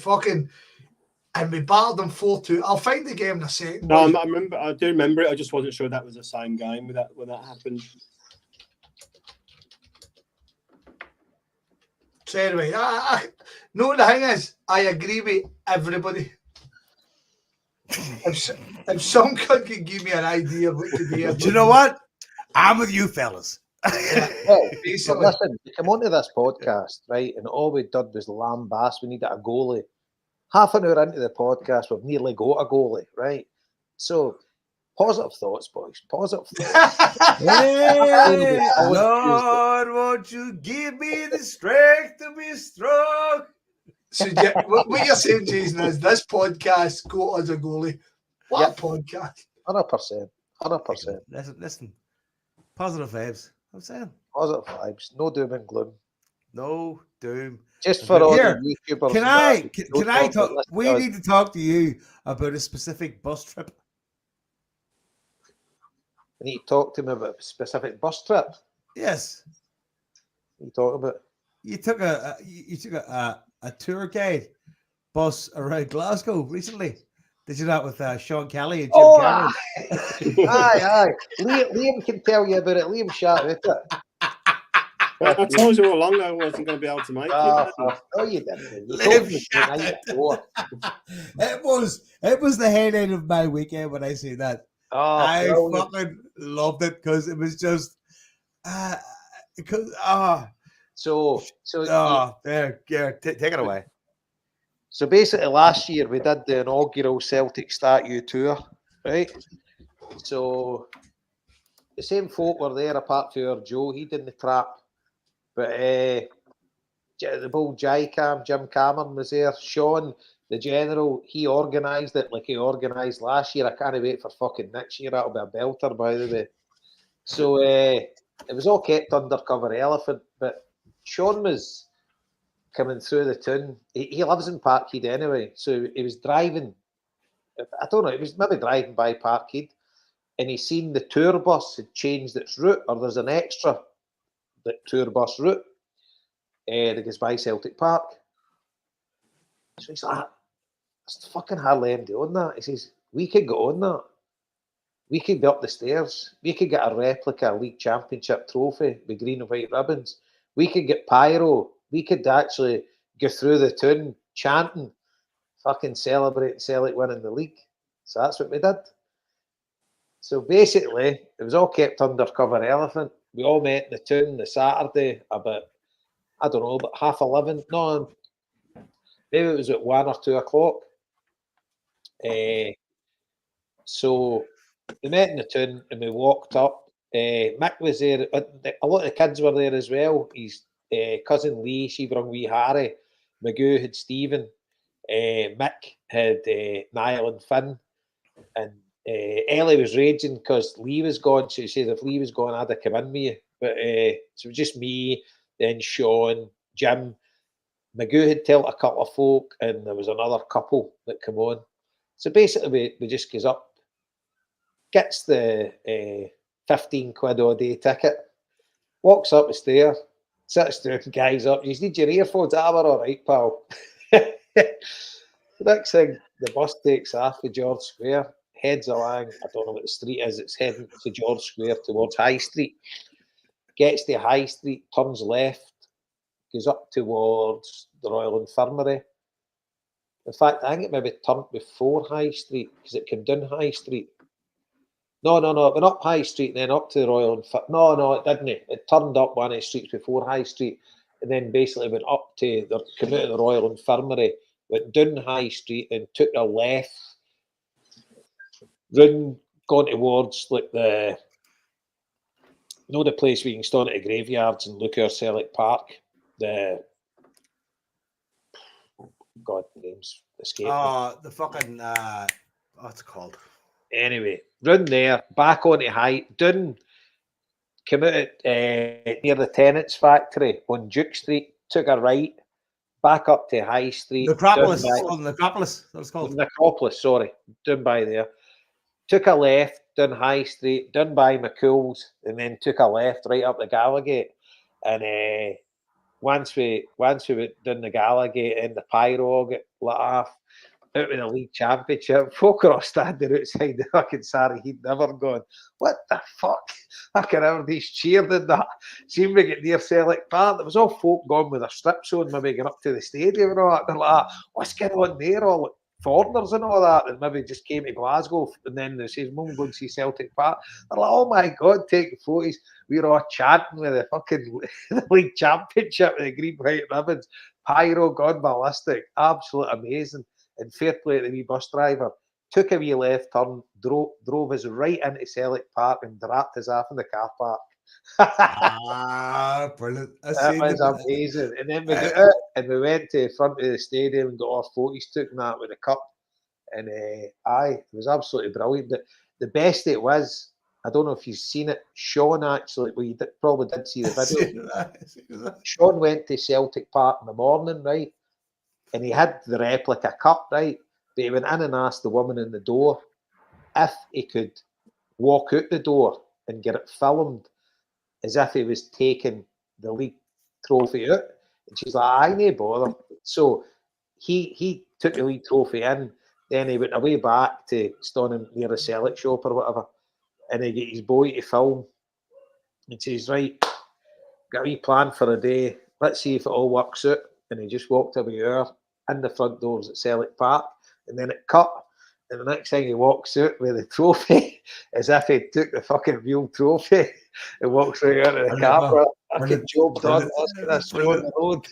Speaker 2: battled them 4-2. I'll find the game in a second.
Speaker 4: No, I do remember it. I just wasn't sure that was the same game when that happened.
Speaker 2: So anyway, no, the thing is, I agree with everybody. If some cunt can give me an idea of what to do.
Speaker 1: Do you know what? I'm with you fellas.
Speaker 5: Well, listen, we come onto this podcast, right, and all we did was lambast. We needed a goalie. Half an hour into the podcast, we've nearly got a goalie, right? So, positive thoughts, boys. Positive thoughts.
Speaker 1: Hey, Lord, won't you give me the strength to be strong?
Speaker 2: So, what you're saying, Jason, is this podcast go as a goalie? What podcast?
Speaker 5: 100%. 100%.
Speaker 1: Listen. Positive vibes. I'm saying.
Speaker 5: Positive vibes. No doom and gloom.
Speaker 1: No doom.
Speaker 5: Just for all
Speaker 1: Here,
Speaker 5: the YouTubers.
Speaker 1: Can I talk? We need to talk to you about a specific bus trip.
Speaker 5: I need to talk to him about a specific bus trip.
Speaker 1: Yes.
Speaker 5: What are you talking about?
Speaker 1: You took a tour guide bus around Glasgow recently. Did you that with Sean Kelly and Jim Cameron?
Speaker 5: Aye. Liam can tell you about it. Liam shout about it.
Speaker 4: I told you all along I wasn't going to be able to make it.
Speaker 5: No, you didn't.
Speaker 1: It was the highlight of my weekend when I see that. I fucking loved it because it was just
Speaker 5: So
Speaker 1: there, take it away.
Speaker 5: So basically, last year we did the inaugural Celtic statue tour, right? So the same folk were there, apart from Joe. He did the trap, but the bull Jim Cameron was there. Sean, the general, he organised it like he organised last year. I can't wait for fucking next year. That'll be a belter, by the way. So it was all kept undercover elephant, but Sean was coming through the town. He lives in Parkhead anyway, so he was driving. I don't know, he was maybe driving by Parkhead, and he seen the tour bus had changed its route, or there's an extra tour bus route that goes by Celtic Park. So he's like, it's fucking hardly anybody on that. He says, we could go on that. We could be up the stairs. We could get a replica League Championship trophy with green and white ribbons. We could get pyro. We could actually go through the town chanting, fucking celebrating Celtic winning the league. So that's what we did. So basically, it was all kept undercover elephant. We all met in the town the Saturday about, I don't know, about 11:30. No, maybe it was at 1 or 2 o'clock. So we met in the town and we walked up. Mick was there. A lot of the kids were there as well. His cousin Lee, she brought wee Harry. Magoo had Stephen. Mick had Niall and Finn. And Ellie was raging because Lee was gone. So she said if Lee was gone, I'd have come in with you. But so it was just me, then Sean, Jim. Magoo had told a couple of folk, and there was another couple that come on. So basically, we just goes up, gets the 15 quid a day ticket, walks up the stair, sits down, guys up. You need your earphones. We're all right, pal. Next thing, the bus takes off to George Square, heads along. I don't know what the street is. It's heading to George Square towards High Street. Gets to High Street, turns left, goes up towards the Royal Infirmary. In fact, I think it maybe turned before High Street because it came down High Street. No, it went up High Street and then up to the Royal Infirmary. No, it didn't. It turned up one of the streets before High Street and then basically went up to came out of the Royal Infirmary, went down High Street and took a left, gone towards like the place where you can stand at the graveyards and look at Celtic Park. The God, names escape.
Speaker 1: The fucking what's it called?
Speaker 5: Anyway, round there, back onto High, down, came out at near the Tenants Factory on Duke Street, took a right, back up to High Street.
Speaker 1: Necropolis. It's called Necropolis. That's called
Speaker 5: Necropolis. Sorry, down by there. Took a left down High Street, down by McCool's, and then took a left right up the Gallagate. And once we went down the Gallagate and the pyro got lit off, out with the league championship, folk are all standing outside the fucking Sarri Heat, never going, what the fuck? I can everybody's cheered in that. Seemed to get near Celtic Park. There was all folk gone with their strips on, maybe going up to the stadium and all that. They're like, what's going on there? All like foreigners and all that, and maybe just came to Glasgow, and then they says, Mum, go and see Celtic Park. They're like, oh my God, taking photos. We were all chanting with the fucking the league championship with the green, white ribbons. Pyro gone ballistic. Absolute amazing. And fair play to the wee bus driver. Took a wee left turn, drove us right into Celtic Park and dropped us off in the car park.
Speaker 1: Brilliant.
Speaker 5: That was amazing. And then we got out and we went to the front of the stadium and got our photos taken that with the cup. And it was absolutely brilliant. But the best it was, I don't know if you've seen it, Sean actually, well, you probably did see the video. Sean went to Celtic Park in the morning, right? And he had the replica cup, right? But he went in and asked the woman in the door if he could walk out the door and get it filmed as if he was taking the league trophy out. And she's like, I no bother. So he took the league trophy in, then he went away back to standing near a Celtic shop or whatever, and he got his boy to film. And says, right, got a wee plan for a day. Let's see if it all works out. And he just walked away there in the front doors at Celtic Park, and then it cut. And the next thing he walks out with the trophy, as if he took the fucking real trophy, and walks right out of the camera. Fucking job done. Let's get this show on the road.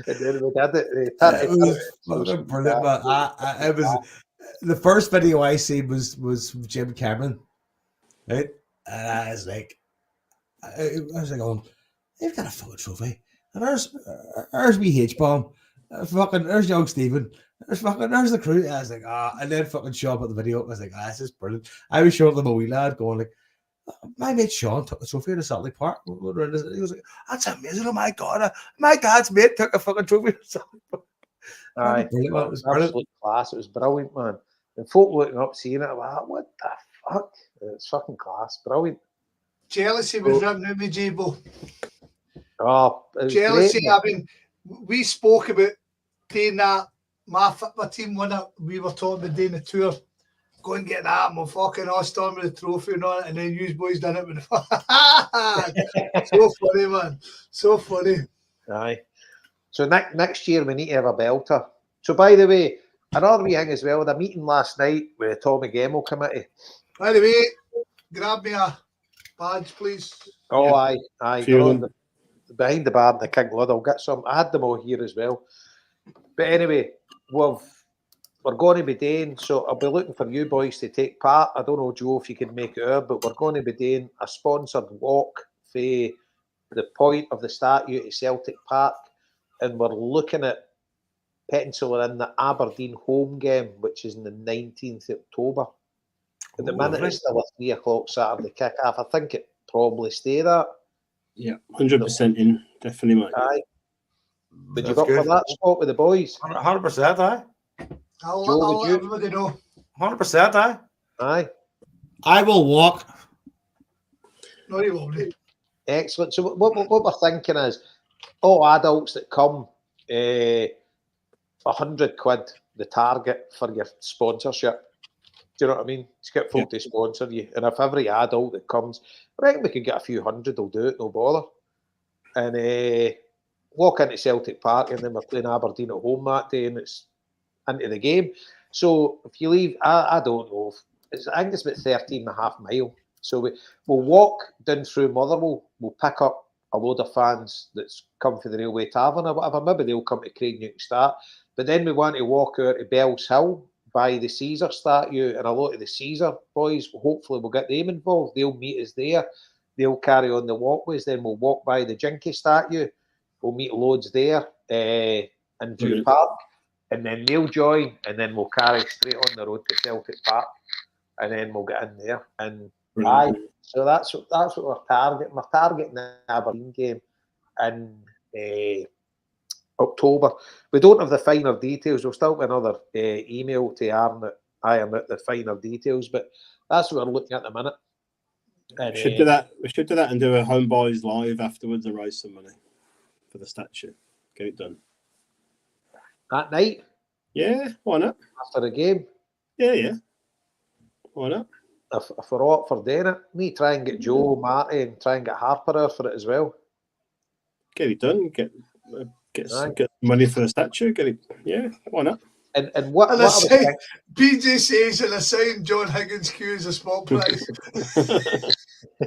Speaker 5: And then we did it.
Speaker 1: It was fucking brilliant, man. It was the first video I seen was from Jim Cameron, right? And I was like, going, they've got a fucking trophy, and there's me H-bomb, fucking there's young Stephen, there's the crew. I was like, and then fucking show up at the video. I was like, this is brilliant. I was showing them a wee lad going like, my mate Sean took the trophy to Celtic Park. He was like, that's amazing. Oh my God. My dad's mate took a fucking trophy to Celtic Park.
Speaker 5: Aye,
Speaker 1: Brilliant, man. It was brilliant.
Speaker 5: absolute class. It was brilliant, man. And folk looking up, seeing it, like, what the fuck? It's fucking class. Brilliant.
Speaker 2: Jealousy was running in me, J-Bo.
Speaker 5: Oh, it was
Speaker 2: Jealousy.
Speaker 5: great,
Speaker 2: I mean, we spoke about doing that. My team won it. We were talking about doing a tour. Go and get that. I'm fucking all storm with the trophy and all that. And then you boys done it with the so funny, man. So funny.
Speaker 5: Aye. So next year we need to have a belter. So by the way, another wee thing as well, the meeting last night with the Tommy Gemmell committee.
Speaker 2: By the way, grab me a badge, please.
Speaker 5: Oh,
Speaker 4: Yeah.
Speaker 5: aye.
Speaker 4: Few of
Speaker 5: They're behind the bar in the King Lud. I'll get some. I had them all here as well. But anyway, we're going to be doing, so I'll be looking for you boys to take part. I don't know, Joe, if you can make it out, but we're going to be doing a sponsored walk for the point of the statue at Celtic Park, and we're looking at penciling in the Aberdeen home game, which is on the 19th of October. At the minute, it's still a 3 o'clock Saturday kick-off. I think it probably stay that.
Speaker 4: Yeah, 100% in. Definitely, mate.
Speaker 5: Aye. Would you
Speaker 1: That's
Speaker 5: go for
Speaker 1: good.
Speaker 5: that spot with the boys?
Speaker 1: 100%, aye.
Speaker 2: I'll
Speaker 5: Joe, would
Speaker 2: let
Speaker 5: you?
Speaker 2: everybody know.
Speaker 1: 100%, aye.
Speaker 5: Aye.
Speaker 1: I will walk.
Speaker 2: No, you won't.
Speaker 5: Excellent. So what we're thinking is, all adults that come, £100 the target for your sponsorship. Do you know what I mean? To get folk to sponsor you. And if every adult that comes, I reckon we can get a few hundred, will do it, no bother. And walk into Celtic Park, and then we're playing Aberdeen at home that day, and it's into the game. So if you leave, I don't know. I think it's about 13.5 miles. So we'll walk down through Motherwell. We'll pick up a load of fans that's come for the Railway Tavern or whatever. Maybe they'll come to Craig Newton Start. But then we want to walk out to Bells Hill by the Caesar statue, and a lot of the Caesar boys, hopefully we'll get them involved. They'll meet us there. They'll carry on the walkways. Then we'll walk by the Jinky statue. We'll meet loads there in View Park. And then they'll join, and then we'll carry straight on the road to Celtic Park, and then we'll get in there. And so that's what we're targeting. We're targeting the Aberdeen game in October. We don't have the finer details. We'll still get another email to iron out the finer details, but that's what we're looking at the minute. And,
Speaker 4: we should do that. We should do that and do a HomeBhoys live afterwards and raise some money for the statue. Get it done.
Speaker 5: At night?
Speaker 4: Yeah, why not?
Speaker 5: After the game?
Speaker 4: Yeah. Why not?
Speaker 5: If we're all up for doing it, me try and get Joe, Marty, and try and get Harper out for it as well.
Speaker 4: Get it done. Get money for the statue. Get it. Yeah, why not?
Speaker 5: And what
Speaker 2: And BJ says in a sign, John Higgins queue is a small price.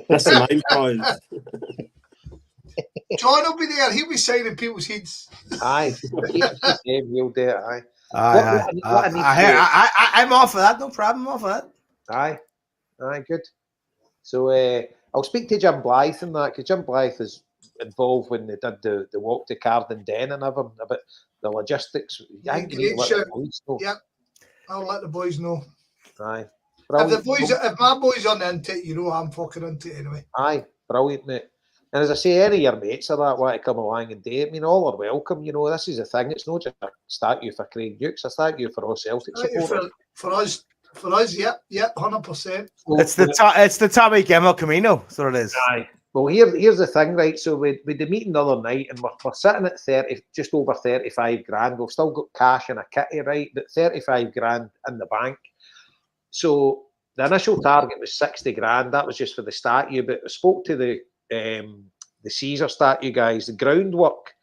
Speaker 4: That's the main prize.
Speaker 2: John will be there. He'll be signing people's heads.
Speaker 5: Aye, he'll do it. Aye.
Speaker 1: I'm off of that. No problem. I'm off of that.
Speaker 5: Aye, good. So I'll speak to Jim Blythe and that, because Jim Blythe is involved when they did the walk to Carden Den and everything about the logistics.
Speaker 2: Yeah,
Speaker 5: I think you need to let the boys know.
Speaker 2: Yep, I'll let the boys know.
Speaker 5: Aye.
Speaker 2: If my boys are into it, you know I'm fucking into it anyway.
Speaker 5: Aye, brilliant, mate. And as I say, any of your mates or that want to come along and do it, I mean, all are welcome. You know, this is the thing. It's not just a statue for Craig Dukes, a statue for all Celtic supporters.
Speaker 2: For us, 100%.
Speaker 1: It's the Tommy Gemmell Camino, that's what it is.
Speaker 5: Aye. Well, here's the thing, right? So we did the meeting the other night, and we're sitting at just over 35 grand. We've still got cash in a kitty, right? But 35 grand in the bank. So the initial target was 60 grand. That was just for the statue. But I spoke to the Caesar statue guys. The groundwork,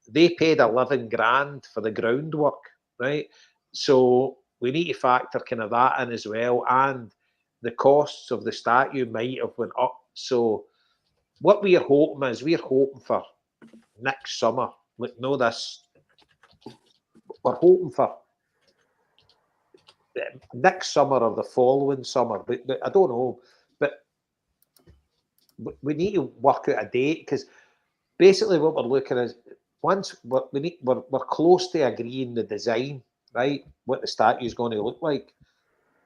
Speaker 5: they paid 11 grand for the groundwork, right? So we need to factor kind of that in as well, and the costs of the statue might have went up. So what we're hoping for next summer like, no, this, we're hoping for next summer or the following summer, but I don't know. But we need to work out a date, because basically what we're looking at is once we're close to agreeing the design, right? What the statue is going to look like,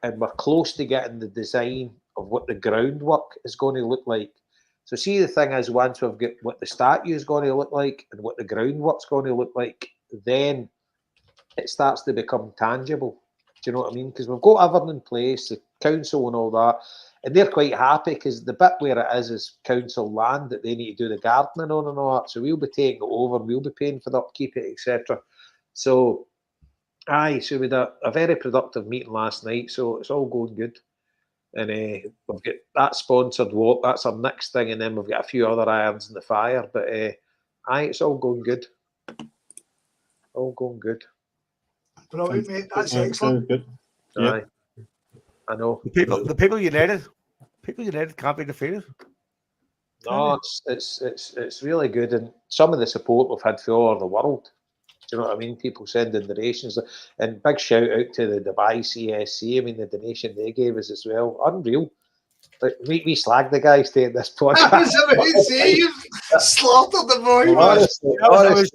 Speaker 5: and we're close to getting the design of what the groundwork is going to look like. So see, the thing is, once we've got what the statue is going to look like and what the groundwork's going to look like, then it starts to become tangible. Do you know what I mean? Because we've got everything in place, the council and all that, and they're quite happy because the bit where it is council land that they need to do the gardening on and all that. So we'll be taking it over, we'll be paying for the upkeep, etc. So, so we had a very productive meeting last night, so it's all going good. And we've got that sponsored walk, that's our next thing, and then we've got a few other irons in the fire. But it's all going good. All going good.
Speaker 2: Brilliant, mate. That's excellent.
Speaker 4: Sounds good. Yeah.
Speaker 5: I know.
Speaker 1: The people united can't be defeated.
Speaker 5: No, it's really good, and some of the support we've had from all over the world. Do you know what I mean? People sending donations, and big shout out to the Dubai CSC. I mean, the donation they gave us as well, unreal. But we slagged the guys taking this podcast.
Speaker 2: I was about to say, you've slaughtered the boy, man.
Speaker 5: Honestly,
Speaker 1: I was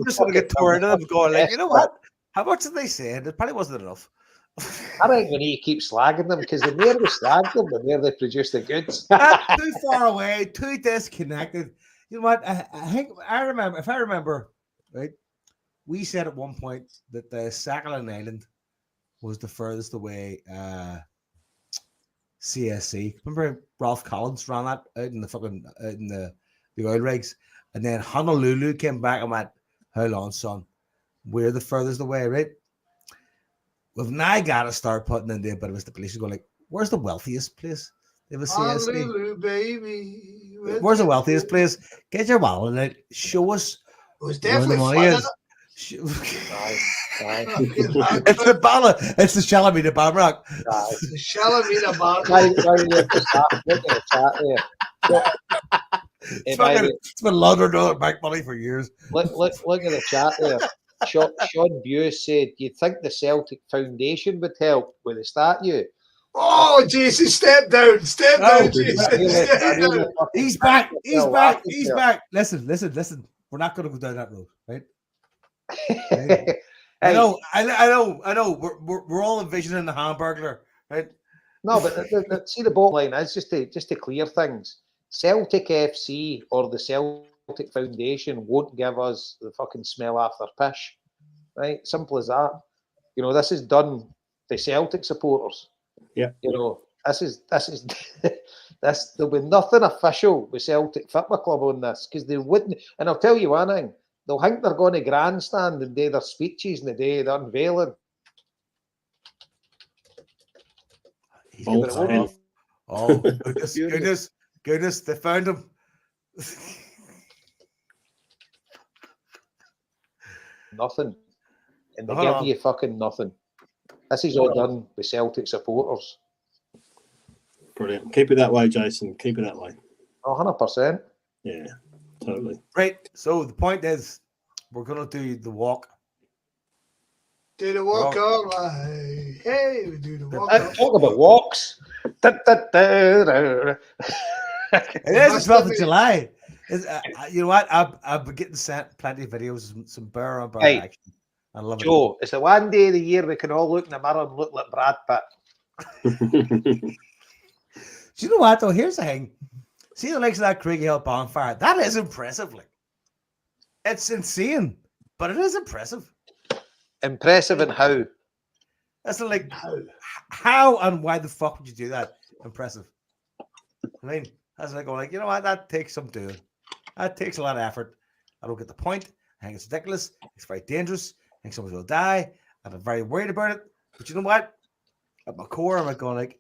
Speaker 1: just going to get torn and going like, you know what? How much did they say? It probably wasn't enough.
Speaker 5: I think we need to keep slagging them, because the more we slag them, the more they produce the goods.
Speaker 1: Too far away, too disconnected. You know what? I remember, right? We said at one point that the Sakhalin Island was the furthest away CSC. Remember Ralph Collins ran that out in the oil rigs, and then Honolulu came back and went, "Hold on, son, we're the furthest away, right?" We've now got to start putting in there, but it was the police going like, "Where's the wealthiest place? They have a CSC.
Speaker 2: Honolulu, baby.
Speaker 1: Where's the wealthiest place? Get your wallet out. Show us."
Speaker 2: It was
Speaker 1: where the
Speaker 2: definitely
Speaker 1: money
Speaker 2: fun,
Speaker 1: is.
Speaker 2: isn't it?
Speaker 1: It's the ballot. It's the Shalamina Bamrock.
Speaker 2: The Shalamina bar.
Speaker 1: It's been laundered all bank money for years.
Speaker 5: Look at the chat there. Sean Buse said, "Do you think the Celtic Foundation would help with the statue?"
Speaker 2: Oh, Jason, step down, Jason. Step down.
Speaker 1: He's back. He's back. Listen. We're not going to go down that road, right? I know. We're all envisioning the Hamburglar, right?
Speaker 5: No, but see, the bottom line is just to clear things. Celtic FC or the Celtic Foundation won't give us the fucking smell after pish, right? Simple as that. You know, this is done for Celtic supporters.
Speaker 4: Yeah.
Speaker 5: You know, this is there'll be nothing official with Celtic Football Club on this, because they wouldn't. And I'll tell you one thing. They'll think they're going to grandstand and do their speeches in the day of the unveiling.
Speaker 1: Oh, goodness, they found him.
Speaker 5: Nothing. And they give you fucking nothing. This is all done with Celtic supporters.
Speaker 4: Brilliant. Keep it that way, Jason. Keep it that way.
Speaker 5: 100%.
Speaker 4: Yeah, totally.
Speaker 1: Right. So the point is, we're going to do the walk.
Speaker 2: Do the walk all right. Hey, we do the walk.
Speaker 5: Talk about walks.
Speaker 1: It is the 12th of July. You know what? I've been getting sent plenty of videos, some bear on bear action. I love it.
Speaker 5: Joe, it's the one day of the year we can all look in the mirror and look like Brad Pitt.
Speaker 1: Do you know what, though? Here's the thing. See the likes of that Craigie Hill bonfire? That is impressive. Like, it's insane, but it is impressive.
Speaker 5: Impressive in how?
Speaker 1: That's like, how and why the fuck would you do that? Impressive. I mean, that's like going like, you know what? That takes some doing. That takes a lot of effort. I don't get the point. I think it's ridiculous. It's very dangerous. I think someone's going to die. And I'm very worried about it. But you know what? At my core, I'm like going like,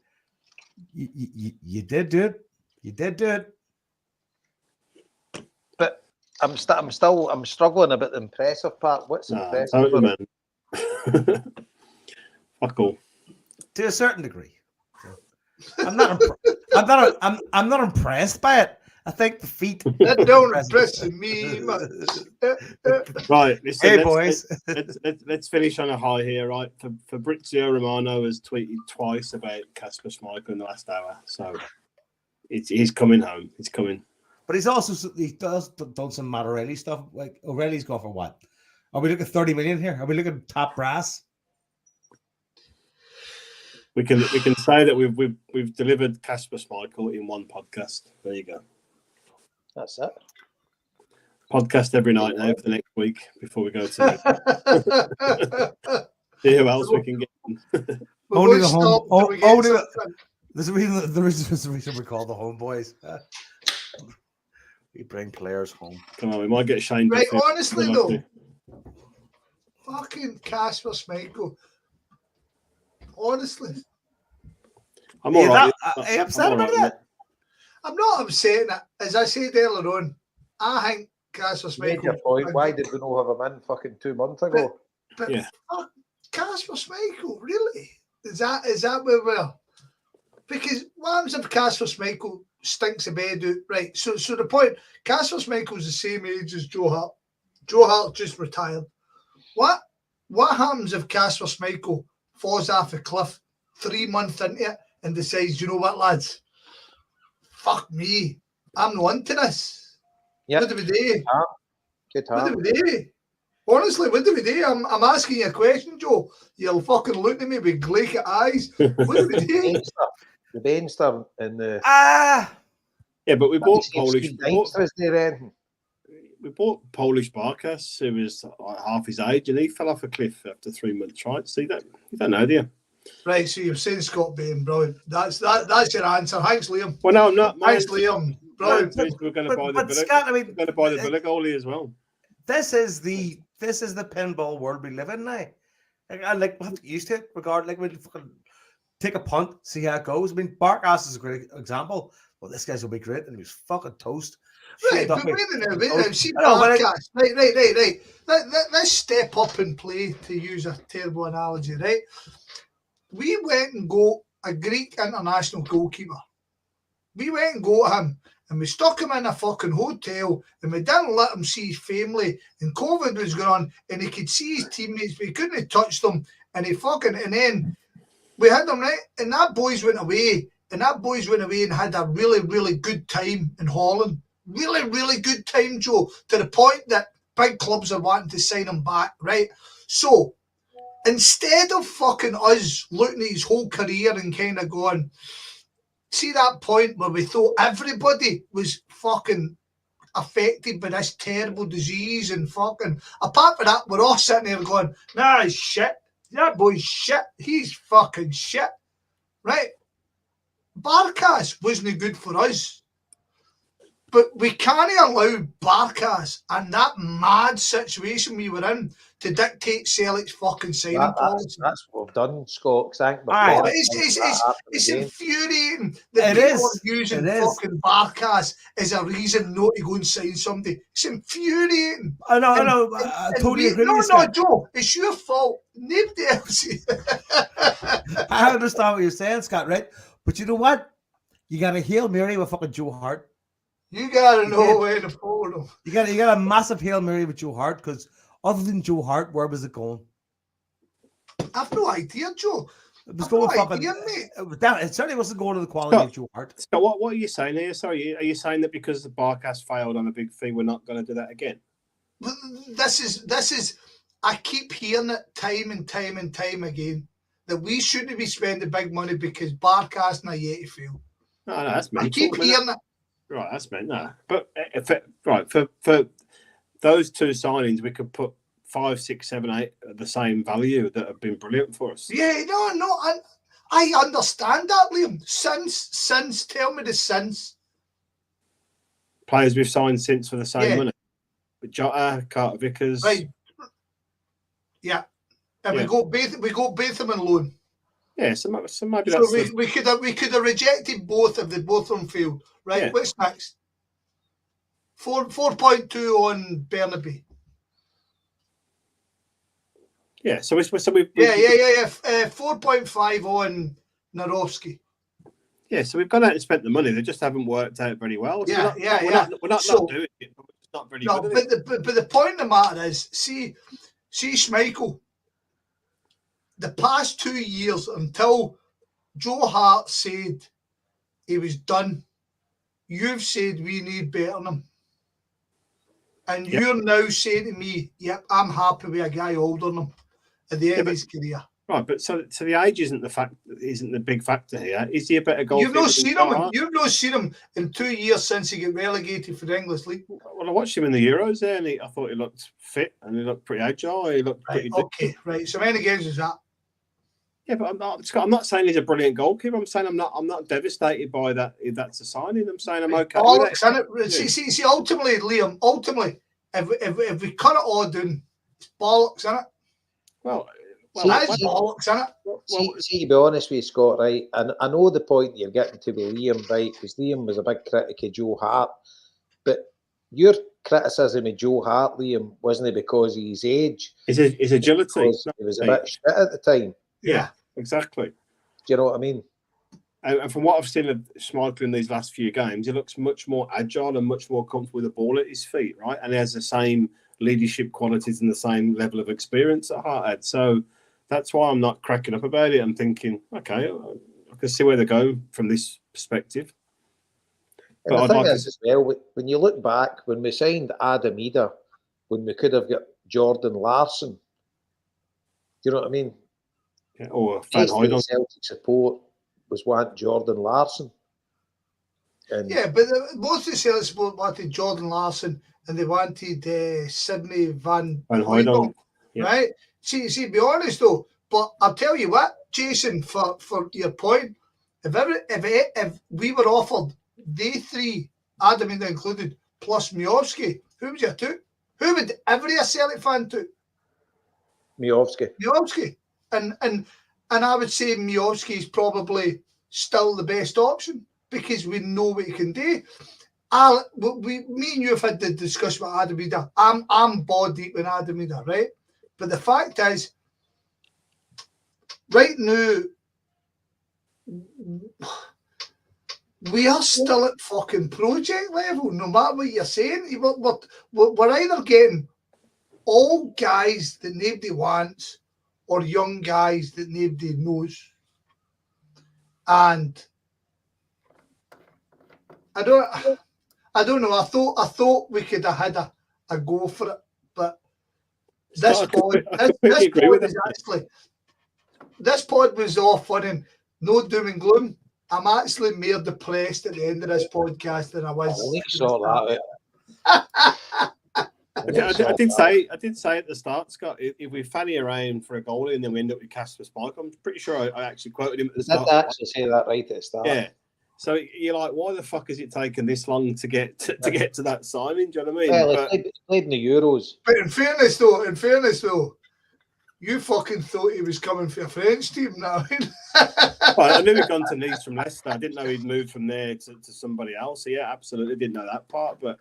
Speaker 1: you did do it. You did do it.
Speaker 5: But I'm struggling a bit the impressive part. What's impressive?
Speaker 4: Totally, man. Fuck all.
Speaker 1: To a certain degree. So, I'm not impressed by it. I think the feet.
Speaker 2: That don't impress me much.
Speaker 4: Right, listen,
Speaker 1: Hey,
Speaker 4: let's,
Speaker 1: boys.
Speaker 4: let's finish on a high here, right? Fabrizio Romano has tweeted twice about Kasper Schmeichel in the last hour, so he's coming home. He's coming.
Speaker 1: But he does done some Matt O'Reilly stuff. Like O'Reilly's gone for what? Are we looking at 30 million here? Are we looking at top brass?
Speaker 4: We can say that we've delivered Kasper Schmeichel in one podcast. There you go.
Speaker 5: That's it.
Speaker 4: Podcast every night now for the next week before we go to see who else we can get.
Speaker 1: Only the home. Only there's a reason we call the HomeBhoys. We bring players home.
Speaker 4: Come on, we might get Shane.
Speaker 2: Right, honestly though, fucking Kasper Schmeichel. Honestly,
Speaker 4: I'm all right.
Speaker 1: Are you upset about that?
Speaker 2: I'm not upset. As I said earlier on, I think Kasper Schmeichel.
Speaker 5: Your point. Why did we not have him in fucking 2 months ago?
Speaker 2: But fuck, Kasper Schmeichel, really? Is that where we're? Because what happens if Kasper Schmeichel stinks a bed out? Right. So the point, Kasper Schmeichel's the same age as Joe Hart. Joe Hart just retired. What happens if Kasper Schmeichel falls off a cliff 3 months into it and decides, you know what, lads? Fuck me. I'm not into this.
Speaker 5: Yep.
Speaker 2: What do we do?
Speaker 5: Good
Speaker 2: What
Speaker 5: time.
Speaker 2: do we do? Honestly, what do we do? I'm asking you a question, Joe. You'll fucking look at me with glacial eyes. What do we do?
Speaker 5: The Bainster and the
Speaker 4: Yeah, but we bought Polish. We bought Polish Barkas, who was like half his age, and he fell off a cliff after 3 months. Right? See that? You don't know, do you?
Speaker 2: Right, so you've seen Scott Bain, brilliant. That's your answer. Thanks, Liam.
Speaker 4: Well, no, I'm not.
Speaker 2: Thanks, Liam. Brilliant.
Speaker 4: We're going to buy the Villa.
Speaker 1: Scott, I mean,
Speaker 4: we're going to buy the Villa goalie as well.
Speaker 1: This is the pinball world we live in now. Like we have to get used to it. Like we fucking take a punt, see how it goes. I mean, Barkas is a great example. Well, this guy's will be great, and he was fucking toast.
Speaker 2: Right, but wait a minute. See, Barkas. Right. Let's step up and play, to use a terrible analogy, right? We went and got a Greek international goalkeeper. We went and got him, and we stuck him in a fucking hotel, and we didn't let him see his family, and COVID was going on, and he could see his teammates, but he couldn't touch them, and then we had them, right, and that boys went away, and had a really, really good time in Holland. Really, really good time, Joe, to the point that big clubs are wanting to sign him back, right? So, instead of fucking us looking at his whole career and kind of going, see that point where we thought everybody was fucking affected by this terrible disease and fucking, apart from that, we're all sitting there going, nah, he's shit. That boy's shit. He's fucking shit. Right? Barkas wasn't good for us. But we can't allow Barkas and that mad situation we were in to dictate Celtic's fucking signing policy.
Speaker 5: That's what we've done, Scott.
Speaker 2: It's infuriating that people are using fucking Barkas as a reason not to go and sign somebody. It's infuriating.
Speaker 1: I know. I totally agree with you.
Speaker 2: No, Joe, it's your fault. Nobody else.
Speaker 1: I understand what you're saying, Scott, right? But you know what? You got a Hail Mary with fucking Joe Hart.
Speaker 2: You gotta know where to follow them.
Speaker 1: You got a massive Hail Mary with Joe Hart, because other than Joe Hart, where was it going?
Speaker 2: I've no idea, Joe.
Speaker 1: It was going fucking. It certainly wasn't going to the quality of Joe Hart.
Speaker 4: So what are you saying here? Sorry, are you saying that because the Barkas failed on a big fee, we're not going to do that again?
Speaker 2: This is. I keep hearing it time and time again that we shouldn't be spending big money because Barkas not yet to fail.
Speaker 4: No, that's mental.
Speaker 2: I keep hearing it.
Speaker 4: Right, that's meant that. But for those two signings, we could put 5, 6, 7, 8 at the same value that have been brilliant for us.
Speaker 2: Yeah, no, I understand that, Liam. Since, tell me the since.
Speaker 4: Players we've signed since for the same money. With Jota, Carter Vickers.
Speaker 2: Right. Yeah. And we got Batham on loan.
Speaker 4: Yeah, so maybe that's.
Speaker 2: So we could have rejected both if they both on field. Right, what's next? 4.2 on Burnaby.
Speaker 4: Yeah, so we
Speaker 2: 4.5 on Narovsky.
Speaker 4: Yeah, so we've gone out and spent the money. They just haven't worked out very well. So we're not doing it, but we're just not very good at it.
Speaker 2: But the point of the matter is, see Schmeichel, the past 2 years until Joe Hart said he was done, you've said we need better than him. And you're now saying to me, yep, I'm happy with a guy older than him at the end of his career.
Speaker 4: Right, but so the age isn't the big factor here. Is he a better goalkeeper?
Speaker 2: You've not seen him in 2 years since he got relegated for the English League.
Speaker 4: Well, I watched him in the Euros there, and I thought he looked fit and he looked pretty agile. He looked pretty
Speaker 2: right. So many games is that?
Speaker 4: Yeah, but I'm not saying he's a brilliant goalkeeper. I'm saying I'm not devastated by that. If that's a signing, I'm saying I'm okay with that.
Speaker 2: See, ultimately, Liam, if we cut it all down, it's bollocks, isn't it?
Speaker 4: Well,
Speaker 2: that's bollocks, isn't it?
Speaker 5: See, to be honest with you, Scott, right? And I know the point you're getting to with Liam, right? Because Liam was a big critic of Joe Hart. But your criticism of Joe Hart, Liam, wasn't it because of his age?
Speaker 4: His agility.
Speaker 5: He was a bit shit at the time.
Speaker 4: Yeah, exactly.
Speaker 5: Do you know what I mean?
Speaker 4: And from what I've seen of Schmeichel in these last few games, he looks much more agile and much more comfortable with the ball at his feet, right? And he has the same leadership qualities and the same level of experience that Hart had. So that's why I'm not cracking up about it. I'm thinking, okay, I can see where they go from this perspective.
Speaker 5: And the thing is, as well, when you look back, when we signed Adam Ida, when we could have got Jordan Larson, do you know what I mean?
Speaker 4: Yeah, or Van Hooydonk.
Speaker 5: Celtic support was wanting Jordan Larson. And
Speaker 2: but most of the Celtic support wanted Jordan Larson and they wanted Sidney Van Hooydonk, right? See, be honest though, but I'll tell you what, Jason, for your point, if we were offered they three, Adam included, plus Miovski, who would you take? Who would every Celtic fan take? Miovski. And I would say Miovski is probably still the best option because we know what he can do. Me and you have had the discussion with Adam Ida. I'm ball deep in Adam Ida, right? But the fact is, right now, we are still at fucking project level, no matter what you're saying. We're either getting old guys that nobody wants or young guys that nobody knows. And I don't know. I thought we could have had a go for it, but this pod was all fun and no doom and gloom. I'm actually more depressed at the end of this podcast than I was.
Speaker 4: I did say at the start, Scott, if we fanny around for a goalie and then we end up with Kasper Schmeichel, I'm pretty sure I actually quoted him at the start.
Speaker 5: I did actually say that right at the start.
Speaker 4: Yeah. So you're like, why the fuck has it taken this long to get to that signing? Do you know what I mean?
Speaker 5: Well, he played in the Euros.
Speaker 2: But in fairness though, you fucking thought he was coming for a French team now.
Speaker 4: Well, I knew he'd gone to Nice from Leicester. I didn't know he'd moved from there to somebody else. So yeah, absolutely didn't know that part. But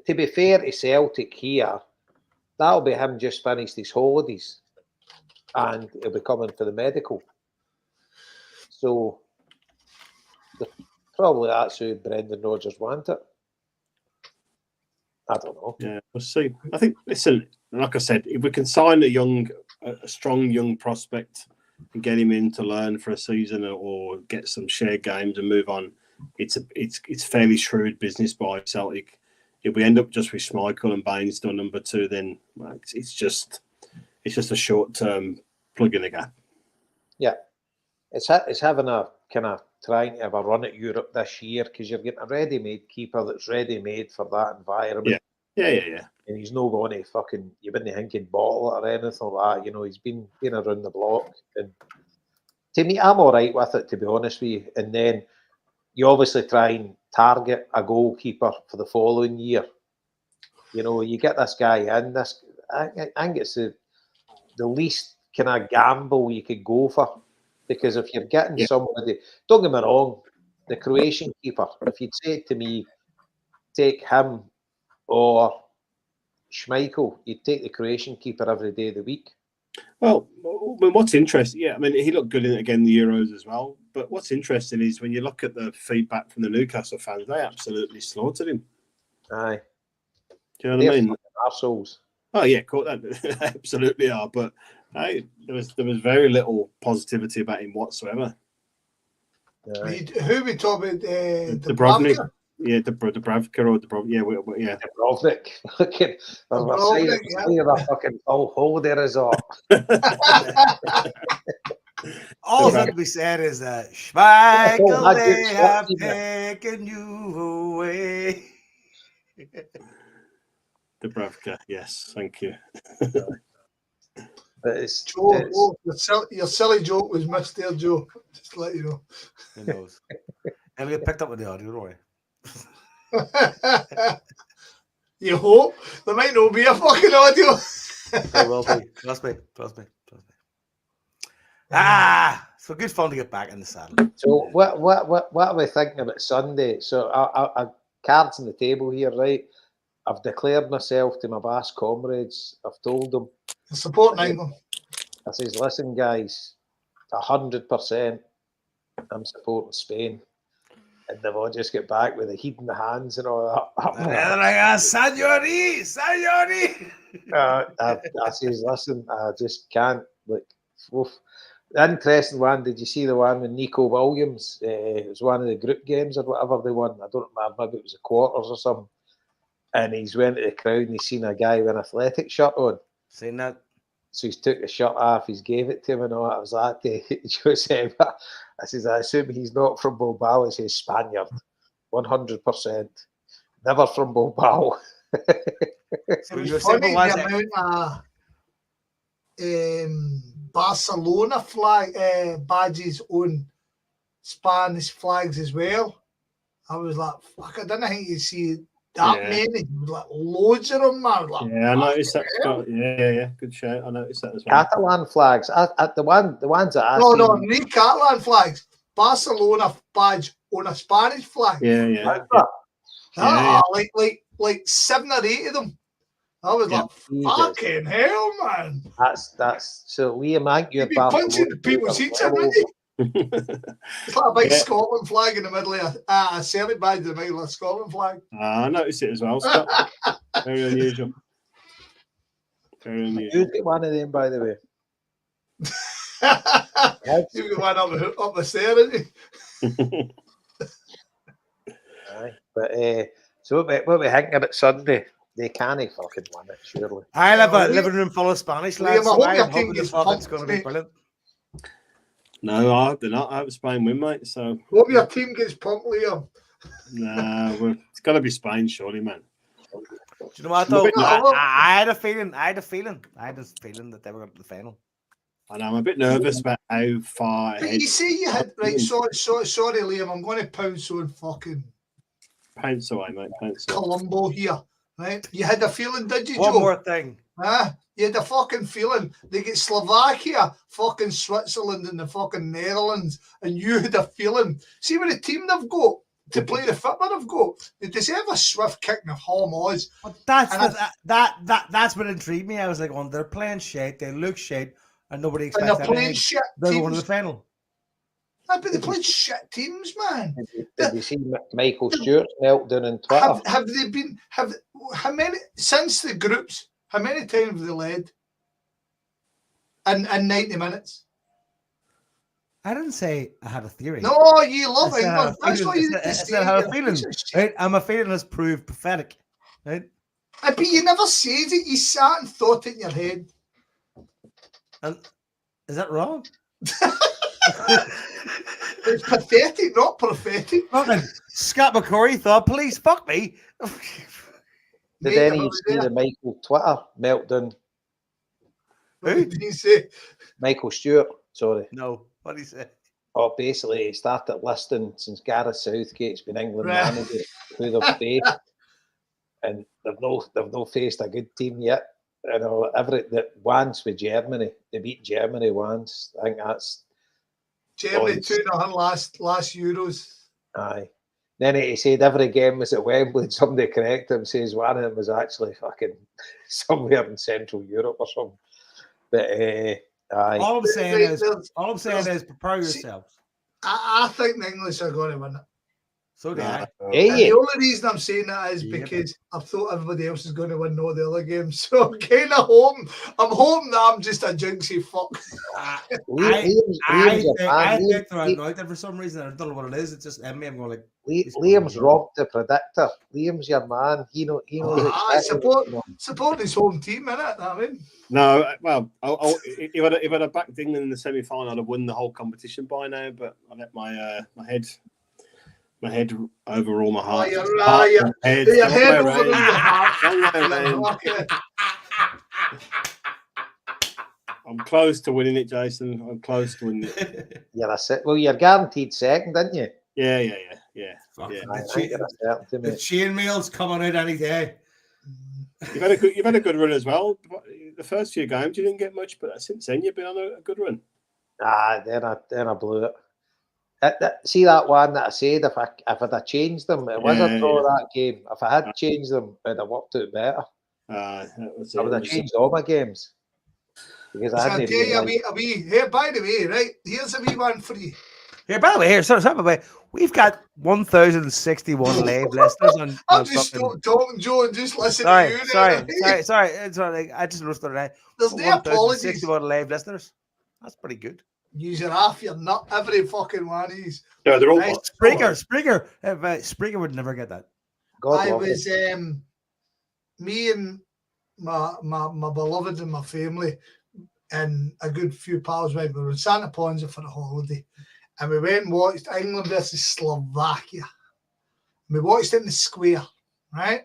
Speaker 5: to be fair to Celtic here, that'll be him just finished his holidays and he'll be coming for the medical. So probably that's who Brendan Rodgers wanted. I don't know.
Speaker 4: Yeah, we'll see. I think, listen, like I said, if we can sign a strong young prospect and get him in to learn for a season or get some shared games and move on, it's fairly shrewd business by Celtic. If we end up just with Schmeichel and Baines still number 2, then it's just a short-term plug in the gap.
Speaker 5: Yeah, it's having a kind of trying to have a run at Europe this year because you're getting a ready-made keeper that's ready-made for that environment.
Speaker 4: Yeah.
Speaker 5: And he's not going to fucking, you wouldn't think he'd bottle it or anything like that. You know, he's been around the block. And to me, I'm all right with it, to be honest with you. And then you obviously try and target a goalkeeper for the following year. You know, you get this guy in. I think it's the least kind of gamble you could go for. Because if you're getting somebody, don't get me wrong, the Croatian keeper, if you'd say to me, take him or Schmeichel, you'd take the Croatian keeper every day of the week.
Speaker 4: Well, what's interesting, yeah, I mean, he looked good in again the Euros as well. But what's interesting is when you look at the feedback from the Newcastle fans, they absolutely slaughtered him.
Speaker 5: Aye.
Speaker 4: Do you know what I mean?
Speaker 5: Arseholes.
Speaker 4: Oh yeah, cool. That absolutely are. But there was very little positivity about him whatsoever.
Speaker 2: Who we talk about?
Speaker 4: Dubrovnik. Yeah, Dubravka or Dubrovnik. Yeah.
Speaker 5: Dubrovnik. Fucking, a fucking full holiday resort.
Speaker 1: All that we said is that Schmeichel, they have taken you away.
Speaker 4: Dubravka, yes, thank you.
Speaker 5: But it's,
Speaker 2: Joe, your silly joke was missed there, Joe. Just to let you know.
Speaker 1: Who knows? It'll get picked up with the audio, don't worry.
Speaker 2: You hope there might not be a fucking audio.
Speaker 1: There will be. Trust me. So good fun to get back in the saddle.
Speaker 5: So what are we thinking about Sunday? So I cards on the table here, right? I've declared myself to my Basque comrades. I've told them.
Speaker 2: Supporting England.
Speaker 5: I says, listen, guys, 100%, I'm supporting Spain. And they've all just get back with the heat in the hands and all that.
Speaker 1: Signori!
Speaker 5: I says, listen, I just can't. Like, oof. The interesting one, did you see the one with Nico Williams? It was one of the group games or whatever they won. I don't remember, maybe it was the quarters or something. And he's went to the crowd and he's seen a guy with an athletic shirt on.
Speaker 1: Seen that?
Speaker 5: So he's took the shirt off, he's gave it to him and all that. I was like, Joseph, I says, I assume he's not from Bilbao. He says, Spaniard, 100%. Never from Bilbao.
Speaker 2: It was funny the amount of Barcelona flag badges on Spanish flags as well. I was like, fuck, I didn't think you see that many. Like loads of them, man. Like,
Speaker 4: I noticed that. Yeah, good shout. I noticed that as well.
Speaker 5: Catalan flags. The ones that I
Speaker 2: No, not Catalan flags. Barcelona badge on a Spanish flag.
Speaker 4: Yeah.
Speaker 2: Like 7 or 8 of them. I was like, fucking hell, man.
Speaker 5: That's so Liam,
Speaker 2: you'd be punching people's seats already. It's like a big Scotland flag in the middle of a Celtic badge in the middle of a Scotland flag.
Speaker 4: I noticed it as well, Scott. Very unusual.
Speaker 5: You get one of them, by the way.
Speaker 2: You've got one up the stair, isn't you?
Speaker 5: Aye, but so what we thinking about Sunday? They can't fucking win it, surely.
Speaker 1: I live a living room full of Spanish lads, so I'm hoping it's going to be brilliant.
Speaker 4: No, they're not. I hope Spain win, mate. So
Speaker 2: hope your team gets pumped, Liam.
Speaker 4: Nah, it's got to be Spain, surely, man.
Speaker 1: Do you know what though? I had a feeling that they were going to the final.
Speaker 4: I know. I'm a bit nervous about how far ahead.
Speaker 2: You see, you had right. Sorry, Liam. I'm going to pounce on fucking.
Speaker 4: Pounce away, mate. Pounce away.
Speaker 2: Colombo here, right? You had a feeling, did you, Joe?
Speaker 1: One more thing.
Speaker 2: You had a fucking feeling they get Slovakia, fucking Switzerland, and the fucking Netherlands, and you had a feeling. See what the team they've got to play the football they've got. They deserve a swift kick in the HomeBhoys.
Speaker 1: That's what intrigued me. I was like, they're playing shit, they look shit, and nobody expects
Speaker 2: they're playing shit.
Speaker 1: They're going to the final.
Speaker 2: But they played shit teams, man.
Speaker 5: Did you see Michael Stewart meltdown on Twitter?
Speaker 2: Have they been? How many since the groups? How many times have they led? In 90 minutes.
Speaker 1: I didn't say I had a theory.
Speaker 2: No, you love England. That's what you
Speaker 1: said. I had a feeling. Right? And my feeling has proved pathetic. Right?
Speaker 2: But you never said it. You sat and thought it in your head.
Speaker 1: And is that wrong?
Speaker 2: It's pathetic, not prophetic.
Speaker 1: Fucking Scott McCrory thought, please fuck me.
Speaker 5: Did any of you see the Michael Twitter meltdown?
Speaker 2: Who did he say?
Speaker 5: Michael Stewart, sorry.
Speaker 1: No, what did he say?
Speaker 5: Oh, basically, he started listing since Gareth Southgate's been England manager who they've faced, and they've no faced a good team yet. You know, once with Germany, they beat Germany once. I think that's
Speaker 2: Germany 2-0 last Euros.
Speaker 5: Aye. Then he said every game was at Wembley. Somebody corrected him, says one of them was actually fucking somewhere in Central Europe or something. But aye.
Speaker 1: All I'm saying
Speaker 2: there's-
Speaker 1: is prepare yourselves.
Speaker 2: I think the English are going to win it.
Speaker 1: So do I.
Speaker 5: Hey,
Speaker 2: And the only reason I'm saying that is
Speaker 1: Yeah.
Speaker 2: because I thought everybody else is going to win all the other games. So I'm kind of hoping. I'm hoping that I'm just a jinxy fuck.
Speaker 1: I
Speaker 5: Liam's your man.
Speaker 1: think they're outnouted for some reason. I don't know what it is. It's just me. I'm going like,
Speaker 5: Liam's robbed the predictor. Liam's your man. He knows.
Speaker 2: I support his home team, innit? I mean,
Speaker 4: No, well, if I'd have backed England in the semi-final, I'd have won the whole competition by now. But I let my head overrule my heart.
Speaker 2: your head over your heart.
Speaker 4: I'm close to winning it, Jason. I'm close to winning it.
Speaker 5: Yeah, that's it. Well, you're guaranteed second, didn't you?
Speaker 4: Yeah.
Speaker 1: Fuck,
Speaker 4: Yeah.
Speaker 5: I think you're a certainty,
Speaker 1: the
Speaker 5: mate.
Speaker 1: chainmail's coming out any day.
Speaker 4: You've had a good run as well. The first few games you didn't get much, but since then you've been on a good run.
Speaker 5: Then I blew it. See that one that I said, if I'd have changed them, it was a draw that game. If I had changed them, it'd have worked out better. I would have changed all my games. Because I hadn't
Speaker 2: Here, by the way, right? Here's a wee one for you.
Speaker 1: Here, by the way, we've got 1,061 live listeners on.
Speaker 2: I'm just talking, Joe, and just listen
Speaker 1: Sorry,
Speaker 2: to you.
Speaker 1: sorry. I just roasted it.
Speaker 2: There's no apologies.
Speaker 1: 1,061 live listeners. That's pretty good.
Speaker 2: Use your half, you're not every fucking one of these.
Speaker 4: No, they're all
Speaker 1: Spreaker. Spreaker would never get that.
Speaker 2: I was me and my beloved and my family and a good few pals went. We were in Santa Ponsa for a holiday, and we went and watched England versus Slovakia. We watched it in the square, right?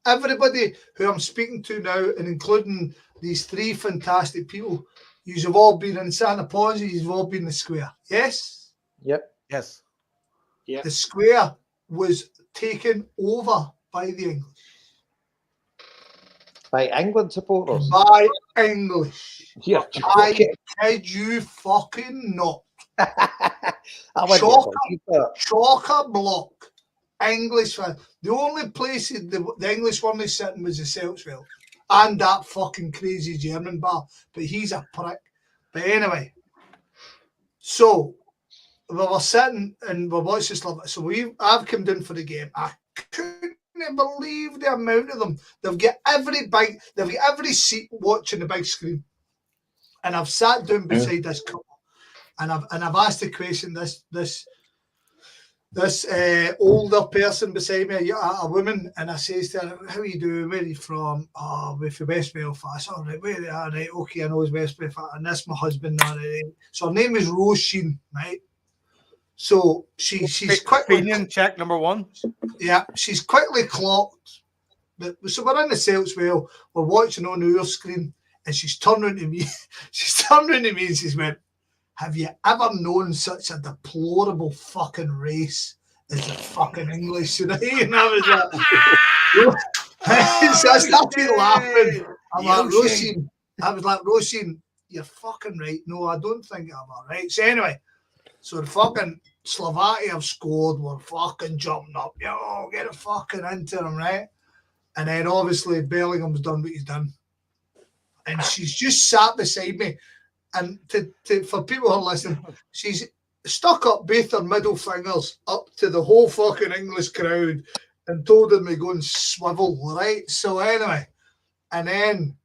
Speaker 2: Everybody who I'm speaking to now, and including these three fantastic people, you've all been in Santa Ponsa, you've all been in the square. Yes?
Speaker 5: Yep.
Speaker 1: Yes.
Speaker 4: Yeah.
Speaker 2: The square was taken over by the English.
Speaker 5: By England supporters?
Speaker 2: By English.
Speaker 5: Yeah.
Speaker 2: I kid you fucking not. Chocker block. English fan. The only place the English weren't sitting was the Celtic. And that fucking crazy German bar. But he's a prick. But anyway. So we were sitting and we watched this stuff. So I've come down for the game. I couldn't believe the amount of them. They've got every seat watching the big screen. And I've sat down beside this couple. And I've asked the question, this older person beside me, a woman, and I says to her, how are you doing? Where are you from? Oh, we're from West Belfast. All right, where are you? All right, okay, I know it's West Belfast. And that's my husband. All right. So her name is Roisin, right? So she's quickly...
Speaker 1: Opinion check number one.
Speaker 2: Yeah, she's quickly clocked. So we're in the Celts well, we're watching on our screen, and she's turning to me. She's turning to me and she's went, have you ever known such a deplorable fucking race as the fucking English? And I was like, so I started laughing. I'm like, Roisin. I was like, Roisin, you're fucking right. No, I don't think I'm all right. So anyway, so the fucking Slovakia have scored. We're fucking jumping up. Yo, get it fucking into them, right? And then obviously Bellingham's done what he's done. And she's just sat beside me. And for people who are listening, she's stuck up both her middle fingers up to the whole fucking English crowd and told them to go and swivel, right? So anyway, and then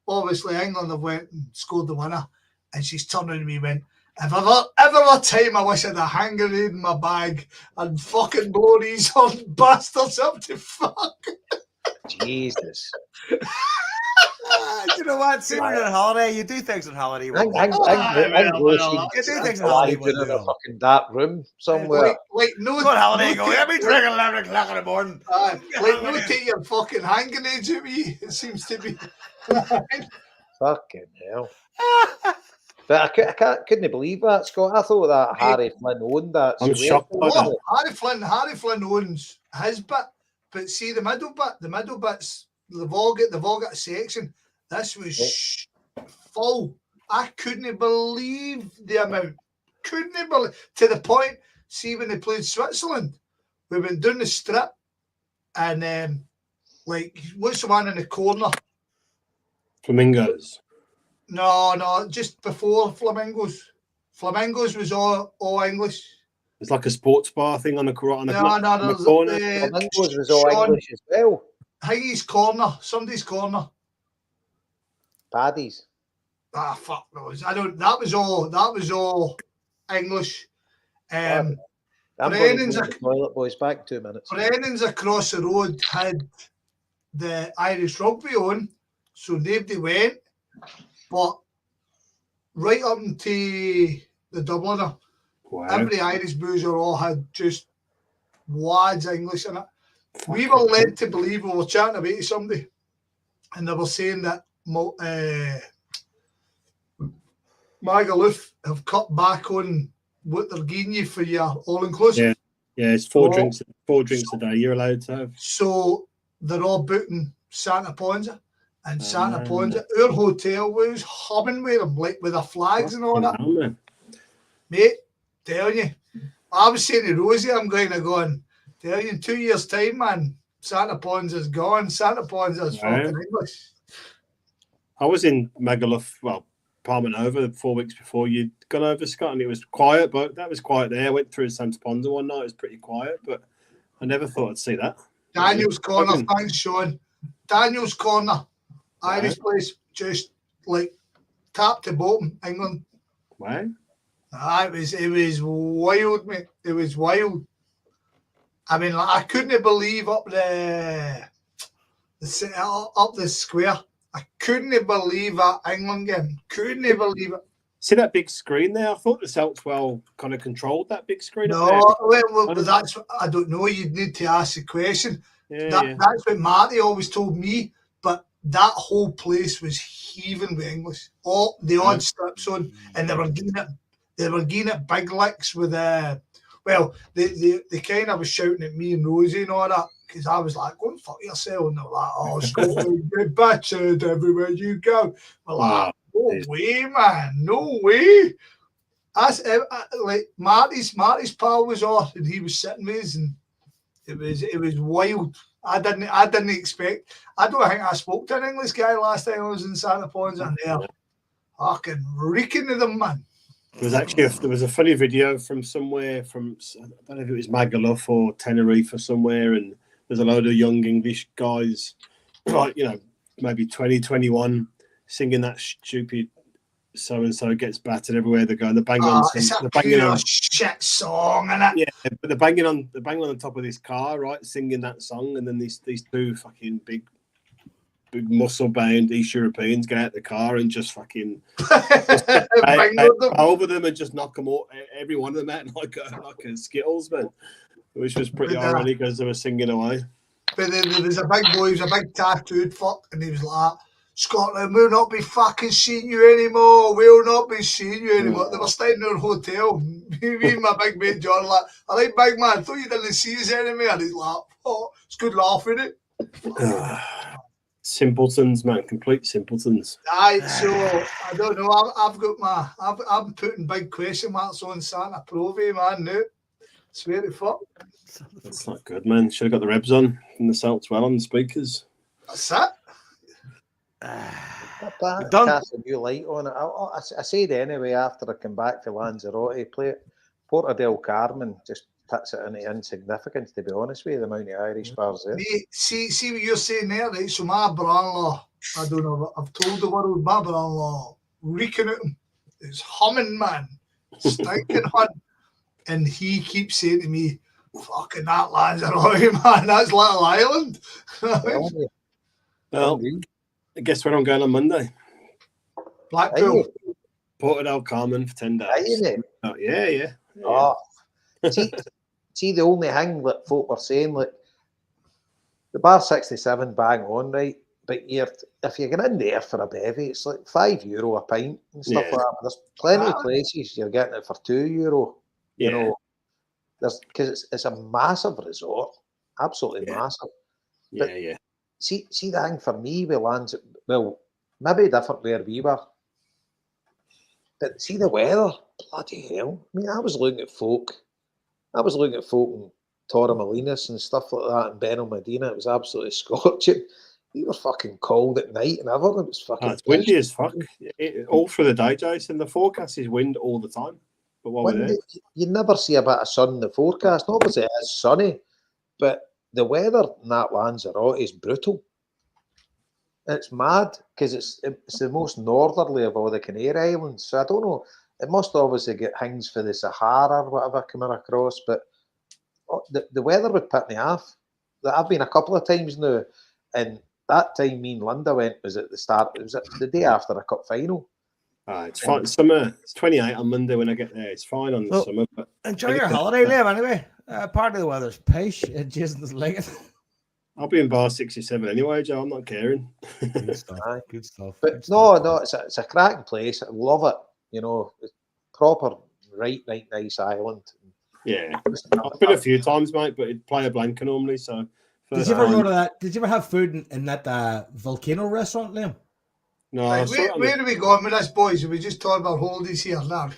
Speaker 2: obviously England have went and scored the winner, and she's turning to me and went, if ever a time I wish I had a hand grenade in my bag and fucking blow these old bastards up to fuck.
Speaker 5: Jesus.
Speaker 1: You know what? See, when you're on holiday, you do things on holiday.
Speaker 5: You do things on holiday in a fucking dark room somewhere.
Speaker 2: Like no,
Speaker 1: go on holiday, go, let me drink at 11 o'clock in the morning.
Speaker 2: Like, no, take your fucking hand grenades at me, it seems to be.
Speaker 5: Fucking hell. But I couldn't believe that, Scott. I thought that Harry Flynn owned that.
Speaker 4: I'm shocked by that.
Speaker 2: Harry Flynn owns his bit, but see the middle bits, they've all got a section. This was full. I couldn't believe the amount. To the point, see when they played Switzerland, we went down the strip and like what's the one in the corner?
Speaker 4: Flamingos.
Speaker 2: No, just before Flamingos. Flamingos was all English.
Speaker 4: It's like a sports bar thing on the corner.
Speaker 2: No,
Speaker 4: the corner.
Speaker 5: Flamingos was all
Speaker 2: Sean,
Speaker 5: English as well.
Speaker 2: I think he's corner. Somebody's corner.
Speaker 5: Paddy's.
Speaker 2: Ah, fuck knows. I don't. That was all English.
Speaker 5: I'm
Speaker 2: Brennan's
Speaker 5: going to the toilet, boys. Back in 2 minutes.
Speaker 2: Brennan's across the road had the Irish rugby on, so nobody went. But right up into the Dubliner, every Irish boozer all had just wads English in it. We were led to believe, we were chatting about to somebody, and they were saying that Magaluf have cut back on what they're giving you for your all-inclusive.
Speaker 4: Yeah, it's four drinks a day you're allowed to have.
Speaker 2: So they're all booking Santa Ponza. And Santa Ponza, our hotel was humming with them, like with the flags and all that.
Speaker 4: Man.
Speaker 2: Mate, telling you. I was saying to Rosie, I'm going to go and tell you in 2 years' time, man, Santa Ponza's gone. Santa Ponza's fucking English.
Speaker 4: I was in Magaluf, Parliament over 4 weeks before you'd gone over, Scott, and it was quiet, but that was quiet there. I went through Santa Ponza one night, it was pretty quiet, but I never thought I'd see that.
Speaker 2: Daniel's Corner, thanks, Sean. Daniel's Corner, Irish place, just like top to bottom, England.
Speaker 4: Wow.
Speaker 2: It was wild, mate. It was wild. I mean, like, I couldn't believe up the square. I couldn't believe that England game. Couldn't believe it.
Speaker 4: See that big screen there? I thought the Celts kind of controlled that big screen.
Speaker 2: No, well, that's I don't know. You'd need to ask the question. That's what Marty always told me. But that whole place was heaving with English. All the odd strips on, and they were getting it big licks with they kind of was shouting at me and Rosie and all that. Because I was like, go and fuck yourself. And they're like, oh, Scotland, good bastard everywhere you go. We're like, no way, man. No way. Like Marty's pal was off and he was sitting with us and it was wild. I didn't expect. I don't think I spoke to an English guy last time I was in Santa Ponza and they're fucking reeking of them, man.
Speaker 4: There was a funny video from somewhere from, I don't know if it was Magaluf or Tenerife or somewhere, and there's a load of young English guys, like, maybe 20, 21, singing that stupid so-and-so gets battered everywhere they go. And they're banging on.
Speaker 2: It's a pure shit song, isn't it?
Speaker 4: Yeah, but they're banging on the top of this car, right, singing that song, and then these two fucking big muscle-bound East Europeans get out the car and just fucking over them and just knock them all, every one of them out like a Skittles, man. Which was pretty ironic because they were singing away.
Speaker 2: But there was a big boy, he was a big tattooed fuck, and he was like, Scotland, we'll not be fucking seeing you anymore. We'll not be seeing you anymore. They were staying in our hotel. Me and my big mate John like, all right, big man, I thought you didn't see us anymore. And he's like, oh, it's good laughing it.
Speaker 4: Simpletons, man, complete simpletons.
Speaker 2: Aye, so I don't know. I'm putting big question marks on Santa Provi, man. Now, swear to fuck.
Speaker 4: That's not good, man. Should have got the Rebs on from the Celts well on the speakers.
Speaker 2: That's it.
Speaker 5: Cast a new light on it. I said anyway after I come back for Lanzarote, play it. Porta del Carmen just puts it into insignificance, to be honest with you, the amount of Irish bars there.
Speaker 2: See what you're saying there, right? So my brother-in-law, I don't know, I've told the world, my brother-in-law, reeking at him, is humming, man, stinking hunt. And he keeps saying to me, fucking that Lanzarote, man, that's Little Island.
Speaker 4: Well, I guess where I'm going on Monday.
Speaker 2: Blackpool.
Speaker 4: Porta del Carmen for 10 days. Oh, yeah.
Speaker 5: Oh, see, the only thing that folk were saying, like, the bar 67 bang on, right? But if you're getting in there for a bevy, it's like €5 a pint and stuff like that. There's plenty of places you're getting it for €2. You know, because it's a massive resort, absolutely massive. But see the thing for me with well, maybe different where we were. But see the weather, bloody hell. I mean, I was looking at folk in Torremolinos and stuff like that in Benalmadena. It was absolutely scorching. we were fucking cold at night and everything. It was fucking.
Speaker 4: It's windy as fuck. All through the day, Jason. The forecast is wind all the time. But while we're there,
Speaker 5: you never see a bit of sun in the forecast. Obviously, it is sunny, but the weather in that Lanzarote is brutal. It's mad because it's the most northerly of all the Canary Islands. So I don't know. It must obviously get things for the Sahara or whatever coming across, but the weather would put me off. I've been a couple of times now, and that time me and Linda went was at the start. It was the day after a cup final.
Speaker 4: It's fine. Summer. It's 28 on Monday when I get there. It's fine on the summer. But
Speaker 1: enjoy your holiday, Liam. Anyway, part of the weather's pish. Jason doesn't like it.
Speaker 4: I'll be in bar 67 anyway, Joe. I'm not caring.
Speaker 1: Good stuff. Good stuff.
Speaker 5: But
Speaker 1: good stuff.
Speaker 5: no, it's a cracking place. I love it. You know, it's proper, right nice island.
Speaker 4: Yeah, I've been a few times, mate, but it'd play a blanker normally. So,
Speaker 1: did you ever go to that? Did you ever have food in that volcano restaurant, Liam?
Speaker 4: No.
Speaker 2: Like, where are we going with this, boys? Are we just talking about holidays here now?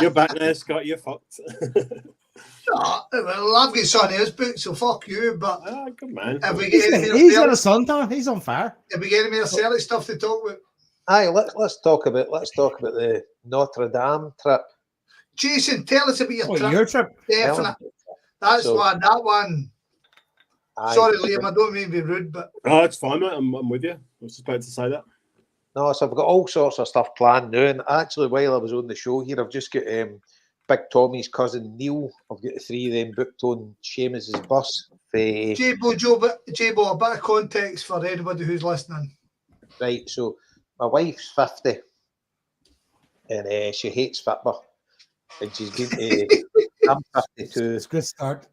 Speaker 4: You're back there, Scott. You're fucked.
Speaker 2: Well, I've got something else booked, so fuck you. But
Speaker 4: good man.
Speaker 1: He's got a suntan. He's on fire.
Speaker 2: Have we got any more Celtic stuff to talk about?
Speaker 5: Aye, let's talk about the Notre Dame trip.
Speaker 2: Jason, tell us about your trip.
Speaker 1: Your trip?
Speaker 2: Definitely. That's one. That one.
Speaker 5: Aye.
Speaker 2: Sorry, Liam. I don't mean to be rude, but
Speaker 4: it's fine, mate. I'm with you. I was just about to say that.
Speaker 5: No, so I've got all sorts of stuff planned now, and actually, while I was on the show here, I've just got Big Tommy's cousin Neil. I've got the three of them booked on Seamus's bus.
Speaker 2: Jabo, a bit of context for anybody who's listening.
Speaker 5: Right, so my wife's 50, and she hates football, and she's been to. I'm 52.
Speaker 1: It's a good start.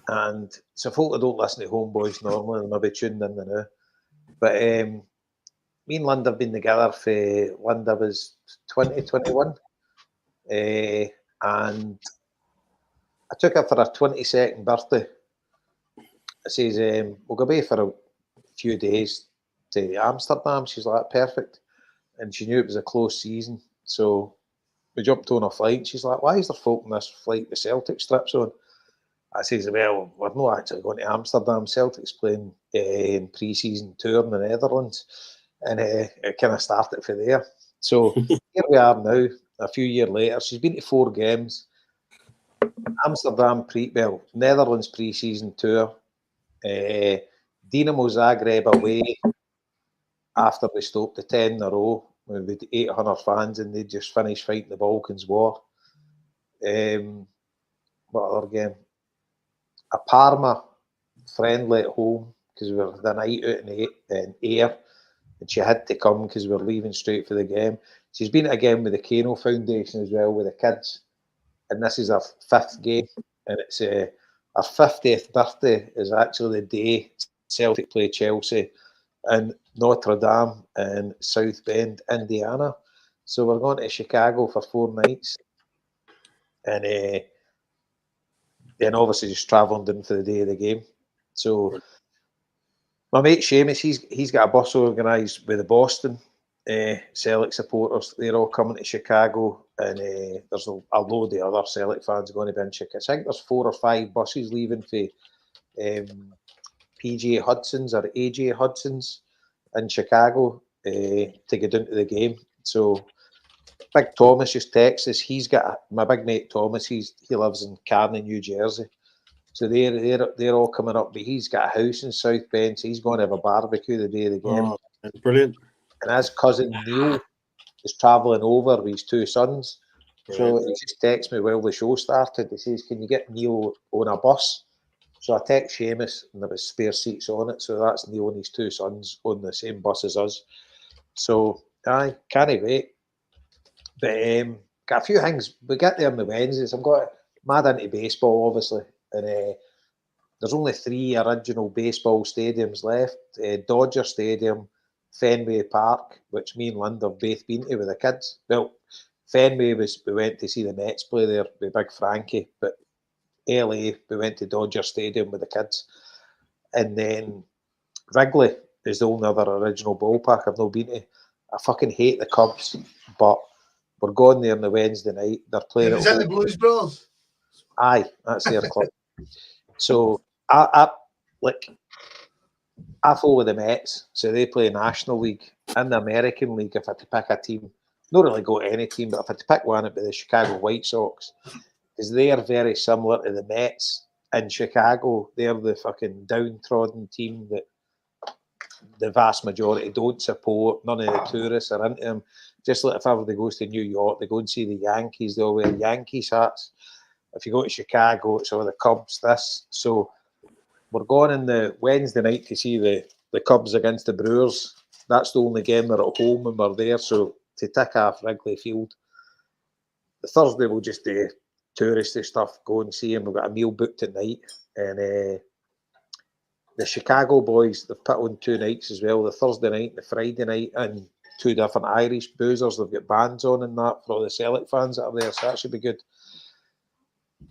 Speaker 5: And so folk that don't listen to HomeBhoys normally, they'll maybe tuned in now. But me and Linda have been together for Linda was 2021. And I took her for her 22nd birthday. I says, we'll go away for a few days to Amsterdam. She's like, perfect. And she knew it was a close season. So we jumped on a flight. She's like, why is there folk on this flight with Celtic strips on? I says, well, we're not actually going to Amsterdam. Celtic's playing pre-season tour in the Netherlands. And it kind of started from there. So here we are now, a few years later. She's been to 4 games. Amsterdam Netherlands pre-season tour. Dinamo Zagreb away after we stopped the 10 in a row. We had 800 fans and they just finished fighting the Balkans War. What other game? A Parma friendly at home because we were the night out in Ayr and she had to come because we were leaving straight for the game. She's been again with the Kano Foundation as well with the kids, and this is our 5th game, and it's our 50th birthday is actually the day Celtic play Chelsea in Notre Dame in South Bend, Indiana. So we're going to Chicago for 4 nights, and then obviously just travelling down for the day of the game. So my mate Seamus, he's got a bus organised with the Boston Celtic supporters. They're all coming to Chicago, and there's a load of other Celtic fans going to be in Chicago. I think there's 4 or 5 buses leaving for PJ Hudson's or AJ Hudson's in Chicago to get down to the game. So Big Thomas just texts us. He's got my big mate Thomas. He lives in Kearney, New Jersey. So they're all coming up. But he's got a house in South Bend. So he's going to have a barbecue the day of the game.
Speaker 4: Oh, that's brilliant.
Speaker 5: And his cousin Neil is travelling over with his 2 sons. So he just texts me while the show started. He says, "Can you get Neil on a bus?" So I text Seamus, and there was spare seats on it. So that's Neil and his 2 sons on the same bus as us. So I can't wait. But got a few things. We get there on the Wednesdays. I'm got mad into baseball, obviously, and there's only 3 original baseball stadiums left: Dodger Stadium, Fenway Park, which me and Linda have both been to with the kids. Well, Fenway we went to see the Nets play there with Big Frankie, but LA we went to Dodger Stadium with the kids, and then Wrigley is the only other original ballpark I've not been to. I fucking hate the Cubs, but we're going there on the Wednesday night. They're playing.
Speaker 2: Is that the Blues Brothers?
Speaker 5: Aye, that's their club. So I like I follow the Mets, so they play National League. In the American League, if I had to pick a team, not really go to any team, but if I had to pick one, it'd be the Chicago White Sox, because they are very similar to the Mets in Chicago. They're the fucking downtrodden team that the vast majority don't support. None of the tourists are into them. Just like if everybody goes to New York, they go and see the Yankees, they all wear Yankees hats. If you go to Chicago, it's all the Cubs, this. So we're going in the Wednesday night to see the Cubs against the Brewers. That's the only game they're at home and we're there. So to tick off Wrigley Field. The Thursday we'll just do touristy stuff, go and see them. We've got a meal booked tonight. And the Chicago boys, they've put on 2 nights as well, the Thursday night and the Friday night, and 2 different Irish boozers. They've got bands on and that for all the Celtic fans that are there, so that should be good.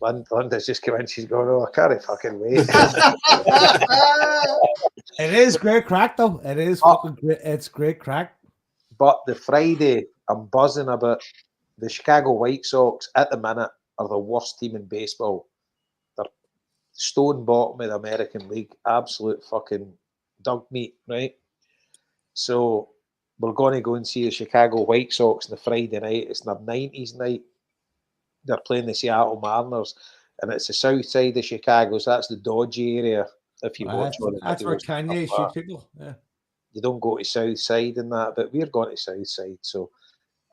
Speaker 5: Linda's just come in, she's going, oh, I can't fucking wait.
Speaker 1: It is great crack, though. It is fucking great. It's great crack.
Speaker 5: But the Friday, I'm buzzing about the Chicago White Sox at the minute are the worst team in baseball. They're stone bottom of the American League. Absolute fucking dog meat, right? So we're going to go and see the Chicago White Sox on the Friday night. It's their 90s night. They're playing the Seattle Mariners, and it's the south side of Chicago, so that's the dodgy area. If you watch
Speaker 1: that's where Kanye shoots people. Yeah.
Speaker 5: You don't go to south side and that, but we're going to south side. So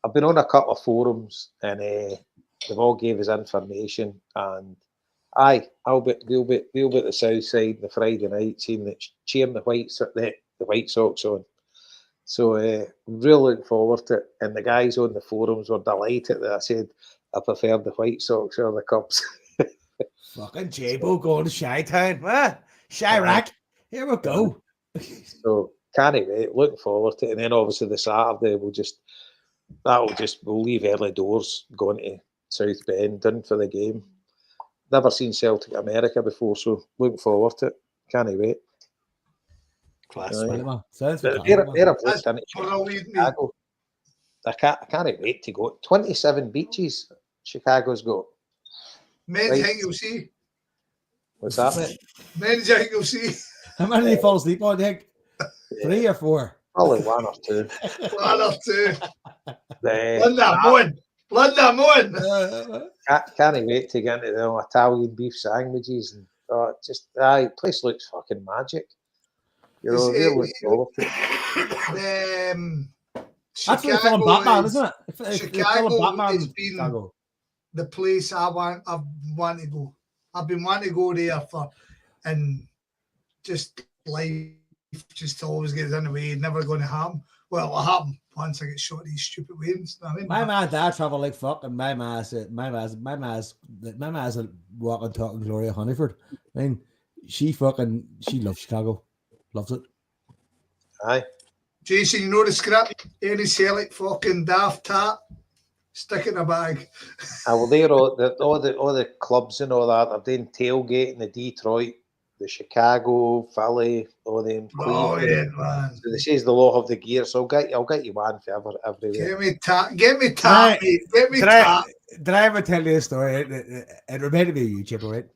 Speaker 5: I've been on a couple of forums, and they've all gave us information. And we'll be at the south side the Friday night, cheering the White Sox on. So I'm really looking forward to it. And the guys on the forums were delighted that I said I preferred the White Sox or the Cubs.
Speaker 1: Fucking J-Bo going to Chi-Town. Chirac. Here we go.
Speaker 5: So can't wait. Looking forward to it. And then obviously the Saturday we'll leave early doors going to South Bend in for the game. Never seen Celtic America before, so looking forward to it. Can't wait.
Speaker 4: Class.
Speaker 5: I can't wait to go. 27 beaches Chicago's got.
Speaker 2: Men's hang you'll see.
Speaker 5: What's that?
Speaker 2: Men's hang you'll see.
Speaker 1: How many do you fall asleep on, Nick? 3 or 4?
Speaker 5: Probably 1 or 2.
Speaker 2: 1 or 2. London one.
Speaker 5: Can't wait to get into the Italian beef sandwiches and place looks fucking magic. You know, really looking forward to it.
Speaker 1: That's where they're filming Batman, isn't it?
Speaker 2: Chicago has been the place I've wanted to go. I've been wanting to go there and just life just always gets in the way. Never going to happen. Well, it'll happen once I get shot these stupid waves.
Speaker 1: My man and dad travel like fuck, and my ma's walking, talking Gloria Honeyford. I mean, she loves Chicago, loves it.
Speaker 5: Aye.
Speaker 2: Jason, you know the script? Any Celtic fucking daft tat, stick it in a bag.
Speaker 5: Well, they're all the clubs and all that. They're doing tailgating the Detroit, the Chicago, Philly, all them.
Speaker 2: Brilliant, man.
Speaker 5: So they says they'll all have the gear. So I'll get you one for everywhere.
Speaker 2: Get me tat, mate. Get me tat.
Speaker 1: Did I ever tell you a story? It reminded me of you, Chipper, right?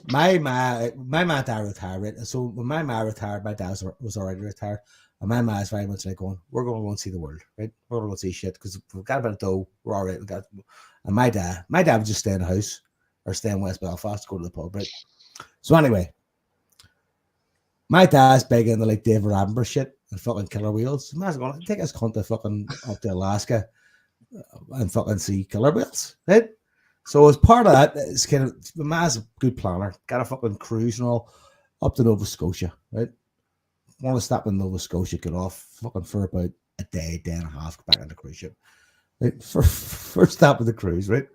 Speaker 1: My ma and dad retired, right? So when my ma retired, my dad was already retired. And my ma is very much like going, we're going to go and see the world, right? We're going to go see shit because we've got a bit of dough. We're all right. And my dad would just stay in the house or stay in West Belfast, go to the pub, right? So anyway, my dad's big into like David Attenborough shit and fucking Killer Whales. So man's going to take his cunt to fucking up to Alaska and fucking see Killer Whales, right? So as part of that, it's kind of, my ma's a good planner, got a fucking cruise and all up to Nova Scotia, right? Want to stop in Nova Scotia, get off fucking for about a day and a half, go back on the cruise ship. Right? First stop of the cruise, right?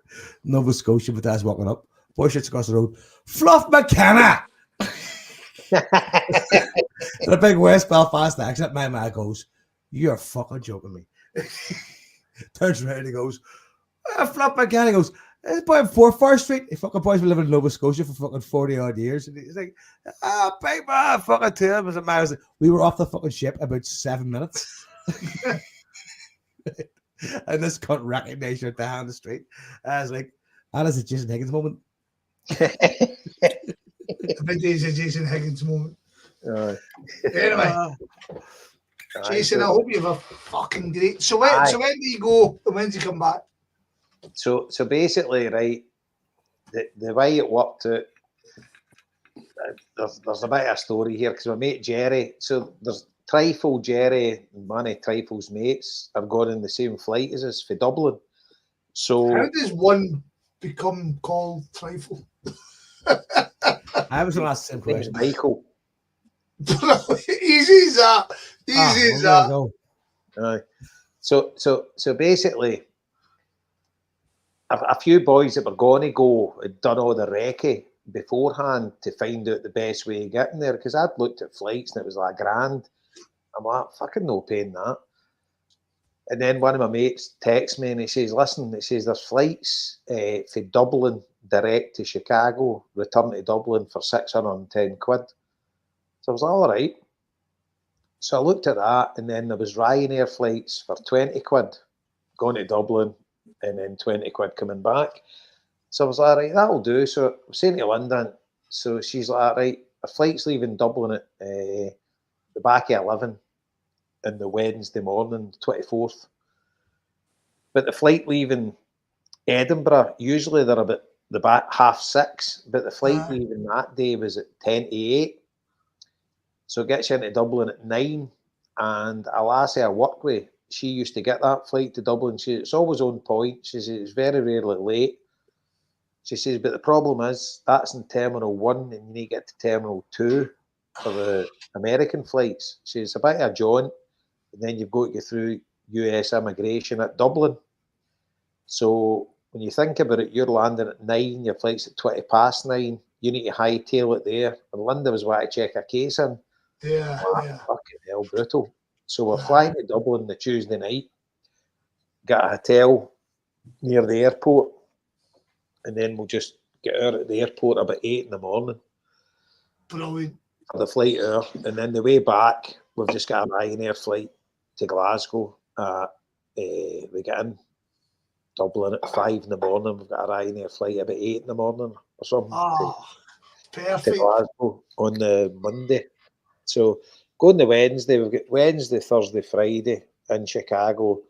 Speaker 1: Nova Scotia, but that's walking up. Boy shits across the road. Fluff McKenna! In a big West Belfast accent, my man goes, you're fucking joking me. Turns around and he goes, Fluff McKenna. He goes, this boy on 4 Street. He fucking boys been living in Nova Scotia for fucking 40 odd years. And he's like, big man, fucking to him. And I was like, we were off the fucking ship about 7 minutes. And this cunt recognized her down the street. I was like, that is a Jason Higgins moment.
Speaker 2: I think there's a Jason Higgins moment. Anyway, Jason, I hope you have a fucking great. So when do you go and when do you come back?
Speaker 5: So basically, right, the way it worked out, there's a bit of a story here because my mate Jerry, so there's Trifle, Jerry, and one of Trifle's mates are going in the same flight as us for Dublin. So
Speaker 2: how does one become called Trifle?
Speaker 1: I was going to ask the same
Speaker 5: his name is
Speaker 1: question.
Speaker 5: Michael.
Speaker 2: Easy as that. Easy as that.
Speaker 5: So basically, a few boys that were going to go had done all the recce beforehand to find out the best way of getting there because I'd looked at flights and it was like $1,000. I'm like, fucking no paying that. And then one of my mates texts me and he says, listen, he says, there's flights for Dublin direct to Chicago, return to Dublin for 610 quid. So I was like, all right. So I looked at that and then there was Ryanair flights for 20 quid going to Dublin and then 20 quid coming back. So I was like, right, that'll do. So I'm saying to Linda, so she's like, right, a flight's leaving Dublin at the back of 11 on the Wednesday morning, 24th. But the flight leaving Edinburgh, usually they're about the back 6:30, but the flight leaving that day was at 10 to 8. So it gets you into Dublin at 9. And a lassie I work with, she used to get that flight to Dublin. It's always on point. She says it's very rarely late. She says, but the problem is that's in Terminal 1 and you need to get to Terminal 2 for the American flights. She says, it's a bit of a jaunt. And then you've got to go through US immigration at Dublin. So when you think about it, you're landing at 9, your flight's at 9:20. You need to hightail it there. And Linda was wanting to check a case in.
Speaker 2: Yeah.
Speaker 5: Fucking hell, brutal. So we're flying to Dublin the Tuesday night, got a hotel near the airport, and then we'll just get out at the airport about 8 in the morning.
Speaker 2: Brilliant.
Speaker 5: For the flight out. And then the way back, we've just got a Ryanair flight to Glasgow. We get in Dublin at 5 in the morning. We've got a Ryanair flight about 8 in the morning or something
Speaker 2: Perfect.
Speaker 5: to Glasgow on the Monday. So going the Wednesday, we've got Wednesday, Thursday, Friday in Chicago.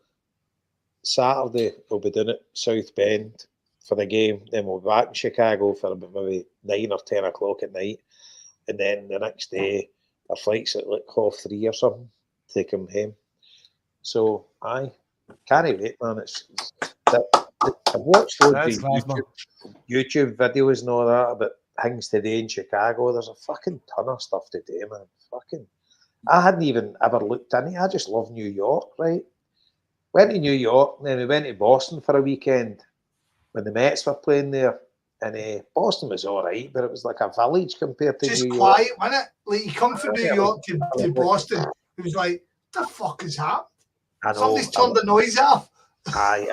Speaker 5: Saturday, we'll be doing it South Bend for the game. Then we'll be back in Chicago for about maybe 9 or 10 o'clock at night. And then the next day, our flight's at like 3:30 or something to come home. So, can't wait, man. I've watched loads of YouTube videos and all that about things to do in Chicago. There's a fucking ton of stuff to do, man. I hadn't even ever looked in it. I just love New York, right? Went to New York, and then we went to Boston for a weekend when the Mets were playing there. And Boston was all right, but it was like a village compared to
Speaker 2: just
Speaker 5: New York.
Speaker 2: Just quiet, wasn't it? Like you come from New York to Boston, it was like, what the fuck has happened?
Speaker 5: I know.
Speaker 2: Somebody's turned the noise off.
Speaker 5: I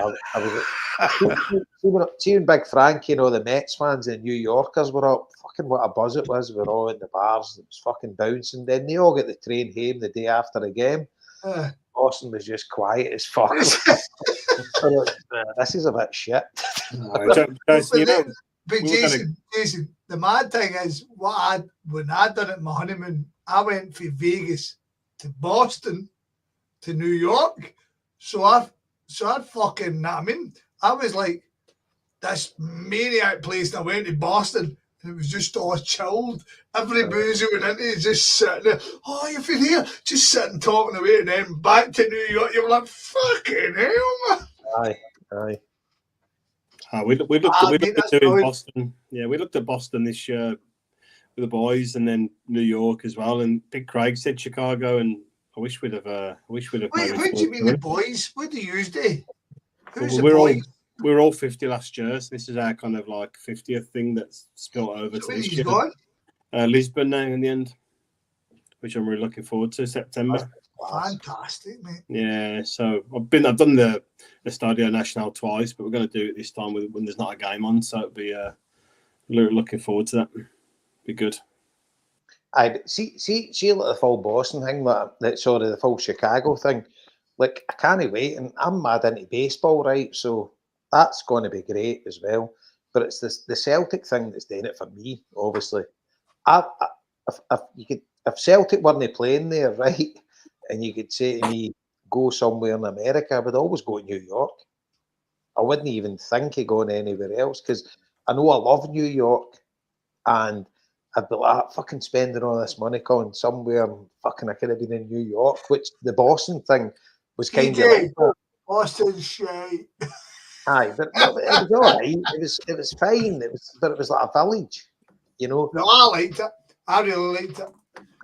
Speaker 5: was seeing Big Frank, you know, the Mets fans and New Yorkers were up. Fucking what a buzz it was. We were all in the bars. It was fucking bouncing. Then they all get the train home the day after the game. Boston was just quiet as fuck. This is a bit shit.
Speaker 2: But Jason, the mad thing is, when I done it my honeymoon, I went from Vegas to Boston to New York. So I fucking, I mean, I was like this maniac place, and I went to Boston, and it was just all chilled. Every booze who went into is just sitting there. Oh, you're from here, just sitting talking away, and then back to New York. You're like, fucking hell, man.
Speaker 5: Aye.
Speaker 4: We looked at doing Boston. Yeah, we looked at Boston this year with the boys, and then New York as well. And Big Craig said Chicago, and I wish we'd have. Wait,
Speaker 2: who do you mean the boys? What do you do? Who's the boys?
Speaker 4: We were all 50 last year, so this is our kind of like 50th thing that's spilled over to this year. Lisbon now in the end, which I'm really looking forward to. September.
Speaker 2: Fantastic, mate.
Speaker 4: Yeah, so I've done the Estadio Nacional twice, but we're going to do it this time when there's not a game on, so it'll be looking forward to that. Be good.
Speaker 5: I see like the full Boston thing, the full Chicago thing. Like I can't wait, and I'm mad into baseball, right? So that's going to be great as well. But it's the Celtic thing that's doing it for me, obviously. If you could if Celtic weren't playing there, right, and you could say to me, go somewhere in America, I would always go to New York. I wouldn't even think of going anywhere else because I know I love New York, and I'd be like, fucking spending all this money going somewhere, and fucking I could have been in New York, which the Boston thing was kind of like that.
Speaker 2: Boston shite.
Speaker 5: Aye, but it was all right. It was fine. But it was like a village, you know.
Speaker 2: No, I liked it. I really liked it.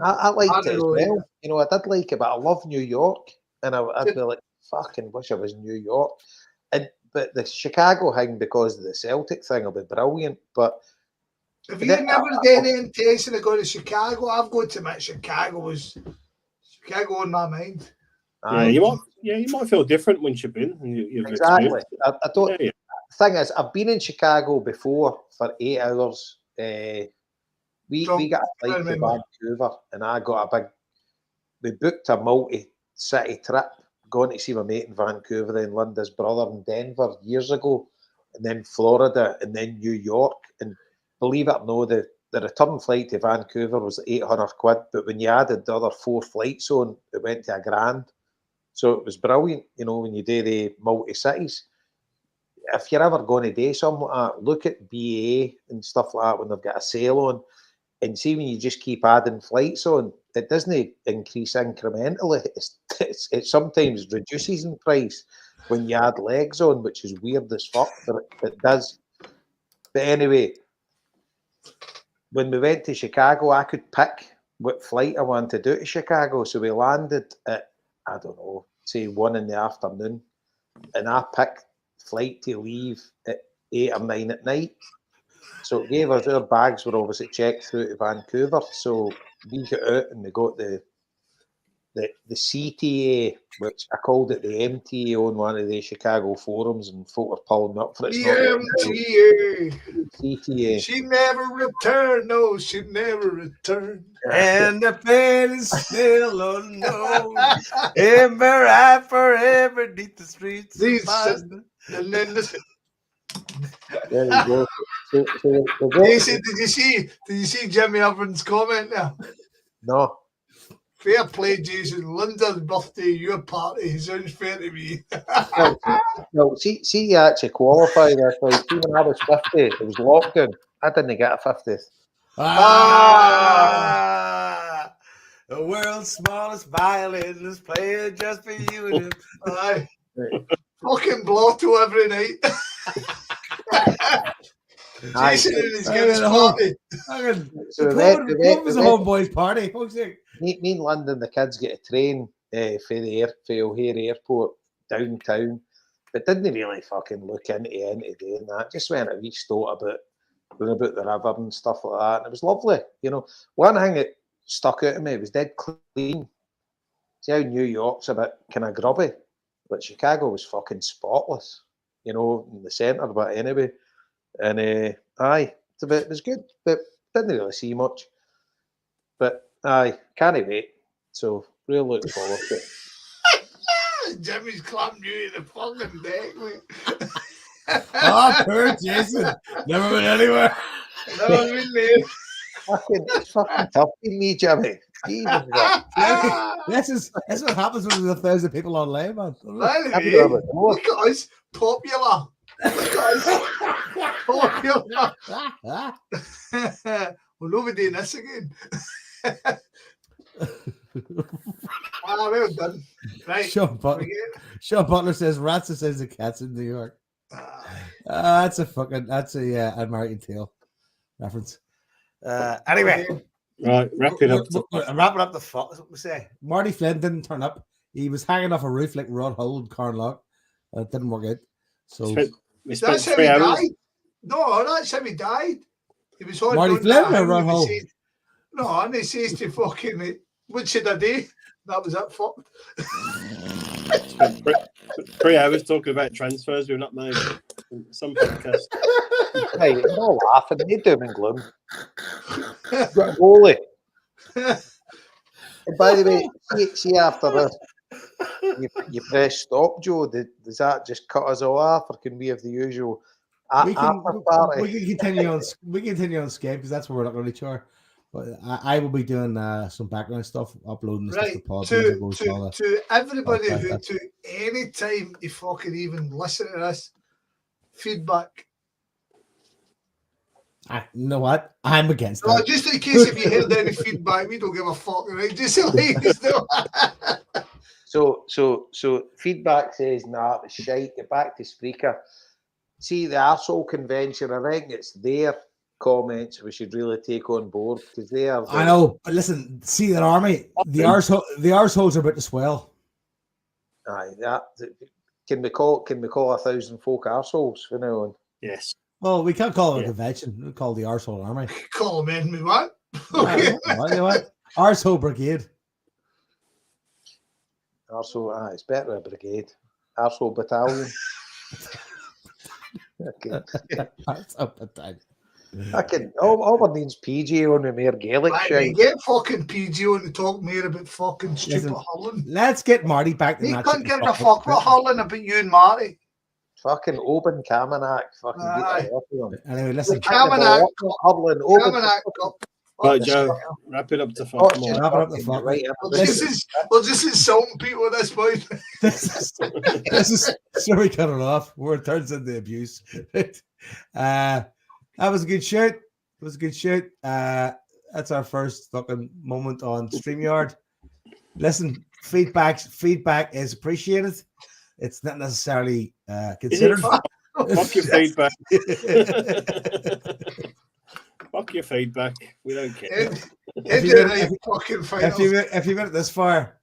Speaker 5: I liked it as
Speaker 2: really
Speaker 5: well. You know, I did like it, but I love New York, and I'd be like, fucking wish I was in New York. But the Chicago thing, because of the Celtic thing, will be brilliant. But
Speaker 2: if you never did any intention of going to Chicago, I've gone to admit Chicago on my mind.
Speaker 5: Aye.
Speaker 4: You might feel different once you've been. And you've
Speaker 5: exactly. I don't.
Speaker 4: Yeah.
Speaker 5: Thing is, I've been in Chicago before for 8 hours. We got a flight to Vancouver, and I got a big. We booked a multi-city trip, going to see my mate in Vancouver, then Linda's brother in Denver years ago, and then Florida, and then New York. And believe it or not, the return flight to Vancouver was 800 quid, but when you added the other 4 flights on, it went to $1,000. So it was brilliant, you know, when you do the multi-cities. If you're ever going to do something like that, look at BA and stuff like that when they've got a sale on, and see when you just keep adding flights on, it doesn't increase incrementally. It sometimes reduces in price when you add legs on, which is weird as fuck, but it does. But anyway, when we went to Chicago, I could pick what flight I wanted to do to Chicago. So we landed at, I don't know, say 1 in the afternoon, and I picked flight to leave at 8 or 9 at night. So it gave us, our bags were obviously checked through to Vancouver. So we got out and we got the CTA, which I called it the MTA on one of the Chicago forums, and folk were pulling up for it.
Speaker 2: The
Speaker 5: CTA.
Speaker 2: She never returned. No, she never returned.
Speaker 1: And the fate is still unknown. Ever I forever beneath the streets.
Speaker 2: And then this.
Speaker 5: There you go.
Speaker 2: Did you see Jimmy Evans' comment there?
Speaker 5: No.
Speaker 2: Fair play, Jason. Linda's birthday, your party. Sounds fair to me.
Speaker 5: No, see, you actually qualified. Like, see, when I was 50, it was lockdown. I didn't get a 50th.
Speaker 1: The world's smallest violin is playing just for you and him.
Speaker 2: Aye. Fucking blotto every night. Jason and his Guinness party.
Speaker 1: It was a HomeBhoys party.
Speaker 5: Me and London, the kids get a train for O'Hare Airport downtown, but didn't really fucking look into doing that. Just went a wee thought about the river and stuff like that, and it was lovely. You know, one thing that stuck out to me was dead clean. See how New York's a bit kind of grubby, but Chicago was fucking spotless. You know, in the centre, but anyway, and aye, it was good, but didn't really see much. But aye, can't wait. So really looking forward to it.
Speaker 2: Jimmy's clamped you to the fucking deck, mate.
Speaker 1: Oh, poor Jason. Never been anywhere.
Speaker 2: Never been there.
Speaker 5: It's fucking tough being me, Jimmy. Jesus,
Speaker 1: this is what happens when there's 1,000 people online, man.
Speaker 2: Anyway, look at us, popular. Look at us, popular. We'll not be doing this again. Well done. Right.
Speaker 1: Sean Butler says rats says the cats in New York. That's a Marty Tail reference. Anyway.
Speaker 4: Right, wrapping up.
Speaker 1: Wrapping up the fuck. That's what we say. Marty Flynn didn't turn up. He was hanging off a roof like Rod Hull and Carnlough. It didn't work out. So
Speaker 2: that's how he died. No, that's how he died. He was on
Speaker 1: Marty Flynn or Rod Hull?
Speaker 2: No, and he says to fucking me, what should I do? That was it, fucked.
Speaker 4: Spent 3 hours talking about transfers we've not made. Some podcast.
Speaker 5: Hey, you're all laughing. You doom and gloom. Goalie. And by the way, see after this, you press stop, Joe. Does that just cut us all off, or can we have the usual
Speaker 1: after party? We can continue on Skype because that's where we're not really sure. But I will be doing some background stuff, uploading the stuff
Speaker 2: Right.
Speaker 1: to pod.
Speaker 2: To everybody
Speaker 1: podcast,
Speaker 2: who
Speaker 1: that's-
Speaker 2: took any time to fucking even listen to this, feedback.
Speaker 1: You know what? I'm against
Speaker 2: No,
Speaker 1: that.
Speaker 2: just in case if you heard any feedback, we don't give a fuck, right? Just so ladies know.
Speaker 5: So feedback says, nah, it was shite. Get back to Spreaker. See, the arsehole convention, I think it's their comments we should really take on board because they are.
Speaker 1: I know, but listen, see that army, the arseholes are about to swell.
Speaker 5: Aye, that can we call 1,000 folk arseholes, you know?
Speaker 4: Yes.
Speaker 1: Well, we can't call it a convention. We call it the arsehole army.
Speaker 2: Call them in, me what?
Speaker 1: Okay. You know what? Arsehole brigade.
Speaker 5: Arsehole, it's better a brigade. Arsehole battalion. Okay.
Speaker 1: Arsehole battalion.
Speaker 5: I can. All needs PG on the mere Gaelic
Speaker 2: Right,
Speaker 5: shit.
Speaker 2: get fucking PG on to talk more about fucking stupid hurling.
Speaker 1: Let's get Marty back to
Speaker 2: He
Speaker 1: that.
Speaker 2: couldn't give a fuck about hurling about you and Marty.
Speaker 5: Fucking Oban Kamenak. Fucking
Speaker 2: Aye.
Speaker 5: get the off of them.
Speaker 1: Anyway, listen.
Speaker 2: Kamenak
Speaker 5: Hurling, Oban.
Speaker 2: Kamenak Cup.
Speaker 4: Right, Joe, wrap it up to fuck. Come on.
Speaker 1: Wrap it up the fuck.
Speaker 5: Right,
Speaker 2: We're just insulting people at this point.
Speaker 1: This is so we cut it off where it turns into abuse. That was a good shout. It was a good shout. That's our first fucking moment on StreamYard. Listen, feedback is appreciated. It's not necessarily considered.
Speaker 4: Fuck your feedback. Fuck your feedback. We don't care.
Speaker 1: If you made it this far.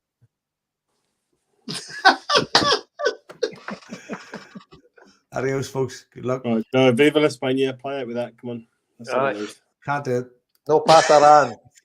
Speaker 1: Adios, folks. Good luck.
Speaker 4: Right, Viva la España. Play out with that. Come on. That's all
Speaker 5: All right.
Speaker 4: it is.
Speaker 1: Can't do it.
Speaker 5: No pasarán.